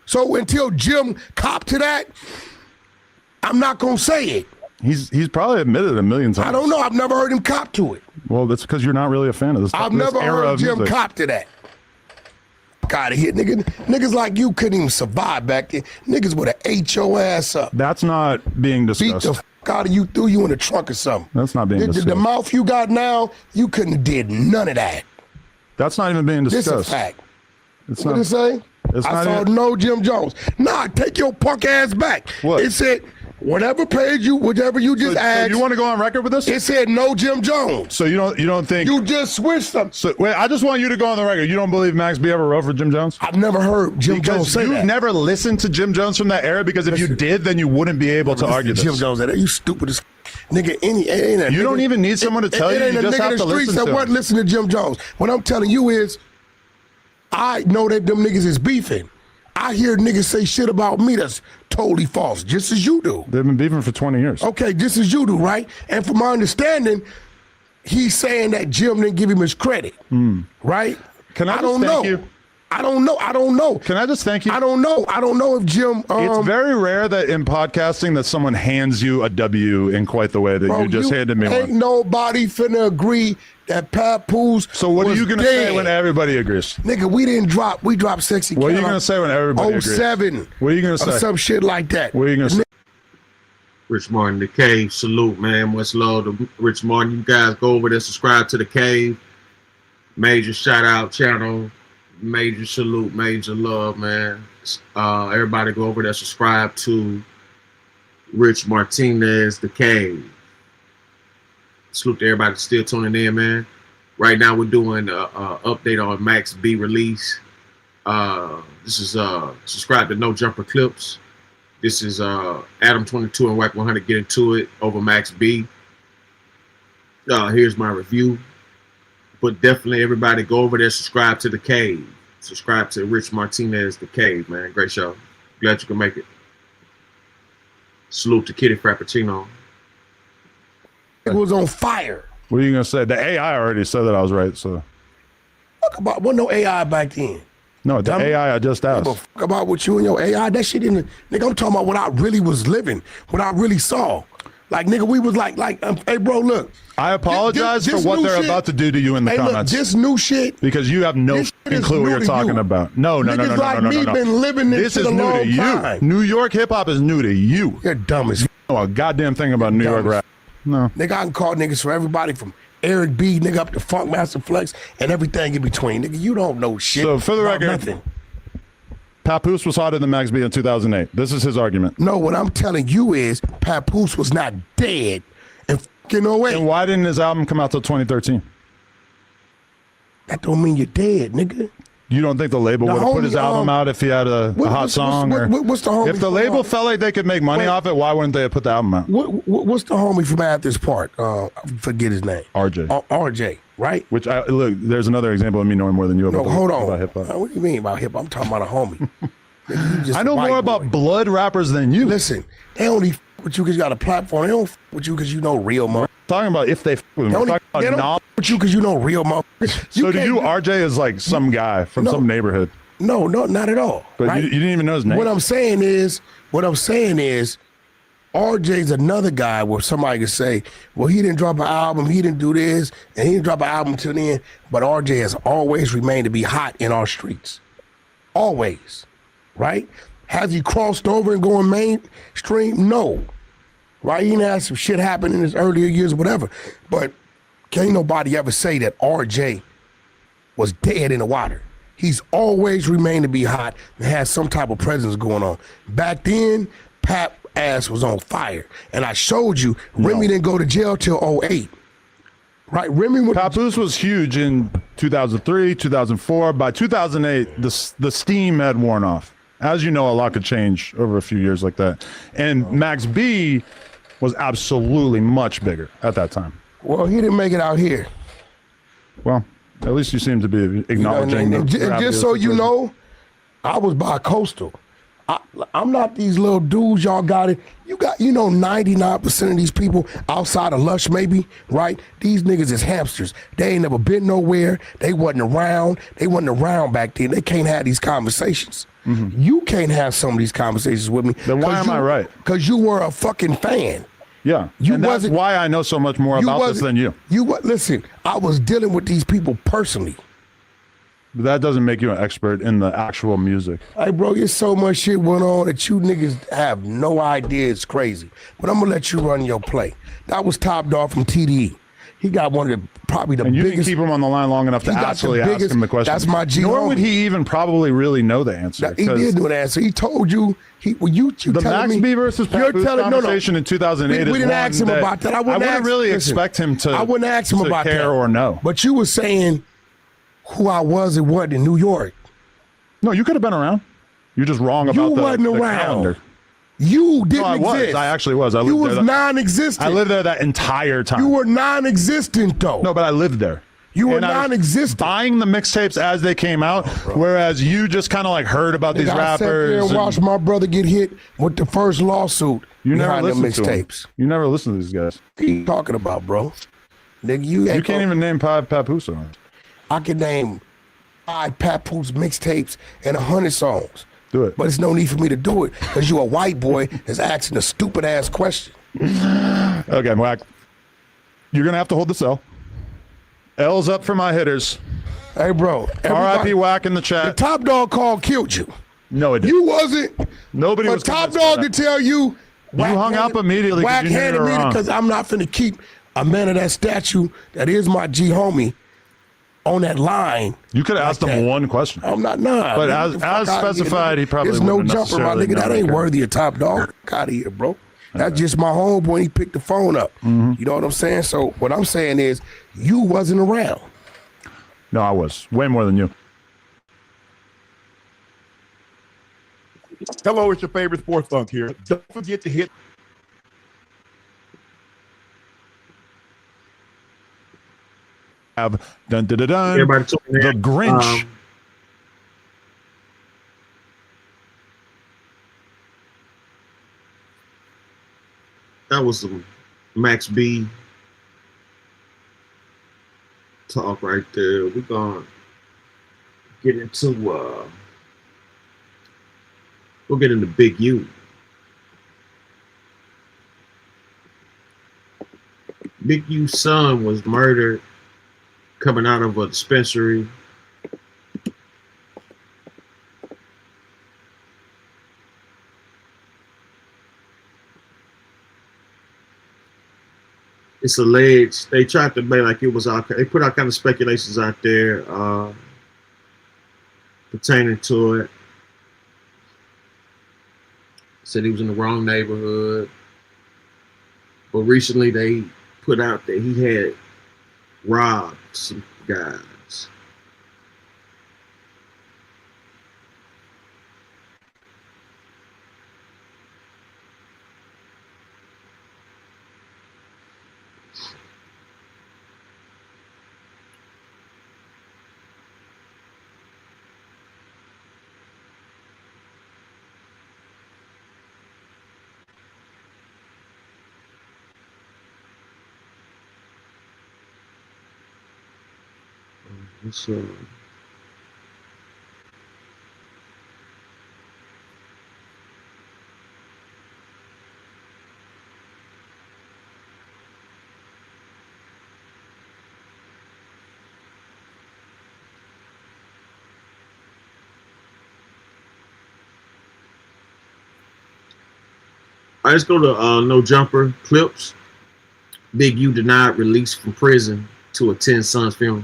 So until Jim cop to that, I'm not gonna say it.
He's probably admitted it a million times.
I don't know. I've never heard him cop to it.
Well, that's because you're not really a fan of this.
I've
this
never
era
heard
of
Jim
music.
cop to that. Got it, hit nigga. Niggas like you couldn't even survive back then. Niggas would have ate your ass up.
That's not being discussed.
Beat the fuck out of you, threw you in the trunk or something.
That's not being discussed.
The mouth you got now, you couldn't have did none of that.
That's not even being
This
discussed.
is a fact.
It's
What
not.
it say?
It's
I
not
saw
even-
no Jim Jones. Nah, take your punk ass back.
What?
It said, whatever page you, whatever you just
So
asked.
you want to go on record with this?
It said no Jim Jones.
So you don't think
You just switched them.
So wait, I just want you to go on the record. You don't believe Max B ever wrote for Jim Jones?
I've never heard Jim Jones
Because
say
you've
that.
never listened to Jim Jones from that era. Because if you did, then you wouldn't be able to argue this.
Jim Jones, you stupid as nigga. Ain't a
You
nigga-
don't even need someone to tell you.
Ain't
You
a
just
nigga
have
in
to
the streets
listen
that
to
wasn't
him.
listening to Jim Jones. What I'm telling you is, I know that them niggas is beefing. I hear niggas say shit about me that's totally false, just as you do.
They've been beefing for 20 years.
Okay, just as you do, right? And from my understanding, he's saying that Jim didn't give him his credit, right?
Can I just
don't
thank
know.
you?
I don't know.
Can I just thank you?
I don't know if Jim.
It's very rare that in podcasting that someone hands you a W in quite the way that
bro,
you just handed me
ain't
one.
nobody finna agree that Papoose.
So what are you gonna
dead.
say when everybody agrees?
Nigga, we didn't drop. We dropped Sexy.
What are you
Cadillac
gonna say when everybody agrees?
07.
What are you gonna say?
Or some shit like that.
What are you gonna say?
Rich Martin, the Cave, salute, man. Much love to Rich Martin. You guys go over there, subscribe to the Cave. Major shout out channel. Major salute, major love, man. Everybody go over there, subscribe to Rich Martinez, the Cave. Salute to everybody still tuning in, man. Right now we're doing an update on Max B release. This is subscribe to No Jumper Clips. This is Adam22 and Wack 100 get into it over Max B. Here's my review. But definitely everybody go over there, subscribe to the Cave. Subscribe to Rich Martinez, the Cave, man. Great show. Glad you can make it. Salute to Kitty Frappuccino.
It was on fire.
What are you gonna say? The AI already said that I was right. So
Fuck about wasn't no AI back then.
no, the AI I just asked.
But fuck about what you and your AI. That shit in the nigga. I'm talking about what I really was living, what I really saw. Like nigga, we was like, hey bro, look.
I apologize
this
for what
new
they're
shit-
about to do to you in the
Hey, look,
comments.
this new shit.
Because you have no
This shit
fucking
is
clue what
new
you're
to
talking
you.
about. No.
Niggas like me been living this
This
shit
is
a
new to
long
you.
time.
New York hip hop is new to you.
You're dumb as
You know a goddamn thing about New York rap. No.
Nigga, I can call niggas for everybody from Eric B, nigga, up to Funk Master Flex and everything in between. Nigga, you don't know shit.
So for the
about
record,
nothing.
Papoose was hotter than Max B in 2008. This is his argument.
No, what I'm telling you is Papoose was not dead in fucking 08.
And why didn't his album come out till 2013?
That don't mean you're dead, nigga.
You don't think the label
The
would have put his
homie,
album out if he had a hot song?
what's the homie?
If the
from,
label felt like they could make money
wait.
off it, why wouldn't they have put the album out?
What's the homie from Athens Park? I forget his name.
RJ.
RJ, right?
Which look, there's another example of me knowing more than you
No,
about,
hold on.
about hip hop.
What do you mean about hip hop? I'm talking about a homie. Nigga, you just
I
a
know
white
more
boy.
about blood rappers than you.
Listen, they only f with you because you got a platform. They don't f with you because you know real motherfuckers.
Talking about if they f with
They
him. We're
only
talking
they
about
don't
knowledge.
f with you because you know real motherfuckers.
So to you, RJ is like some guy from
No.
some neighborhood.
No, not at all.
But
right?
you didn't even know his name.
What I'm saying is, RJ's another guy where somebody could say, well, he didn't drop an album, he didn't do this, and he didn't drop an album till then. But RJ has always remained to be hot in our streets. Always. Right? Has he crossed over and going mainstream? No. Right? He didn't have some shit happen in his earlier years, whatever. But can't nobody ever say that RJ was dead in the water. He's always remained to be hot and has some type of presence going on. Back then, Pap ass was on fire. And I showed you, Remy didn't go to jail till 08. Right? Remy
Papoose was huge in 2003, 2004. By 2008, the steam had worn off. As you know, a lot could change over a few years like that. And Max B was absolutely much bigger at that time.
Well, he didn't make it out here.
Well, at least you seem to be acknowledging.
And just so you know, I was bi-coastal. I'm not these little dudes y'all got it. You got, 99% of these people outside of Lush maybe, right? These niggas is hamsters. They ain't never been nowhere. They wasn't around. They wasn't around back then. They can't have these conversations. Mm-hmm. You can't have some of these conversations with me.
Then why am I right?
Because you were a fucking fan.
Yeah, and that's why I know so much more about this than you.
Listen, I was dealing with these people personally.
But that doesn't make you an expert in the actual music.
Hey, bro, there's so much shit went on that you niggas have no idea. It's crazy. But I'm going to let you run your play. That was Top Dog from TDE. He got one of probably the
and you
biggest.
didn't keep him on the line long enough to actually ask him the question.
That's my G.
Nor would he even probably really know the answer.
He did know the answer. He told you. The
Max B versus Papoose conversation in 2008
we didn't ask him about that. I
wouldn't really expect him to.
I wouldn't ask him about
care
that
or no.
But you were saying who I was and what in New York.
No, you could have been around. You're just wrong about the calendar.
You didn't
I was.
exist.
I actually was.
You was non-existent.
I lived there that entire time.
You were non-existent, though.
No, but I lived there.
You were non-existent.
Buying the mixtapes as they came out, whereas you just kind of like heard about these rappers. I sat there
and watched my brother get hit with the first lawsuit.
You never listened
to mixtapes.
You never listened to these guys.
What are you talking about, bro? Nigga, you
can't even name 5 Papoose songs.
I can name 5 Papoose mixtapes and 100 songs.
Do it.
But there's no need for me to do it because you a white boy that's asking a stupid ass question.
Okay, Wack. You're gonna have to hold the L. L's up for my hitters.
Hey, bro.
R.I.P. Wack in the chat.
The Top Dog call killed you.
No, it didn't.
You wasn't.
Nobody was.
Top Dog to tell you.
You hung up immediately.
Wack handed me because I'm not finna keep a man of that statue that is my G homie on that line.
You could have asked him one question.
I'm not. Nah.
But as specified, he probably
there's no jumper, my nigga. That ain't worthy of Top Dog. Out of here, bro. That's just my homeboy. He picked the phone up.
Mm-hmm.
You know what I'm saying? So what I'm saying is, you wasn't around.
No, I was way more than you.
Hello, it's your favorite sports thunk here. Don't forget to hit.
Dun, dun, dun, dun,
Everybody
the Grinch.
That was some Max B talk right there. We're gonna get into we'll get into Big U. Big U's son was murdered coming out of a dispensary. It's alleged they tried to make like it was out. They put out kind of speculations out there pertaining to it. Said he was in the wrong neighborhood, but recently they put out that he had robbed some guys. So right, let's go to no jumper clips. Big U denied release from prison to attend son's funeral.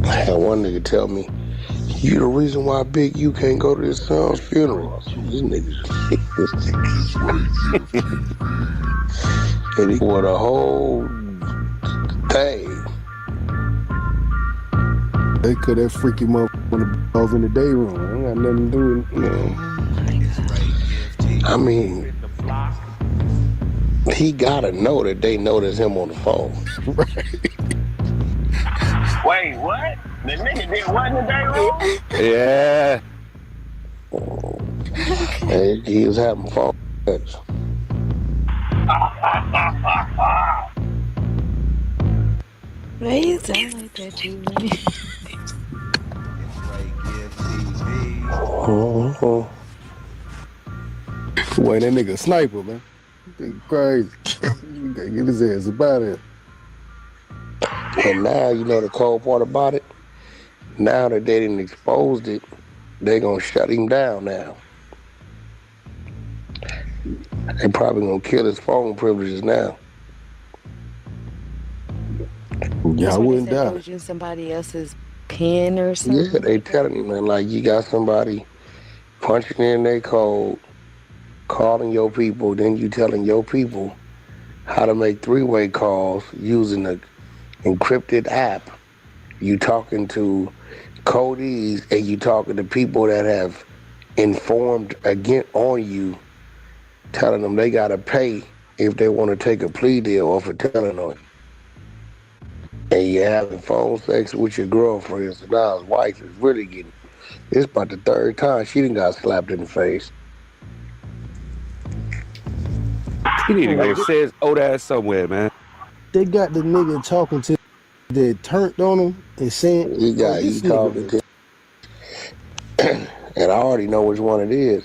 I had one nigga tell me, "You the reason why Big U can't go to his son's funeral." These niggas, and he wore the whole thing.
They could have freaky motherfucker off in the day room. Ain't got nothing to do with it.
I mean, he gotta know that they notice him on the phone.
Wait, what? The nigga did what in the day room?
Yeah. And he was having phone sex.
Why you sound like that, Julie?
Boy, that nigga a sniper, man. Nigga crazy. You gotta get his ass about it.
And now, you know the cold part about it? Now that they didn't exposed it, they gonna shut him down now. They probably gonna kill his phone privileges now.
Yeah, I wouldn't doubt it.
Using somebody else's pen or something.
Yeah, they telling him, man, like, you got somebody punching in their code, calling your people, then you telling your people how to make three-way calls using an encrypted app. You talking to codees and you talking to people that have informed again on you, telling them they gotta pay if they want to take a plea deal or for telling on you. And you having phone sex with your girlfriend, so now his wife is really getting, it's about the third time she done got slapped in the face.
He need to go say his old ass somewhere, man.
They got the nigga talking to that turned on him and saying,
He got
this
he talking
nigga.
to, and I already know which one it is.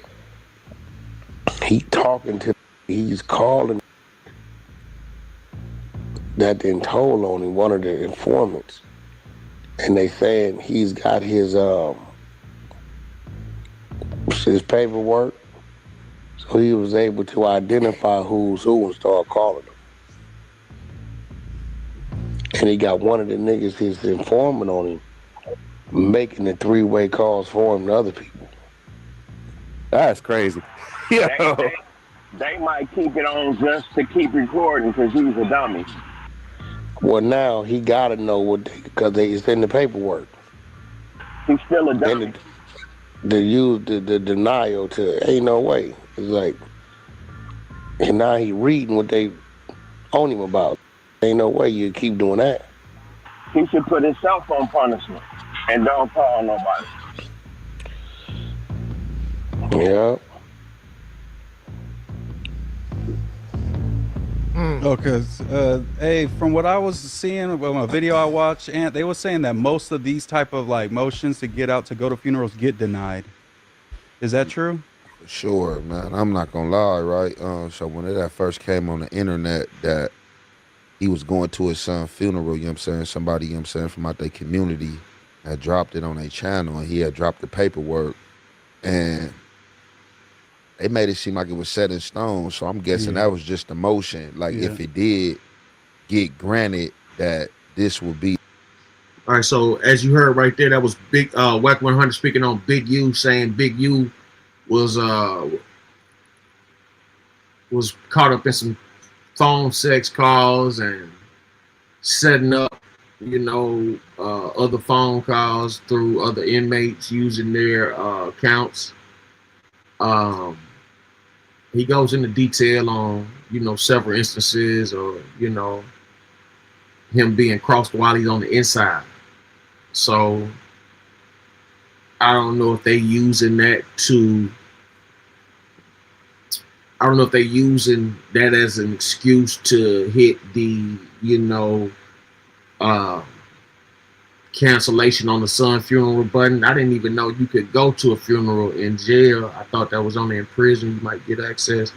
He talking to, he's calling that then told on him, one of the informants. And they saying he's got his paperwork. So he was able to identify who's who and start calling them. And he got one of the niggas he's informant on him, making the three-way calls for him to other people.
That's crazy. Yo.
They might keep it on just to keep recording because he's a dummy.
Well, now he got to know what, because it's in the paperwork.
He's still a dummy.
And they use the denial to, ain't no way. It's like, and now he reading what they on him about. Ain't no way you keep doing that.
He should put himself on punishment and don't call nobody.
Yeah.
Okay. Hey, from what I was seeing, a video I watched, and they were saying that most of these type of like motions to get out to go to funerals get denied. Is that true?
Sure, man. I'm not gonna lie, right? So when that first came on the internet that he was going to his son's funeral, you know what I'm saying? Somebody, you know what I'm saying, from out their community had dropped it on their channel, and he had dropped the paperwork, and they made it seem like it was set in stone. So I'm guessing that was just a motion. Like if it did get granted that this will be.
All right, so as you heard right there, that was Big Wack 100 speaking on Big U, saying Big U was caught up in some phone sex calls and setting up, you know, other phone calls through other inmates using their accounts. He goes into detail on, you know, several instances of, you know, him being crossed while he's on the inside. So I don't know if they using that to, I don't know if they're using that as an excuse to hit the, you know, cancellation on the son funeral button. I didn't even know you could go to a funeral in jail. I thought that was only in prison you might get access.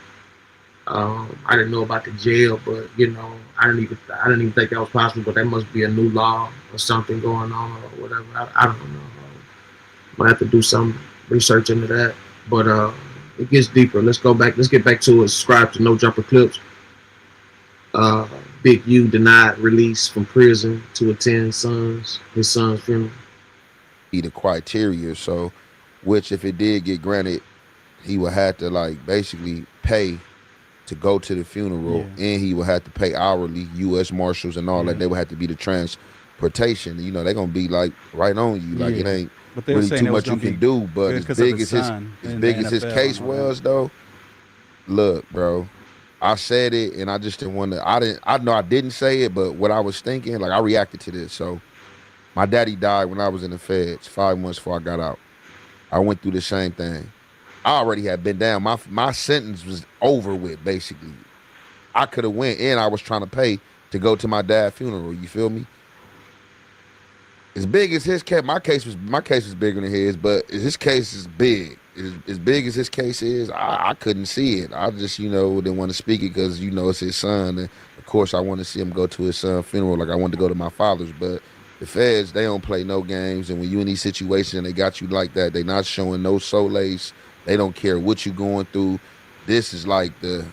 I didn't know about the jail, but you know, I didn't even think that was possible. But that must be a new law or something going on or whatever. I don't know. Might have to do some research into that. But it gets deeper. Let's get back to it. Subscribe to No Jumper Clips. Big U denied release from prison to attend his son's funeral.
Be the criteria. So, which if it did get granted, he would have to like basically pay to go to the funeral, and he would have to pay hourly. U.S. Marshals and all that. They would have to be the transportation. You know, they're gonna be like right on you. Like it ain't really too much you can do. But as big as his case was, though, look, bro. I said it, and I just didn't want to. I know I didn't say it, but what I was thinking, like I reacted to this. So, my daddy died when I was in the feds, 5 months before I got out. I went through the same thing. I already had been down. My sentence was over with, basically. I could have went, and I was trying to pay to go to my dad's funeral. You feel me? As big as his case, my case was bigger than his, but his case is big. As big as his case is, I couldn't see it. I just, didn't want to speak it because, it's his son. And, of course, I want to see him go to his son's funeral like I wanted to go to my father's. But the feds, they don't play no games. And when you in these situations and they got you like that, they not showing no solace. They don't care what you going through. This is like the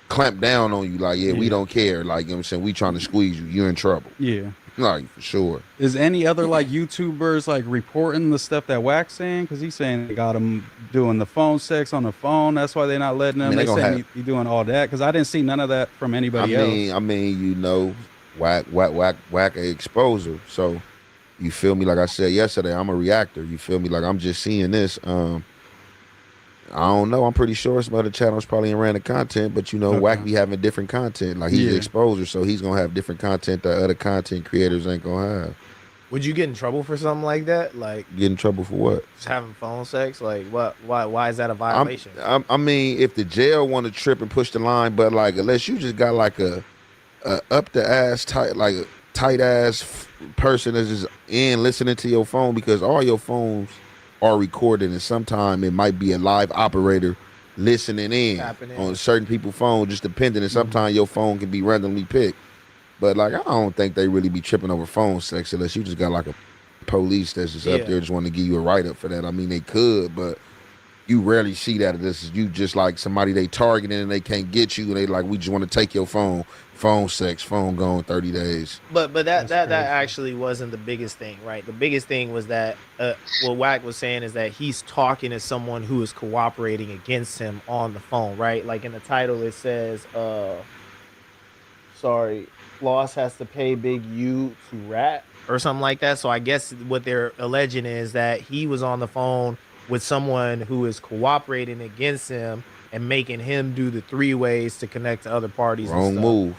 clamp down on you. Like, we don't care. Like, we trying to squeeze you. You're in trouble.
Yeah.
Like, for sure.
Is any other like YouTubers like reporting the stuff that Wack's saying? Because he's saying they got him doing the phone sex on the phone. That's why they're not letting him. They saying he doing all that. Because I didn't see none of that from anybody else.
I mean, Wack a exposer. So, you feel me? Like I said yesterday, I'm a reactor. You feel me? Like I'm just seeing this. I don't know. I'm pretty sure some other channels probably ain't ran the content, but Wack be having different content. Like he's an exposer, so he's gonna have different content that other content creators ain't gonna have.
Would you get in trouble for something like that? Like
get in trouble for what?
Just having phone sex? Like what? Why is that a violation?
I mean, if the jail want to trip and push the line, but like unless you just got like a up the ass tight, like a tight ass person that's just in listening to your phone, because all your phones are recorded, and sometimes it might be a live operator listening in on certain people's phone, just depending. And sometimes your phone can be randomly picked. But like, I don't think they really be tripping over phone sex unless you just got like a police that's just up there just want to give you a write up for that. I mean, they could, but you rarely see that. This is you just like somebody they targeting and they can't get you, and they like, we just want to take your phone sex, phone gone 30 days.
But that actually wasn't the biggest thing, right? The biggest thing was that what Wack was saying is that he's talking to someone who is cooperating against him on the phone, right? Like in the title it says, Floss has to pay Big U to rat or something like that. So I guess what they're alleging is that he was on the phone with someone who is cooperating against him and making him do the 3 ways to connect to other parties.
Wrong move.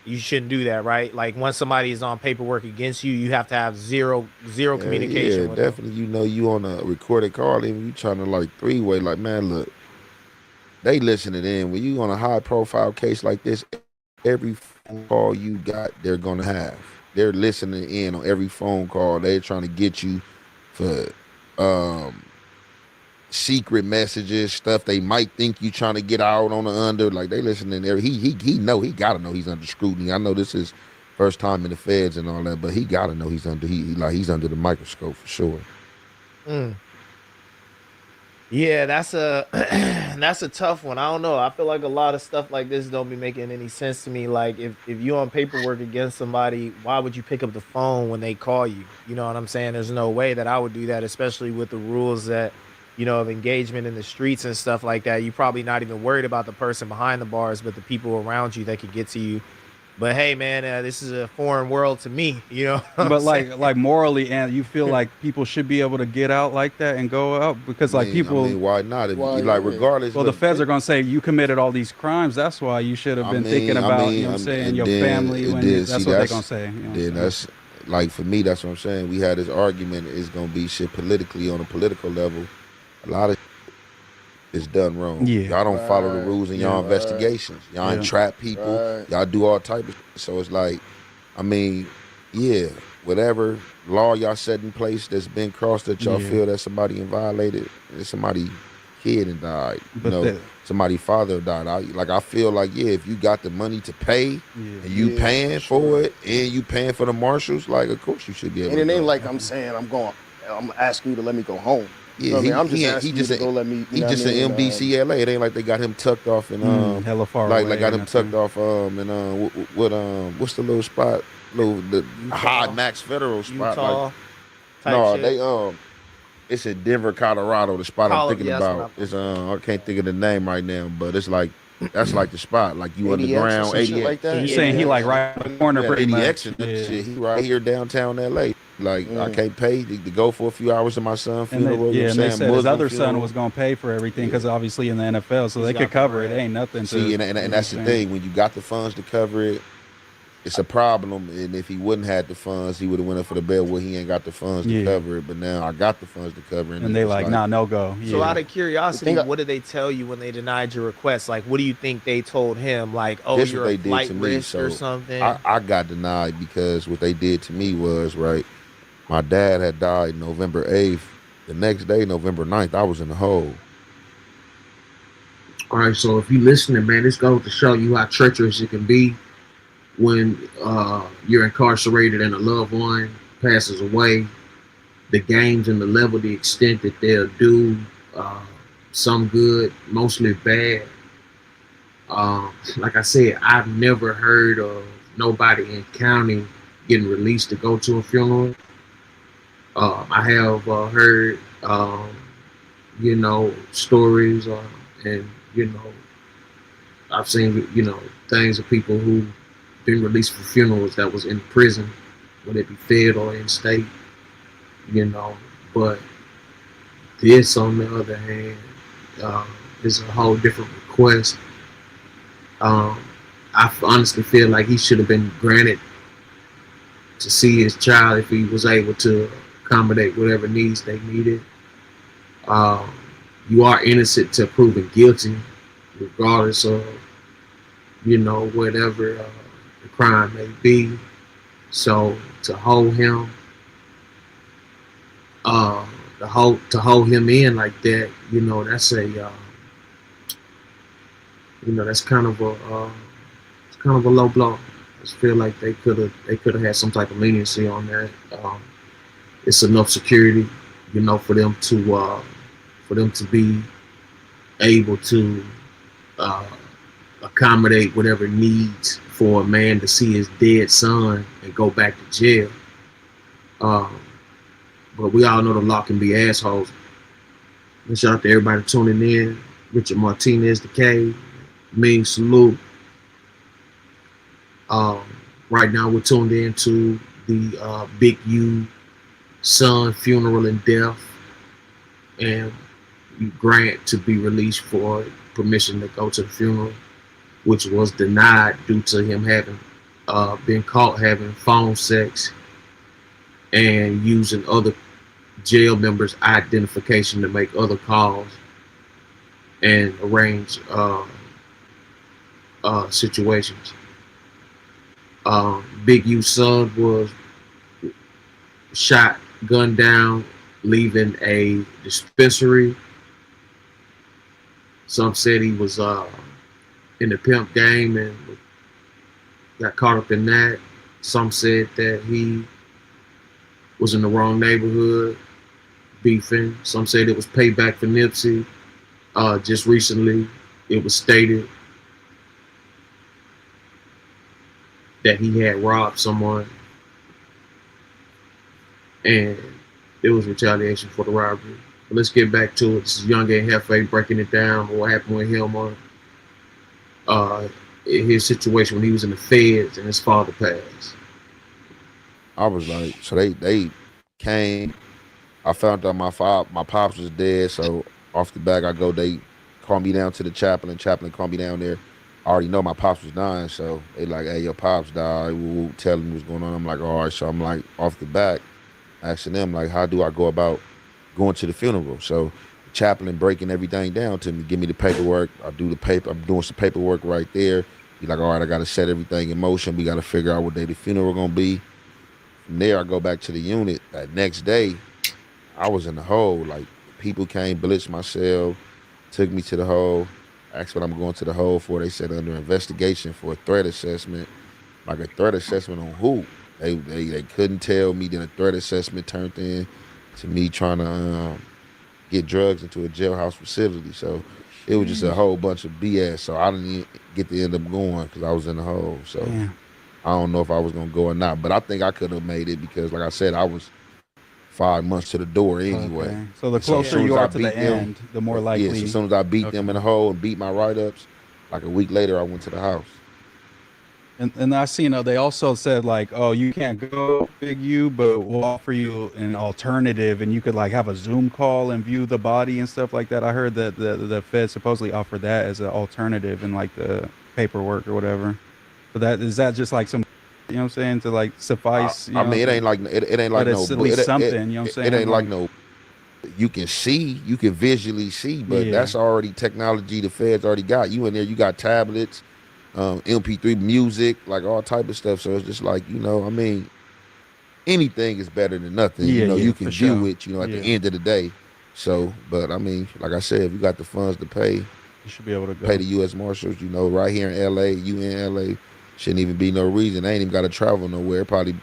You shouldn't do that, right? Like once somebody is on paperwork against you, you have to have zero communication.
Yeah,
with
definitely.
them.
You on a recorded call, even you trying to like 3-way. Like, man, look, they listening in. When you on a high profile case like this, every phone call you got, they're gonna have. They're listening in on every phone call. They're trying to get you for secret messages, stuff they might think you trying to get out on the under. Like they listening there. He gotta know he's under scrutiny. I know this is first time in the feds and all that, but he gotta know he's under he's under the microscope for sure.
Yeah, that's a tough one. I don't know. I feel like a lot of stuff like this don't be making any sense to me. Like if you're on paperwork against somebody, why would you pick up the phone when they call you? You know what I'm saying? There's no way that I would do that, especially with the rules that of engagement in the streets and stuff like that. You're probably not even worried about the person behind the bars, but the people around you that could get to you. But hey, man, this is a foreign world to me,
But like morally, and you feel like people should be able to get out like that and go out because people.
I mean, why not? Regardless.
Well, the feds are gonna say you committed all these crimes. That's why you should have been thinking about your family. That's what they're gonna say.
That's like for me. That's what I'm saying. We had this argument. It's gonna be shit politically on a political level. A lot of is done wrong. Y'all don't follow the rules in y'all investigations. Y'all entrap people. Y'all do all type of shit. So it's like, I mean, whatever law y'all set in place that's been crossed that y'all feel that somebody violated, somebody kid and died. Somebody father died. I feel like if you got the money to pay and you paying for it and you paying for the marshals, like of course you should be able.
And it ain't like I'm saying I'm going I'm asking you to let me go home. You know
Yeah,
what I mean? I'm just
he
asking you
just
to go let me.
he just in MDCLA. It ain't like they got him tucked off in
hella far
like
away
got
or
him tucked off in what's the little spot? The high max federal spot.
Utah
Like
type
no,
shit.
they it's in Denver, Colorado. The spot I'm thinking
Yeah, that's what
about is I can't think of the name right now, but it's like that's like the spot. Like you
ADX or
underground,
some shit like
So
that.
you're saying he like right on the corner pretty much.
ADX and that shit. He right here downtown LA. Like I
Mm.
can't pay to go for a few hours to my son's
And they,
funeral. you know
yeah,
what
and they
I'm
said
saying?
his
Muslim
other son
funeral.
was gonna pay for everything because obviously in the NFL, so
He's
they
got
could
the
cover it.
bread.
Ain't nothing to
See, and that's the thing. When you got the funds to cover it, it's a problem. And if he wouldn't have the funds, he would have went up for the bail. Well, he ain't got the funds to cover it. But now I got the funds to cover it.
And they
it's
like, nah, no go.
So out of curiosity,
The thing
what did they tell you when they denied your request? Like, what do you think they told him? Like, oh,
This
you're
what
a
they did
flight
to me.
risk or
So
something.
I got denied because what they did to me was right. My dad had died November 8th. The next day, November 9th, I was in the hole.
All right, so if you listening, man, this goes to show you how treacherous it can be when you're incarcerated and a loved one passes away. The games and the level, the extent that they'll do some good, mostly bad. Like I said, I've never heard of nobody in county getting released to go to a funeral. I have heard, stories, and I've seen, things of people who been released for funerals that was in prison, whether it be fed or in state, But this, on the other hand, is a whole different request. I honestly feel like he should have been granted to see his child if he was able to accommodate whatever needs they needed. You are innocent till proven guilty, regardless of, whatever the crime may be. So to hold him, to hold him in like that, that's that's kind of a low blow. I just feel like they could have had some type of leniency on that. It's enough security, for them to be able to accommodate whatever needs for a man to see his dead son and go back to jail. But we all know the law can be assholes. And shout out to everybody tuning in. Richard Martinez, the K, Ming salute. Right now we're tuned into the Big U son funeral and death, and you grant to be released for permission to go to the funeral, which was denied due to him having been caught having phone sex and using other jail members' identification to make other calls and arrange situations. Big U's son was shot, gunned down, leaving a dispensary. Some said he was in the pimp game and got caught up in that. Some said that he was in the wrong neighborhood, beefing. Some said it was payback for Nipsey. Just recently, it was stated that he had robbed someone, and it was retaliation for the robbery. But let's get back to it. This is Young and Hefe breaking it down. What happened with him on his situation when he was in the feds and his father passed.
I was like, so they came. I found out my pops was dead. So off the back, they called me down to the chaplain. Chaplain called me down there. I already know my pops was dying, so they like, hey, your pops died. We'll tell him what's going on. I'm like, all right. So I'm like, off the back, asking them like, how do I go about going to the funeral? So the chaplain breaking everything down to me, give me the paperwork. I do the paper. I'm doing some paperwork right there. Be like, all right, I got to set everything in motion. We got to figure out what day the funeral gonna be. From there, I go back to the unit. That next day, I was in the hole. Like, people came, blitzed my cell, took me to the hole, asked what I'm going to the hole for. They said under investigation for a threat assessment. Like, a threat assessment on who? They couldn't tell me. Then a threat assessment turned in to me trying to get drugs into a jailhouse facility. So it was just a whole bunch of BS. So I didn't even get to end up going because I was in the hole. So I don't know if I was gonna go or not, but I think I could have made it because, like I said, I was 5 months to the door anyway.
Okay. So the closer you are to the end, the more likely.
Yeah, so as soon as I beat them in the hole and beat my write-ups, like a week later, I went to the house.
And I seen they also said like, oh, you can't go Big U, but we'll offer you an alternative, and you could like have a Zoom call and view the body and stuff like that. I heard that the Fed supposedly offered that as an alternative in like the paperwork or whatever. But that is that just like some, you know what I'm saying, to like suffice.
I mean, it ain't like it ain't like
but
no.
It's at least something. You know what I'm saying?
It ain't like no. You can see, you can visually see, but that's already technology the Feds already got. You in there, you got tablets. MP3 music, like all type of stuff. So it's just like, you know, I mean, anything is better than nothing. You know, you can view it, you know, at the end of the day. So, but I mean, like I said, if you got the funds to pay,
you should be able to go.
Pay the U.S. Marshals, you know, right here in LA, you in LA, shouldn't even be no reason. They ain't even got to travel nowhere. Probably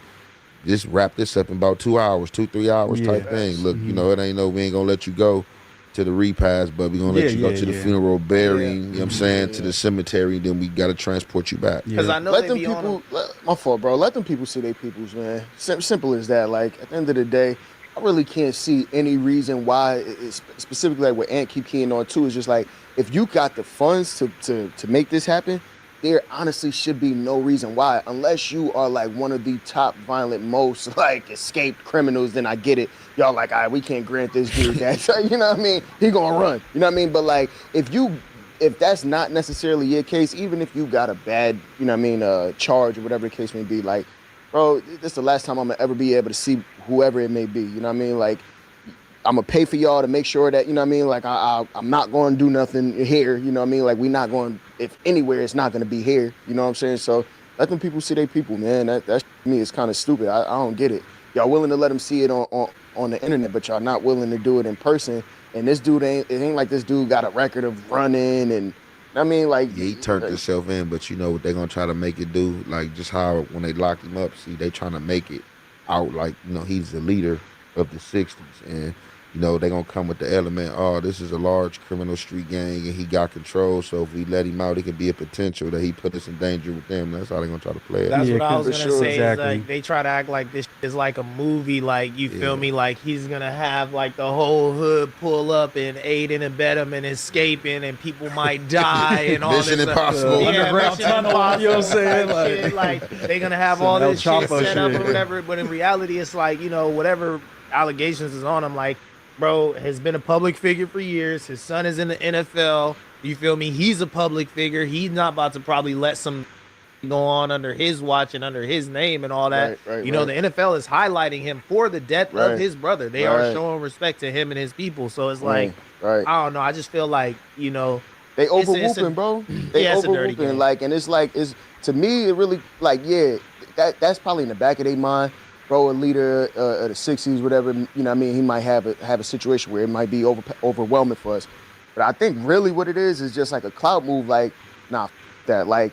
just wrap this up in about 2 hours, 2-3 hours type thing. Look, you know, it ain't no, we ain't gonna let you go to the repast, but we're gonna let you go to the funeral, burying, you know what I'm saying, to the cemetery, then we gotta transport you back.
Because I know
let
they
them
be on
people. My fault, bro. Let them people see their peoples, man. Simple as that. Like at the end of the day, I really can't see any reason why. It's specifically like what Ant keep keying on too is just like if you got the funds to make this happen, there honestly should be no reason why, unless you are like one of the top violent, most like escaped criminals. Then I get it. Y'all like, all right, we can't grant this dude that. You know what I mean? He gonna run. You know what I mean? But like, if that's not necessarily your case, even if you got a bad, you know what I mean, charge or whatever the case may be, like, bro, this is the last time I'm gonna ever be able to see whoever it may be. You know what I mean? Like, I'm gonna pay for y'all to make sure that, you know what I mean? Like, I'm not gonna do nothing here. You know what I mean? Like, we not going, if anywhere, it's not gonna be here. You know what I'm saying? So let them people see their people, man. That to me is kind of stupid. I don't get it. Y'all willing to let them see it on the internet, but y'all not willing to do it in person. And this dude it ain't like this dude got a record of running and I mean like
he turned himself in, but you know what they're gonna try to make it do, like just how when they locked him up, see they trying to make it out like, you know, he's the leader of the 60s and you know, they're gonna come with the element, oh, this is a large criminal street gang and he got control, so if we let him out, it could be a potential that he put us in danger with them. That's how they're gonna try to play it.
That's what I was gonna say. Exactly. Is like they try to act like this is like a movie, like you feel me, like he's gonna have like the whole hood pull up and aid and abet him and escaping and people might die and all
Mission
this
Impossible.
Underground tunnel, you know what I'm saying?
Like they're gonna have all this shit set up or whatever, but in reality it's like, you know, whatever allegations is on him, like, bro has been a public figure for years. His son is in the NFL. You feel me? He's a public figure. He's not about to probably let some go on under his watch and under his name and all that. You know, the NFL is highlighting him for the death of his brother. They are showing respect to him and his people. So it's like, I don't know. I just feel like, you know,
they overwhooping, bro. They overwhooping. Like, and it's like, it's to me, it really like, that's probably in the back of their mind. Bro, a leader of the 60s, whatever, you know what I mean? He might have a situation where it might be overwhelming for us. But I think really what it is just like a clout move, like, nah, that. Like,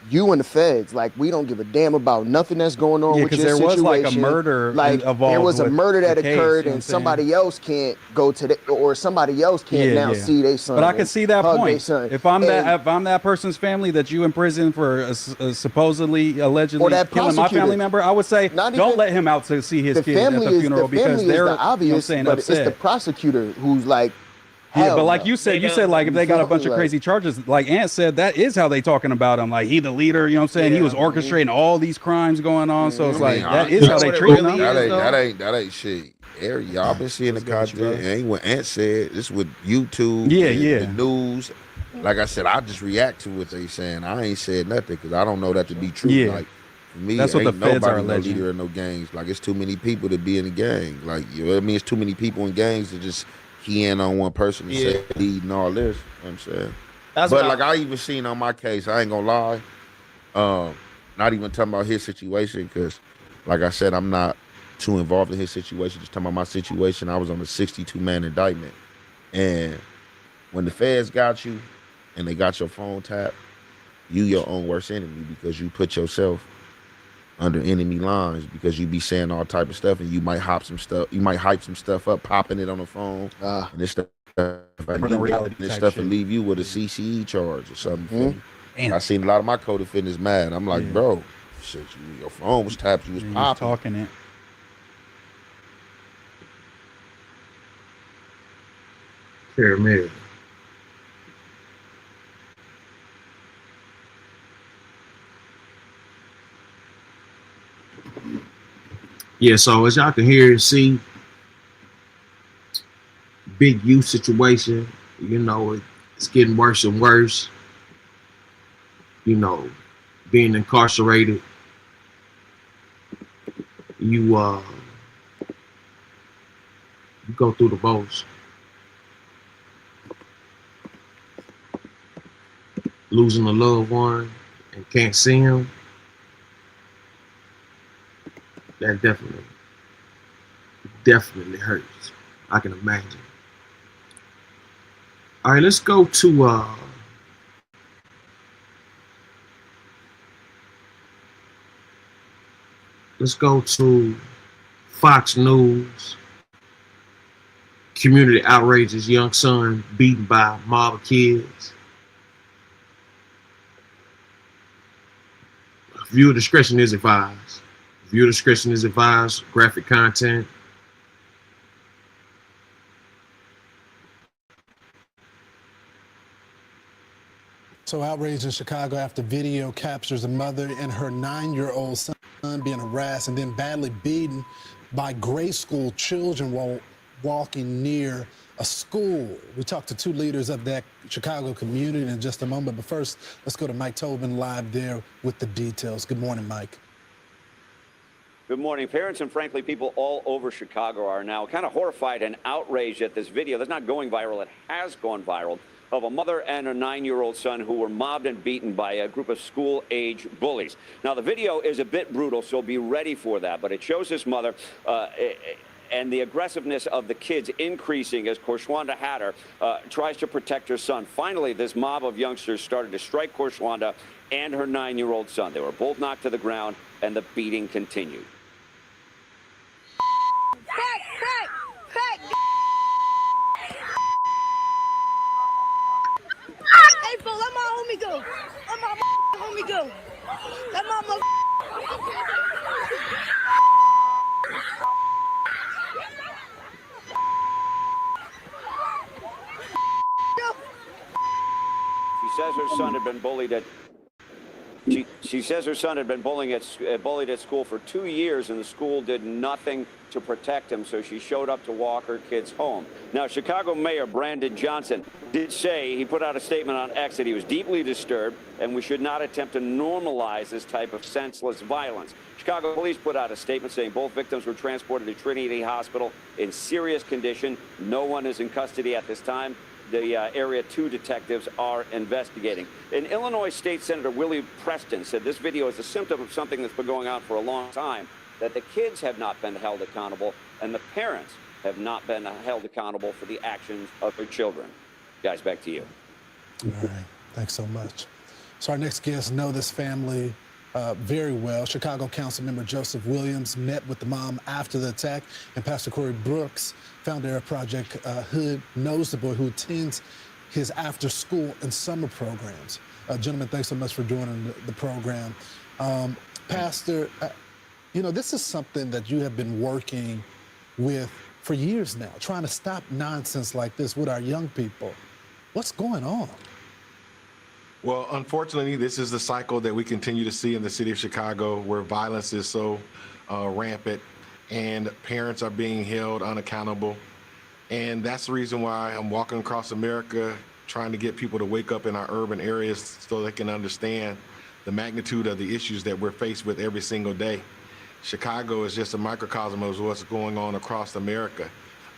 you and the feds, like, we don't give a damn about nothing that's going on with your situation.
Because there was like a murder involved.
There was a murder that occurred and somebody else can't go to or somebody else can't now see their son.
But I can see that point. If I'm that person's family that you imprisoned for supposedly, allegedly killing my family member, I would say, don't let him out to see his kid at the funeral because they're
the obvious,
you know,
but
upset.
It's the prosecutor who's like,
yeah, but like you said like if they got a bunch of crazy charges, like Ant said, that is how they talking about him. Like he the leader, you know what I'm saying? He was orchestrating all these crimes going on. So it's like that is how they treat him.
That ain't shit. Y'all been seeing the content. It ain't what Ant said. This with YouTube. The news. Like I said, I just react to what they saying. I ain't said nothing because I don't know that to be true. Like for me, that's what ain't the feds nobody no leader in no gangs. Like it's too many people to be in a gang. Like you know what I mean? It's too many people in gangs to just key in on one person and say lead and all this. You know what I'm saying? But like I even seen on my case, I ain't gonna lie. Not even talking about his situation because, like I said, I'm not too involved in his situation. Just talking about my situation. I was on a 62-man indictment, and when the feds got you and they got your phone tapped, you your own worst enemy because you put yourself under enemy lines because you be saying all type of stuff and you might hype some stuff up, popping it on the phone, and this stuff will leave you with a CCE charge or something. I seen a lot of my co-defendants mad. I'm like, bro, shit, your phone was tapped, you was popping.
Talking it.
Caramel. Yeah, so as y'all can hear and see, big youth situation, you know, it's getting worse and worse. You know, being incarcerated, you go through the most. Losing a loved one and can't see him, that definitely hurts. I can imagine. All right, let's go to Fox News. Community outrages young son beaten by mob of kids. Viewer discretion is advised. Viewer discretion is advised. Graphic content.
So outrage in Chicago after video captures a mother and her 9-year-old son being harassed and then badly beaten by grade school children while walking near a school. We talked to two leaders of that Chicago community in just a moment, but first, let's go to Mike Tobin live there with the details. Good morning, Mike.
Good morning. Parents and frankly, people all over Chicago are now kind of horrified and outraged at this video that's not going viral. It has gone viral, of a mother and a 9-year-old son who were mobbed and beaten by a group of school-age bullies. Now, the video is a bit brutal, so be ready for that, but it shows this mother and the aggressiveness of the kids increasing as Korshwanda Hatter tries to protect her son. Finally, this mob of youngsters started to strike Korshwanda and her 9-year-old son. They were both knocked to the ground, and the beating continued.
Hey, fool, let my homie go. Let my homie go. Let my
She says her son had been bullied at. She says her son had been bullied at school for 2 years, and the school did nothing to protect him, so she showed up to walk her kids home. Now, Chicago Mayor Brandon Johnson did say, he put out a statement on X that he was deeply disturbed and we should not attempt to normalize this type of senseless violence. Chicago police put out a statement saying both victims were transported to Trinity Hospital in serious condition. No one is in custody at this time. The Area 2 detectives are investigating. And Illinois State Senator Willie Preston said this video is a symptom of something that's been going on for a long time, that the kids have not been held accountable and the parents have not been held accountable for the actions of their children. Guys, back to you.
All right, thanks so much. So our next guests know this family very well. Chicago Councilmember Joseph Williams met with the mom after the attack, and Pastor Corey Brooks, founder of Project Hood, knows the boy who attends his after-school and summer programs. Gentlemen, thanks so much for joining the program. Pastor, you know, this is something that you have been working with for years now, trying to stop nonsense like this with our young people. What's going on?
Well, unfortunately, this is the cycle that we continue to see in the city of Chicago, where violence is so rampant and parents are being held unaccountable. And that's the reason why I'm walking across America, trying to get people to wake up in our urban areas so they can understand the magnitude of the issues that we're faced with every single day. Chicago is just a microcosm of what's going on across America.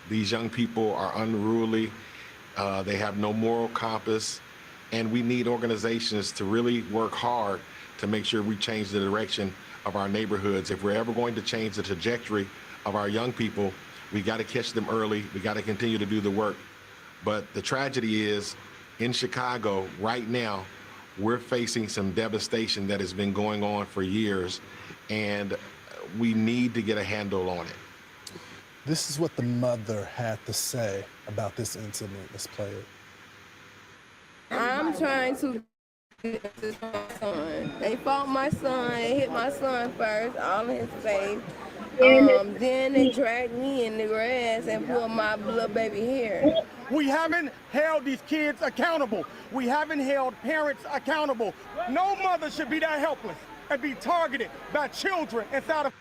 These young people are unruly. They have no moral compass. And we need organizations to really work hard to make sure we change the direction of our neighborhoods. If we're ever going to change the trajectory of our young people, we got to catch them early. We got to continue to do the work. But the tragedy is, in Chicago right now, we're facing some devastation that has been going on for years. and we need to get a handle on it.
This is what the mother had to say about this incident. Let's play it.
I'm trying to get this my son. They fought my son. They hit my son first, all in his face. Then they dragged me in the grass and pulled my little baby hair.
We haven't held these kids accountable. We haven't held parents accountable. No mother should be that helpless and be targeted by children inside of.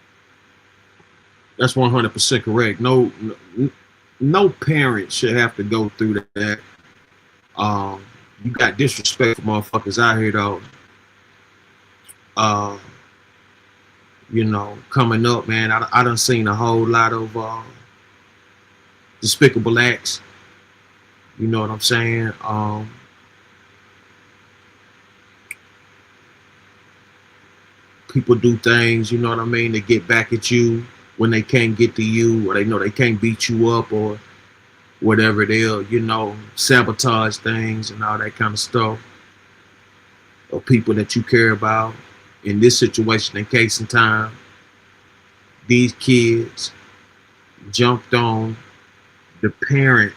That's 100% correct. No parent should have to go through that. You got disrespectful motherfuckers out here though. You know, coming up, man, I done seen a whole lot of despicable acts. You know what I'm saying? People do things, you know what I mean, to get back at you when they can't get to you, or they know they can't beat you up, or whatever they'll, you know, sabotage things and all that kind of stuff. Or people that you care about. In this situation, in case in time, these kids jumped on the parent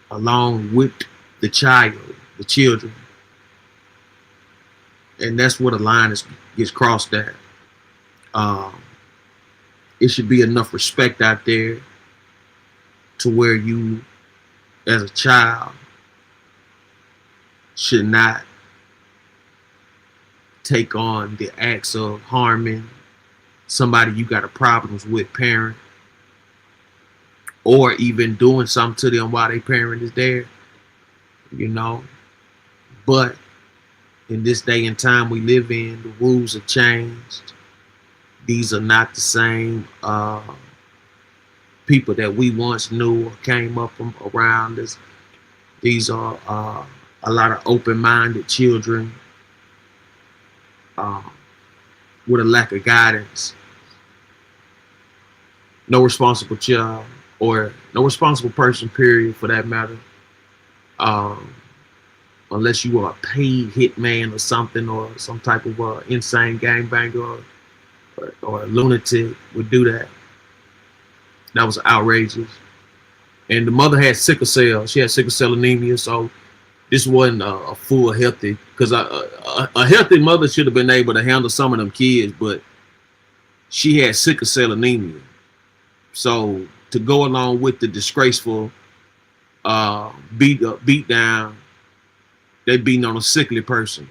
along with the children. And that's where the line gets crossed at. It should be enough respect out there to where you, as a child, should not take on the acts of harming somebody you got a problems with, parent, or even doing something to them while their parent is there, you know. But in this day and time we live in, the rules have changed. These are not the same people that we once knew or came up from around us. These are a lot of open-minded children with a lack of guidance. No responsible child, or no responsible person, period, for that matter. Unless you are a paid hitman or something, or some type of insane gangbanger or a lunatic would do that. That was outrageous. And the mother had sickle cell. She had sickle cell anemia, so this wasn't a full healthy, because a healthy mother should have been able to handle some of them kids, but she had sickle cell anemia. So to go along with the disgraceful beat down, they beating on a sickly person.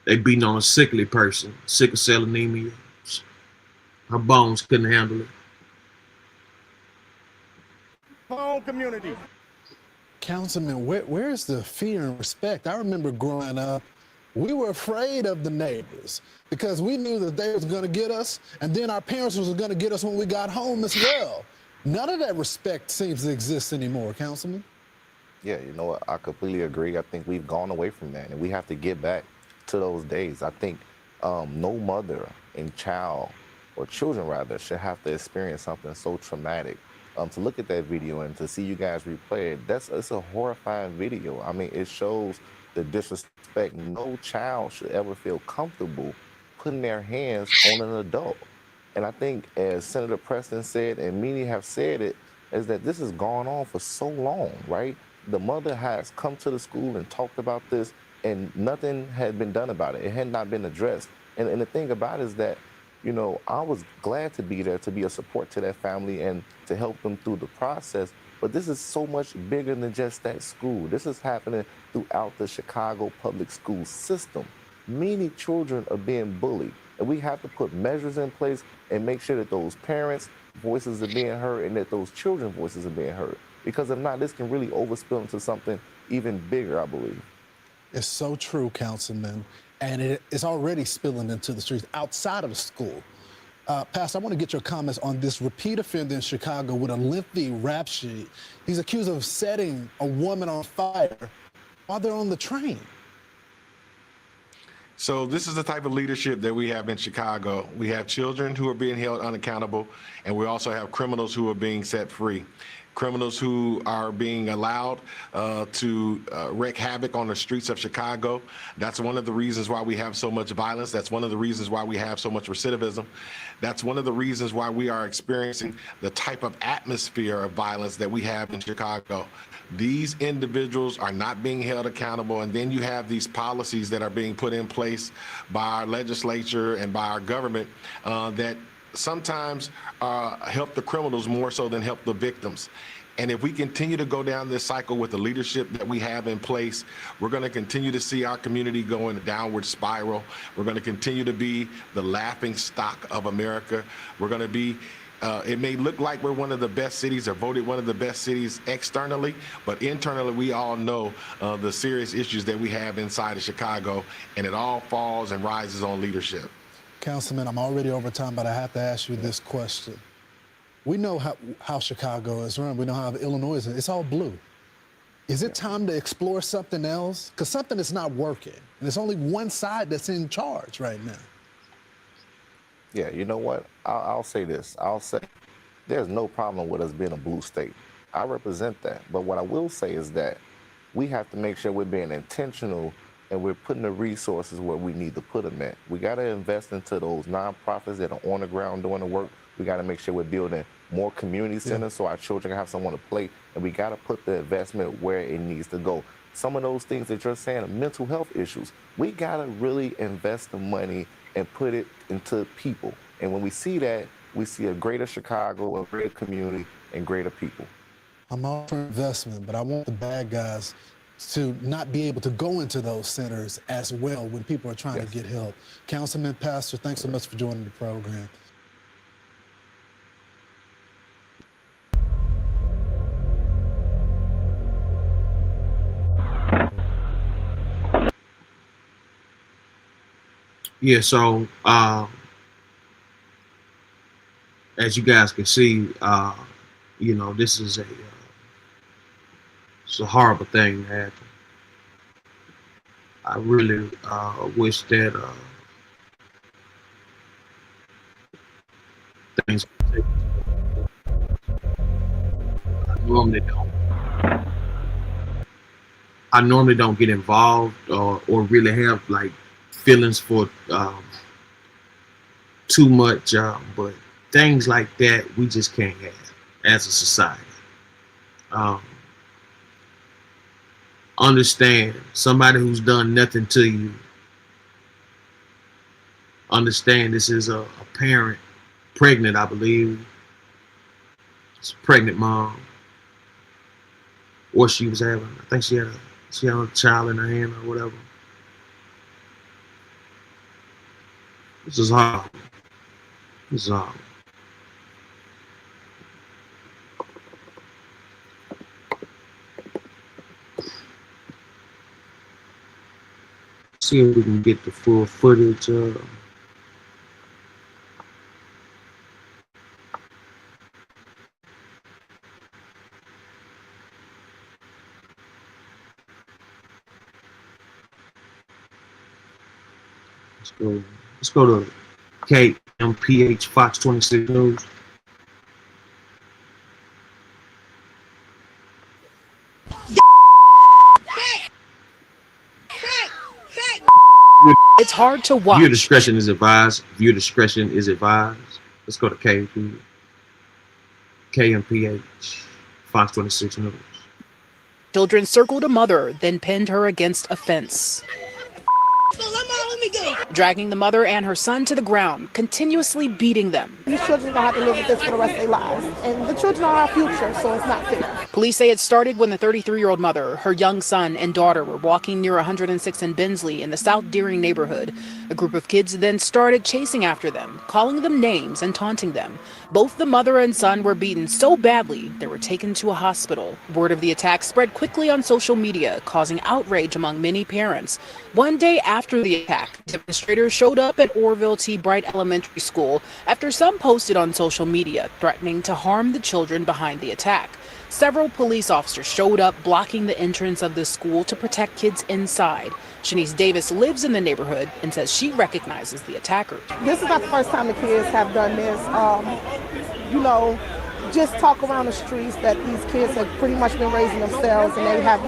They beating on a sickly person, sickle cell anemia. Her bones couldn't handle it.
Home community.
Councilman, where's the fear and respect? I remember growing up, we were afraid of the neighbors because we knew that they was going to get us, and then our parents was going to get us when we got home as well. None of that respect seems to exist anymore, Councilman.
Yeah, you know what? I completely agree. I think we've gone away from that, and we have to get back to those days. I think no mother and child, or children rather, should have to experience something so traumatic. To look at that video and to see you guys replay it, it's a horrifying video. I mean, it shows the disrespect. No child should ever feel comfortable putting their hands on an adult. And I think, as Senator Preston said, and many have said it, is that this has gone on for so long, right? The mother has come to the school and talked about this, and nothing had been done about it. It had not been addressed. And the thing about it is that, you know, I was glad to be there to be a support to that family and to help them through the process. But this is so much bigger than just that school. This is happening throughout the Chicago public school system. Many children are being bullied, and we have to put measures in place and make sure that those parents' voices are being heard and that those children's voices are being heard. Because if not, this can really overspill into something even bigger, I believe.
It's so true, Councilman. And it's already spilling into the streets outside of the school. Pastor, I want to get your comments on this repeat offender in Chicago with a lengthy rap sheet. He's accused of setting a woman on fire while they're on the train.
So this is the type of leadership that we have in Chicago. We have children who are being held unaccountable, and we also have criminals who are being set free. criminals who are being allowed to wreak havoc on the streets of Chicago. That's one of the reasons why we have so much violence. That's one of the reasons why we have so much recidivism. That's one of the reasons why we are experiencing the type of atmosphere of violence that we have in Chicago. These individuals are not being held accountable, and then you have these policies that are being put in place by our legislature and by our government that sometimes help the criminals more so than help the victims. And if we continue to go down this cycle with the leadership that we have in place, we're going to continue to see our community go in a downward spiral. We're going to continue to be the laughing stock of America. We're going to be it may look like we're one of the best cities or voted one of the best cities externally, but internally we all know the serious issues that we have inside of Chicago, and it all falls and rises on leadership.
Councilman, I'm already over time, but I have to ask you this question. We know how Chicago is run. We know how Illinois is. It's all blue. Is it time to explore something else? Because something is not working, and there's only one side that's in charge right now.
Yeah, you know what? I'll say this. I'll say there's no problem with us being a blue state. I represent that. But what I will say is that we have to make sure we're being intentional and we're putting the resources where we need to put them at. We got to invest into those nonprofits that are on the ground doing the work. We got to make sure we're building more community centers so our children can have someone to play. And we got to put the investment where it needs to go. Some of those things that you're saying are mental health issues. We got to really invest the money and put it into people. And when we see that, we see a greater Chicago, a greater community, and greater people.
I'm all for investment, but I want the bad guys to not be able to go into those centers as well when people are trying to get help. Councilman, Pastor, thanks so much for joining the program.
Yeah, so as you guys can see, you know, this is it's a horrible thing that happened. I really wish that things could take. I normally don't get involved or really have like feelings for too much, but things like that we just can't have as a society. Understand somebody who's done nothing to you. Understand this is a parent, pregnant, I believe. It's a pregnant mom. Or she was having, I think she had a child in her hand or whatever. This is hard. This is hard. See if we can get the full footage. Let's go to KMPH Fox 26 News.
It's hard to watch.
Viewer discretion is advised. Viewer discretion is advised. Let's go to KMPH Fox 26 News.
Children circled a mother, then pinned her against a fence. Dragging the mother and her son to the ground, continuously beating them.
These children don't have to live with this for the rest of their lives. And the children are our future, so it's not fair.
Police say it started when the 33-year-old mother, her young son, and daughter were walking near 106 and Bensley in the South Deering neighborhood. A group of kids then started chasing after them, calling them names and taunting them. Both the mother and son were beaten so badly they were taken to a hospital. Word of the attack spread quickly on social media, causing outrage among many parents. One day after the attack, demonstrators showed up at Orville T. Bright Elementary School after some posted on social media threatening to harm the children behind the attack. Several police officers showed up blocking the entrance of the school to protect kids inside. Shanice Davis lives in the neighborhood and says she recognizes the attackers.
This is not the first time the kids have done this. You know, just talk around the streets that these kids have pretty much been raising themselves, and they have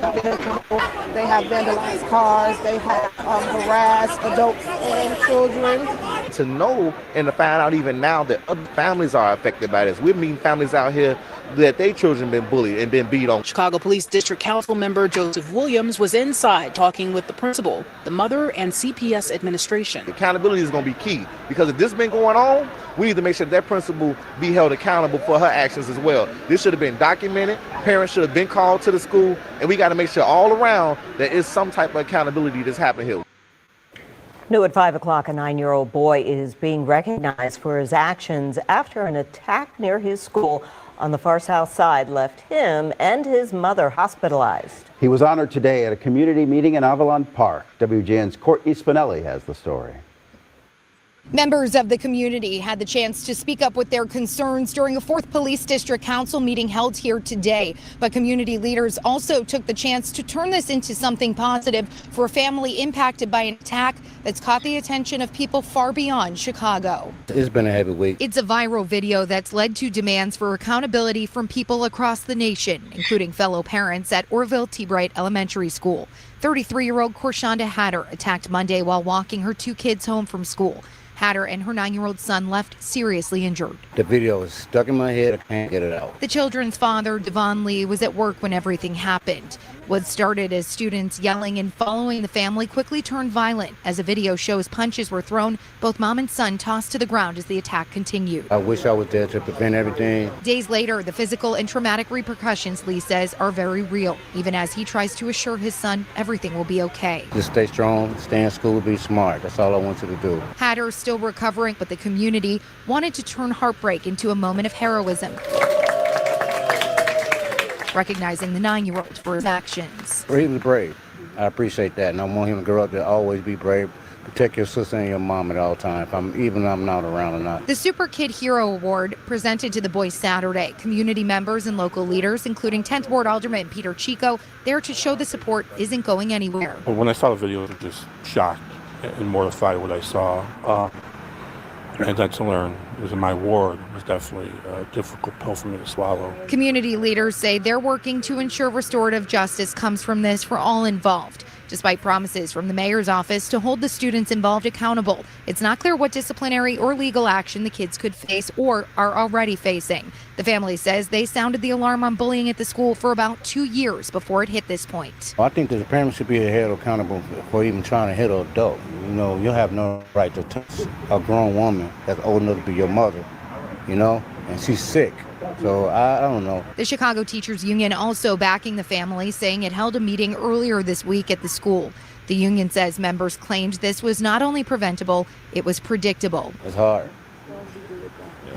they have vandalized cars, they have harassed adults and children.
To know and to find out even now that other families are affected by this. We're meeting families out here that their children been bullied and been beat on.
Chicago Police District Council member Joseph Williams was inside talking with the principal, the mother, and CPS administration.
Accountability is going to be key, because if this has been going on, we need to make sure that principal be held accountable for her actions as well. This should have been documented. Parents should have been called to the school, and we got to make sure all around there is some type of accountability that's happening here.
New at 5 o'clock, a 9-year-old boy is being recognized for his actions after an attack near his school on the far south side left him and his mother hospitalized.
He was honored today at a community meeting in Avalon Park. WGN's Courtney Spinelli has the story.
Members of the community had the chance to speak up with their concerns during a 4th Police District Council meeting held here today. But community leaders also took the chance to turn this into something positive for a family impacted by an attack that's caught the attention of people far beyond Chicago.
It's been a heavy week.
It's a viral video that's led to demands for accountability from people across the nation, including fellow parents at Orville T. Bright Elementary School. 33-year-old Korshonda Hatter attacked Monday while walking her 2 kids home from school. Hatter and her 9-year-old son left seriously injured.
The video is stuck in my head. I can't get it out.
The children's father, Devon Lee, was at work when everything happened. What started as students yelling and following the family quickly turned violent. As a video shows, punches were thrown. Both mom and son tossed to the ground as the attack continued.
I wish I was there to prevent everything.
Days later, the physical and traumatic repercussions, Lee says, are very real, even as he tries to assure his son everything will be okay.
Just stay strong, stay in school, be smart. That's all I want you to do.
Hatter still recovering, but the community wanted to turn heartbreak into a moment of heroism, recognizing the 9-year-old for his actions.
He was brave. I appreciate that, and I want him to grow up to always be brave. Protect your sister and your mom at all times, even if I'm not around or not.
The Super Kid Hero Award presented to the boys Saturday. Community members and local leaders, including 10th Ward Alderman Peter Chico, there to show the support isn't going anywhere.
Well, when I saw the video, I was just shocked and mortified what I saw. And then to learn it was in my ward was definitely a difficult pill for me to swallow.
Community leaders say they're working to ensure restorative justice comes from this for all involved. Despite promises from the mayor's office to hold the students involved accountable, it's not clear what disciplinary or legal action the kids could face or are already facing. The family says they sounded the alarm on bullying at the school for about 2 years before it hit this point.
I think that the parents should be held accountable for even trying to hit an adult. You know, you have no right to touch a grown woman that's old enough to be your mother, you know, and she's sick. So I don't know.
The Chicago Teachers Union also backing the family, saying it held a meeting earlier this week at the school. The union says members claimed this was not only preventable, it was predictable.
It's hard.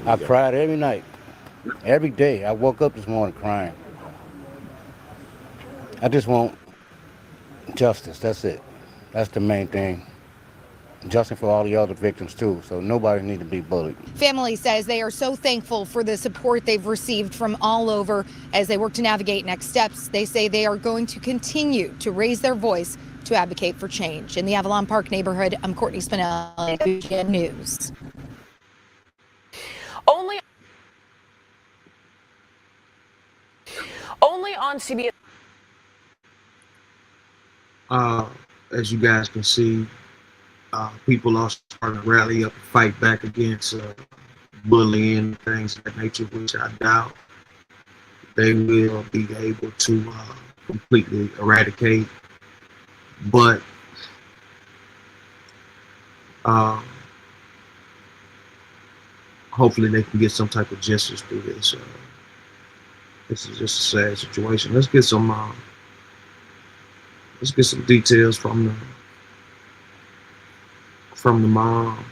I cried every night, every day. I woke up this morning crying. I just want justice. That's it. That's the main thing. Justice for all the other victims too, so nobody needs to be bullied.
Family says they are so thankful for the support they've received from all over as they work to navigate next steps. They say they are going to continue to raise their voice to advocate for change. In the Avalon Park neighborhood, I'm Courtney Spinelli, WGN News.
Only on CBS.
As you guys can see, people are starting to rally up and fight back against bullying and things of that nature, which I doubt they will be able to completely eradicate. But hopefully they can get some type of justice through this. This is just a sad situation. Let's get some details from the mom.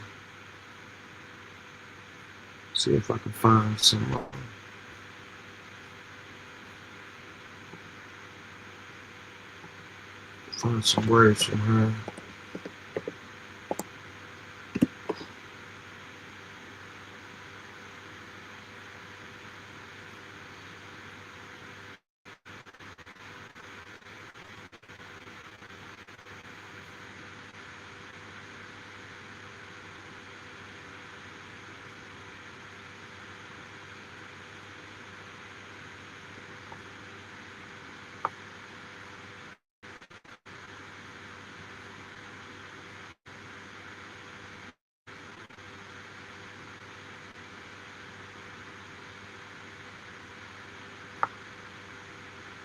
See if I can find some words from her.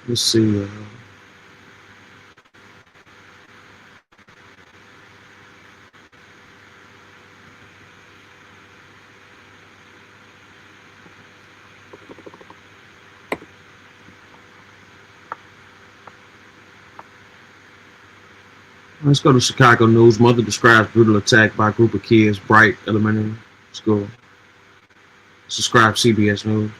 Let's see. Let's go to Chicago news. Mother describes brutal attack by a group of kids, Bright Elementary School. Subscribe CBS News.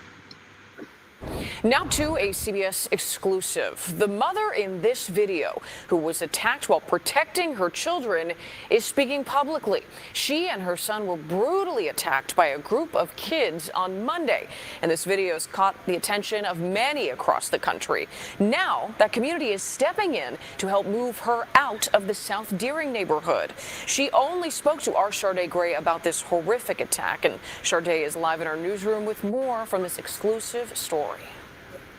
Now to a CBS exclusive. The mother in this video, who was attacked while protecting her children, is speaking publicly. She and her son were brutally attacked by a group of kids on Monday, and this video has caught the attention of many across the country. Now, that community is stepping in to help move her out of the South Deering neighborhood. She only spoke to our Sharday Gray about this horrific attack, and Sharday is live in our newsroom with more from this exclusive story.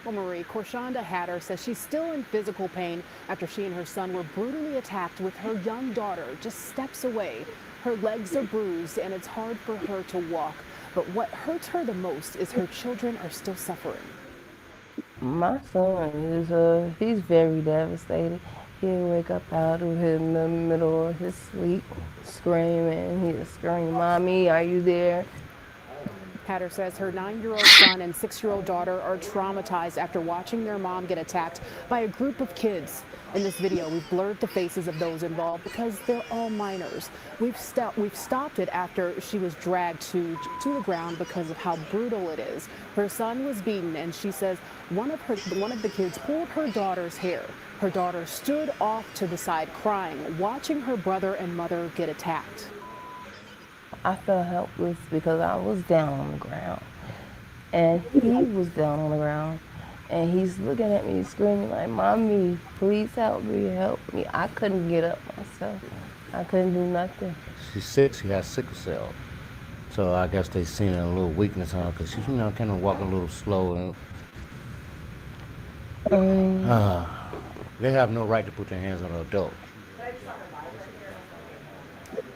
Well, Marie, Korshonda Hatter says she's still in physical pain after she and her son were brutally attacked with her young daughter just steps away. Her legs are bruised and it's hard for her to walk. But what hurts her the most is her children are still suffering.
My son is, he's very devastated. He'll wake up out of his in the middle of his sleep, screaming. He'll scream, "Mommy, are you there?"
Hatter says her 9-year-old son and 6-year-old daughter are traumatized after watching their mom get attacked by a group of kids. In this video, we've blurred the faces of those involved because they're all minors. We've stopped it after she was dragged to the ground because of how brutal it is. Her son was beaten, and she says one of the kids pulled her daughter's hair. Her daughter stood off to the side crying, watching her brother and mother get attacked.
I felt helpless because I was down on the ground, and he was down on the ground, and he's looking at me screaming like, "Mommy, please help me, help me." I couldn't get up myself. I couldn't do nothing.
She's sick. She has sickle cell. So I guess they seen a little weakness on her because she's, kind of walking a little slow. And they have no right to put their hands on an adult.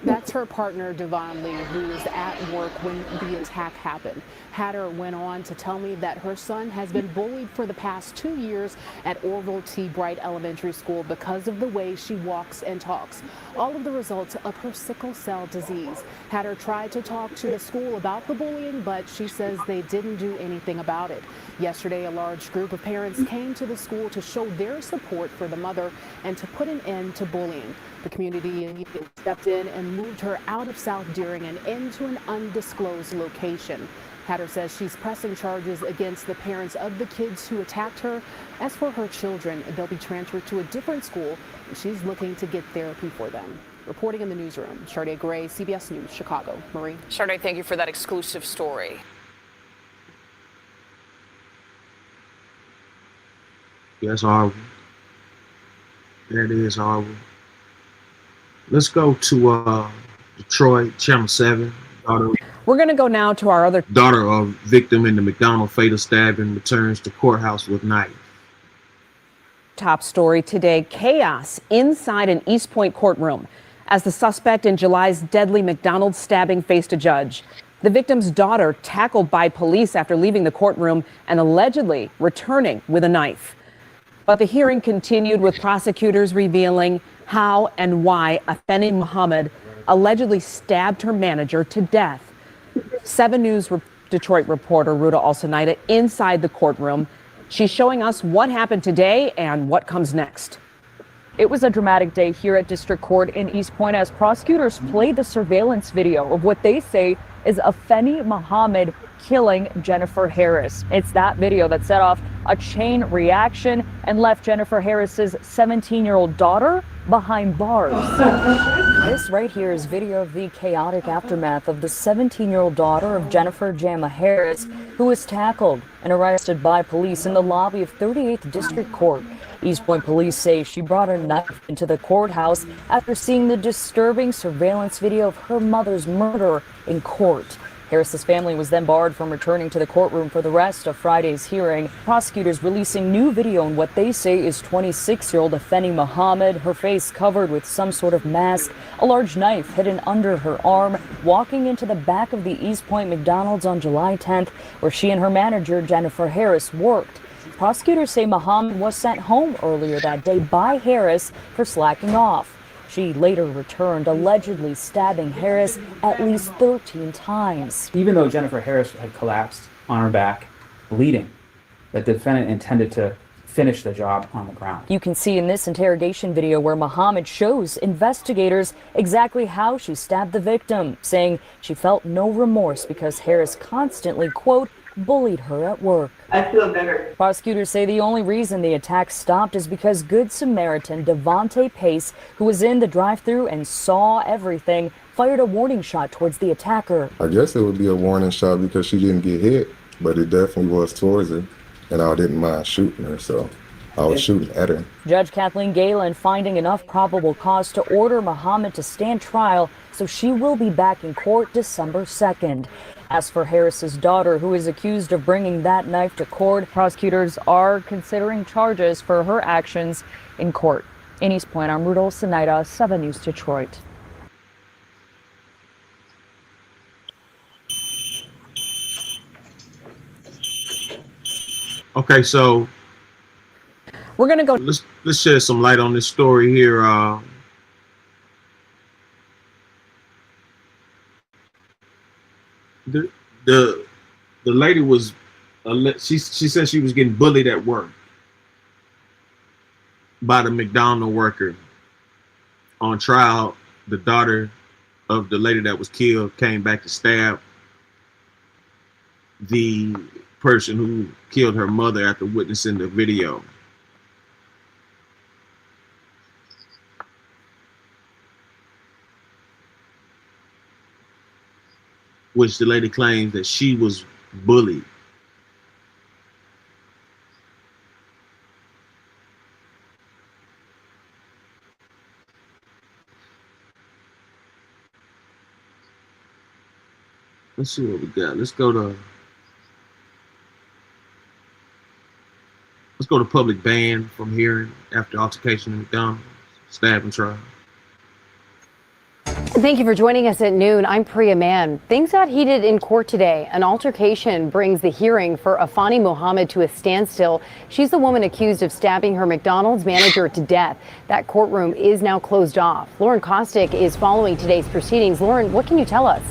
That's her partner, Devon Lee, who was at work when the attack happened. Hatter went on to tell me that her son has been bullied for the past 2 years at Orville T. Bright Elementary School because of the way she walks and talks. All of the results of her sickle cell disease. Hatter tried to talk to the school about the bullying, but she says they didn't do anything about it. Yesterday, a large group of parents came to the school to show their support for the mother and to put an end to bullying. The community immediately stepped in and moved her out of South Deering and into an undisclosed location. Hatter says she's pressing charges against the parents of the kids who attacked her. As for her children, they'll be transferred to a different school, and she's looking to get therapy for them. Reporting in the newsroom, Sharday Gray, CBS News, Chicago. Marie.
Sharday, thank you for that exclusive story.
Yeah, it's horrible. Yeah, it is horrible. Let's go to Detroit, Channel 7.
We're going to go now to our other
daughter of victim in the McDonald fatal stabbing returns to courthouse with knife.
top story today: chaos inside an East Point courtroom as the suspect in July's deadly McDonald's stabbing faced a judge. The victim's daughter tackled by police after leaving the courtroom and allegedly returning with a knife. But the hearing continued with prosecutors revealing how and why Afeni Muhammad allegedly stabbed her manager to death. 7 News Detroit reporter Ruta Alsonaida inside the courtroom. She's showing us what happened today and what comes next.
It was a dramatic day here at District Court in East Point as prosecutors played the surveillance video of what they say is Afeni Muhammad killing Jennifer Harris. It's that video that set off a chain reaction and left Jennifer Harris's 17-year-old daughter behind bars. This right here is video of the chaotic aftermath of the 17-year-old daughter of Jennifer Jama Harris, who was tackled and arrested by police in the lobby of 38th District Court. East Point police say she brought a knife into the courthouse after seeing the disturbing surveillance video of her mother's murder in court. Harris's family was then barred from returning to the courtroom for the rest of Friday's hearing. Prosecutors releasing new video on what they say is 26-year-old Afeni Muhammad, her face covered with some sort of mask, a large knife hidden under her arm, walking into the back of the East Point McDonald's on July 10th, where she and her manager, Jennifer Harris, worked. Prosecutors say Muhammad was sent home earlier that day by Harris for slacking off. She later returned, allegedly stabbing Harris at least 13 times.
Even though Jennifer Harris had collapsed on her back, bleeding, the defendant intended to finish the job on the ground.
You can see in this interrogation video where Muhammad shows investigators exactly how she stabbed the victim, saying she felt no remorse because Harris constantly, quote, bullied her at work.
I feel better.
Prosecutors say the only reason the attack stopped is because Good Samaritan Devontae Pace, who was in the drive-thru and saw everything, fired a warning shot towards the attacker.
I guess it would be a warning shot because she didn't get hit, but it definitely was towards her, and I didn't mind shooting her, so I was shooting at her.
Judge Kathleen Galen finding enough probable cause to order Muhammad to stand trial, so she will be back in court December 2nd. As for Harris's daughter, who is accused of bringing that knife to court, prosecutors are considering charges for her actions in court. In East Point, I'm Rudolph Sinaida, 7 News Detroit.
Okay, so
we're gonna go.
Let's shed some light on this story here. The lady was she said she was getting bullied at work by the McDonald's worker. On trial, the daughter of the lady that was killed came back to stab the person who killed her mother after witnessing the video. Which the lady claims that she was bullied. Let's see what we got. Let's go to public ban from hearing after altercation in McDonald's stabbing trial.
Thank you for joining us at noon. I'm Priya Mann. Things got heated in court today. An altercation brings the hearing for Afani Muhammad to a standstill. She's the woman accused of stabbing her McDonald's manager to death. That courtroom is now closed off. Lauren Kostick is following today's proceedings. Lauren, what can you tell us?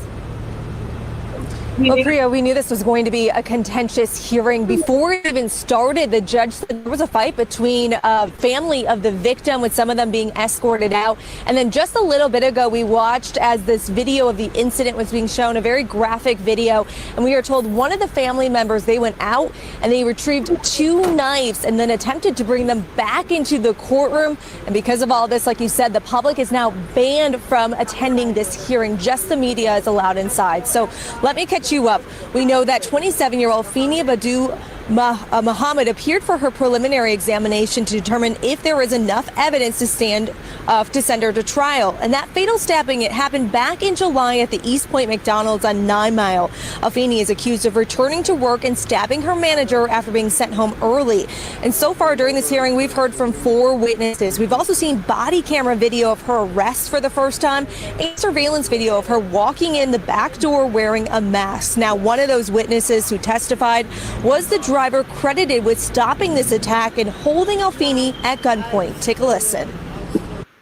Well, Priya, we knew this was going to be a contentious hearing. Before it even started, the judge said there was a fight between family of the victim, with some of them being escorted out. And then just a little bit ago, we watched as this video of the incident was being shown, a very graphic video. And we are told one of the family members, they went out and they retrieved 2 knives and then attempted to bring them back into the courtroom. And because of all this, like you said, the public is now banned from attending this hearing. Just the media is allowed inside. So let me catch you up. We know that 27-year-old Fini Badu Muhammad appeared for her preliminary examination to determine if there was enough evidence to send her to trial. And that fatal stabbing, it happened back in July at the East Point McDonald's on 9 Mile. Afeni is accused of returning to work and stabbing her manager after being sent home early. And so far during this hearing, we've heard from 4 witnesses. We've also seen body camera video of her arrest for the first time and surveillance video of her walking in the back door wearing a mask. Now, one of those witnesses who testified was the driver credited with stopping this attack and holding Alfini at gunpoint. Take a listen.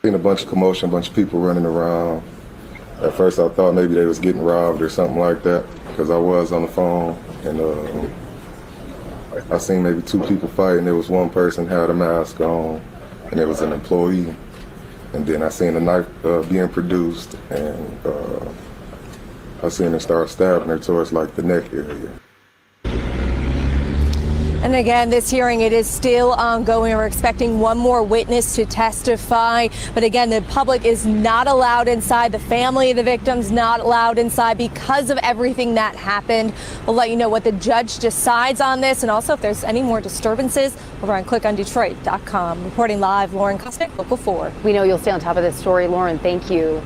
Seen a bunch of commotion, a bunch of people running around. At first I thought maybe they was getting robbed or something like that, because I was on the phone, and I seen maybe 2 people fighting. There was one person had a mask on, and it was an employee. And then I seen a knife being produced, and I seen her start stabbing her towards like the neck area.
And again, this hearing, it is still ongoing. We're expecting one more witness to testify. But again, the public is not allowed inside. The family of the victims not allowed inside because of everything that happened. We'll let you know what the judge decides on this. And also, if there's any more disturbances, over on clickondetroit.com. Reporting live, Lauren Kostick, Local 4.
We know you'll stay on top of this story. Lauren, thank you.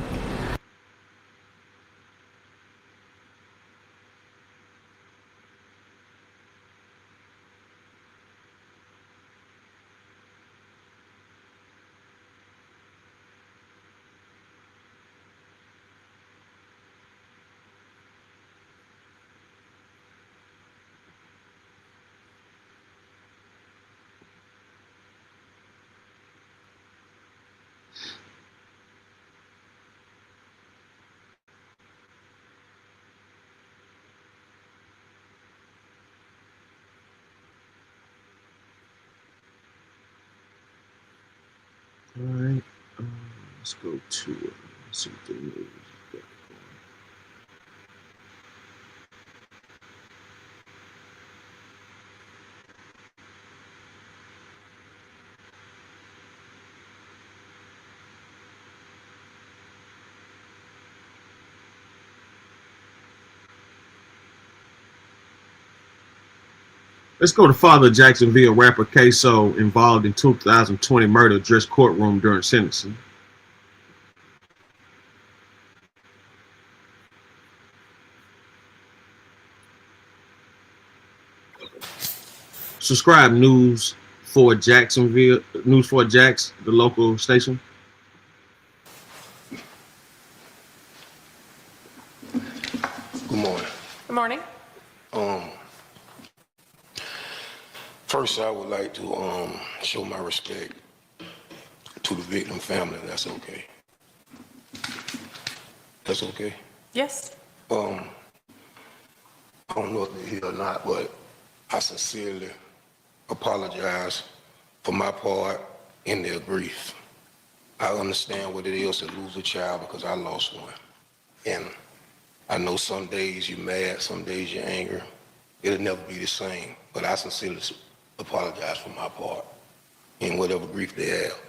Let's go to see what the news is. Let's go to father of Jacksonville rapper Queso involved in 2020 murder address courtroom during sentencing. Subscribe News for Jacksonville, News for Jax, the local station.
Good morning.
Good morning.
First, I would like to show my respect to the victim family. That's okay. That's okay.
Yes.
I don't know if they're here or not, but I sincerely apologize for my part in their grief. I understand what it is to lose a child because I lost one. And I know some days you're mad, some days you're angry. It'll never be the same, but I sincerely apologize for my part in whatever grief they have.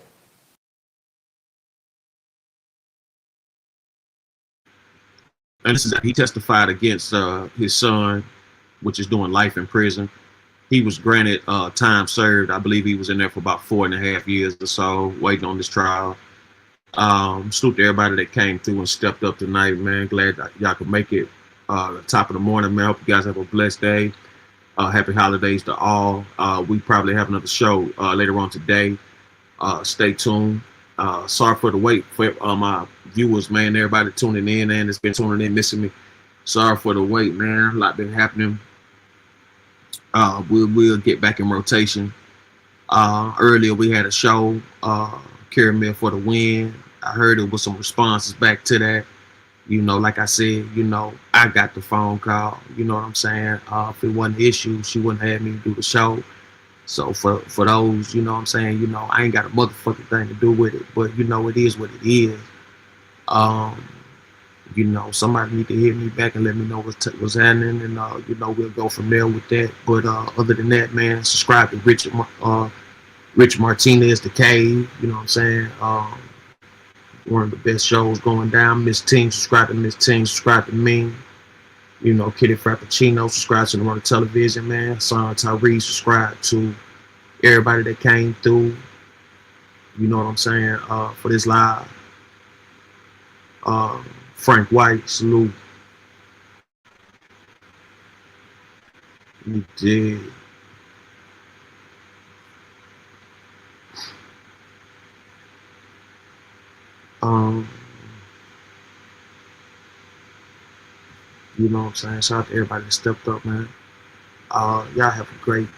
And this is he testified against his son, which is doing life in prison. He was granted time served. I believe he was in there for about 4.5 years or so, waiting on this trial. Salute to everybody that came through and stepped up tonight, man. Glad that y'all could make it top of the morning, man. Hope you guys have a blessed day. Happy holidays to all. We probably have another show later on today. Stay tuned. Sorry for the wait for my viewers, man. Everybody tuning in and it's been tuning in, missing me. Sorry for the wait, man. A lot been happening. We'll get back in rotation. Earlier we had a show, Caramel for the Win. I heard it was some responses back to that. You know, like I said, you know, I got the phone call. You know what I'm saying? If it wasn't an issue, she wouldn't have me do the show. So for those, you know what I'm saying, you know, I ain't got a motherfucking thing to do with it. But, you know, it is what it is. You know, somebody need to hit me back and let me know what's happening. And, you know, we'll go from there with that. But other than that, man, subscribe to Rich Martinez, The Cave. You know what I'm saying? One of the best shows going down. Miss Team, subscribe to Miss Team, subscribe to me. You know, Kitty Frappuccino, Subscribeto the Runner Television, man. Son Tyree, subscribe to everybody that came through. You know what I'm saying? For this live. Frank White, salute. You did. You know what I'm saying? Shout out to everybody that stepped up, man. Y'all have a great